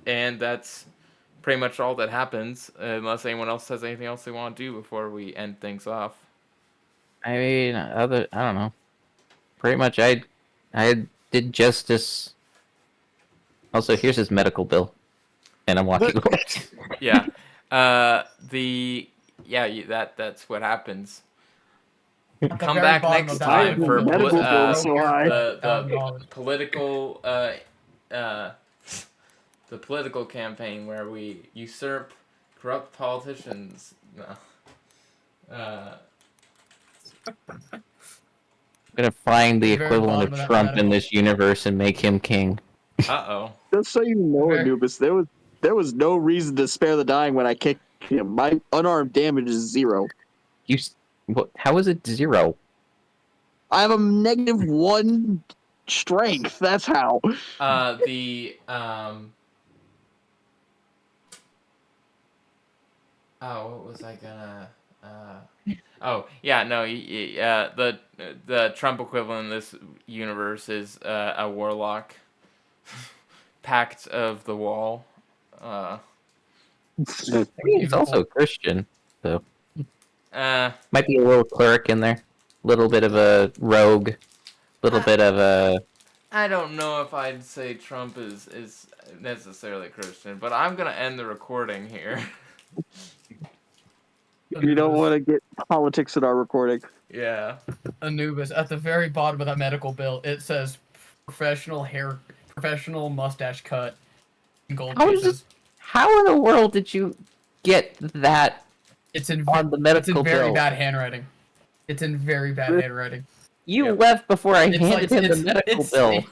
and that's pretty much all that happens, unless anyone else has anything else they want to do before we end things off. I mean, I don't know. Pretty much, I did justice. Also, here's his medical bill, and I'm walking away. Yeah, that's what happens. At the Come very back bottom next of that time line, for medical bills so high. the political campaign where we usurp corrupt politicians. No. I'm gonna find the Very equivalent bottom of of that Trump in medical. this universe and make him king. Uh-oh. Just so you know, Okay. Anubis, there was no reason to spare the dying when I kicked him. My unarmed damage is 0. How is it 0? I have a -1 strength. That's how. What was I gonna? Oh yeah, no. The Trump equivalent in this universe is a warlock. Pact of the Wall. He's also a Christian, so Uh, might be a little cleric in there, little bit of a rogue, little bit of a. I don't know if I'd say Trump is necessarily Christian, but I'm gonna end the recording here. You don't want to get politics in our recording. Yeah. Anubis. At the very bottom of that medical bill, it says professional mustache cut, in gold How is pieces. How in the world did you get that It's in on the It's medical in very bill? bad handwriting. It's in very bad handwriting. You Yep. left before I It's handed him the medical bill.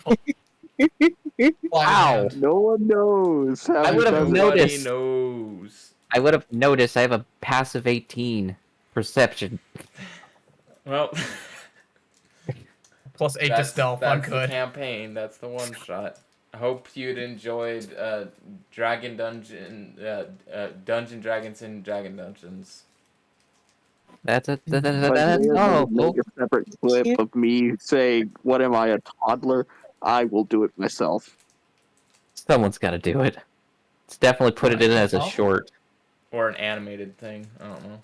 Wow. No one knows how I he would have does it. Nobody noticed. knows. I would have noticed I have a passive 18 perception. Well, Plus 8 to stealth. I'm that's the good. campaign. That's the one shot. I hope you'd enjoyed Dragon Dungeon, Dungeon Dragons and Dragon Dungeons. That's But that's we're all. gonna make a separate clip of me saying, "What am I, a toddler?" I will do it myself. Someone's got to do it. Let's definitely put it in as a Myself? short. Or an animated thing. I don't know.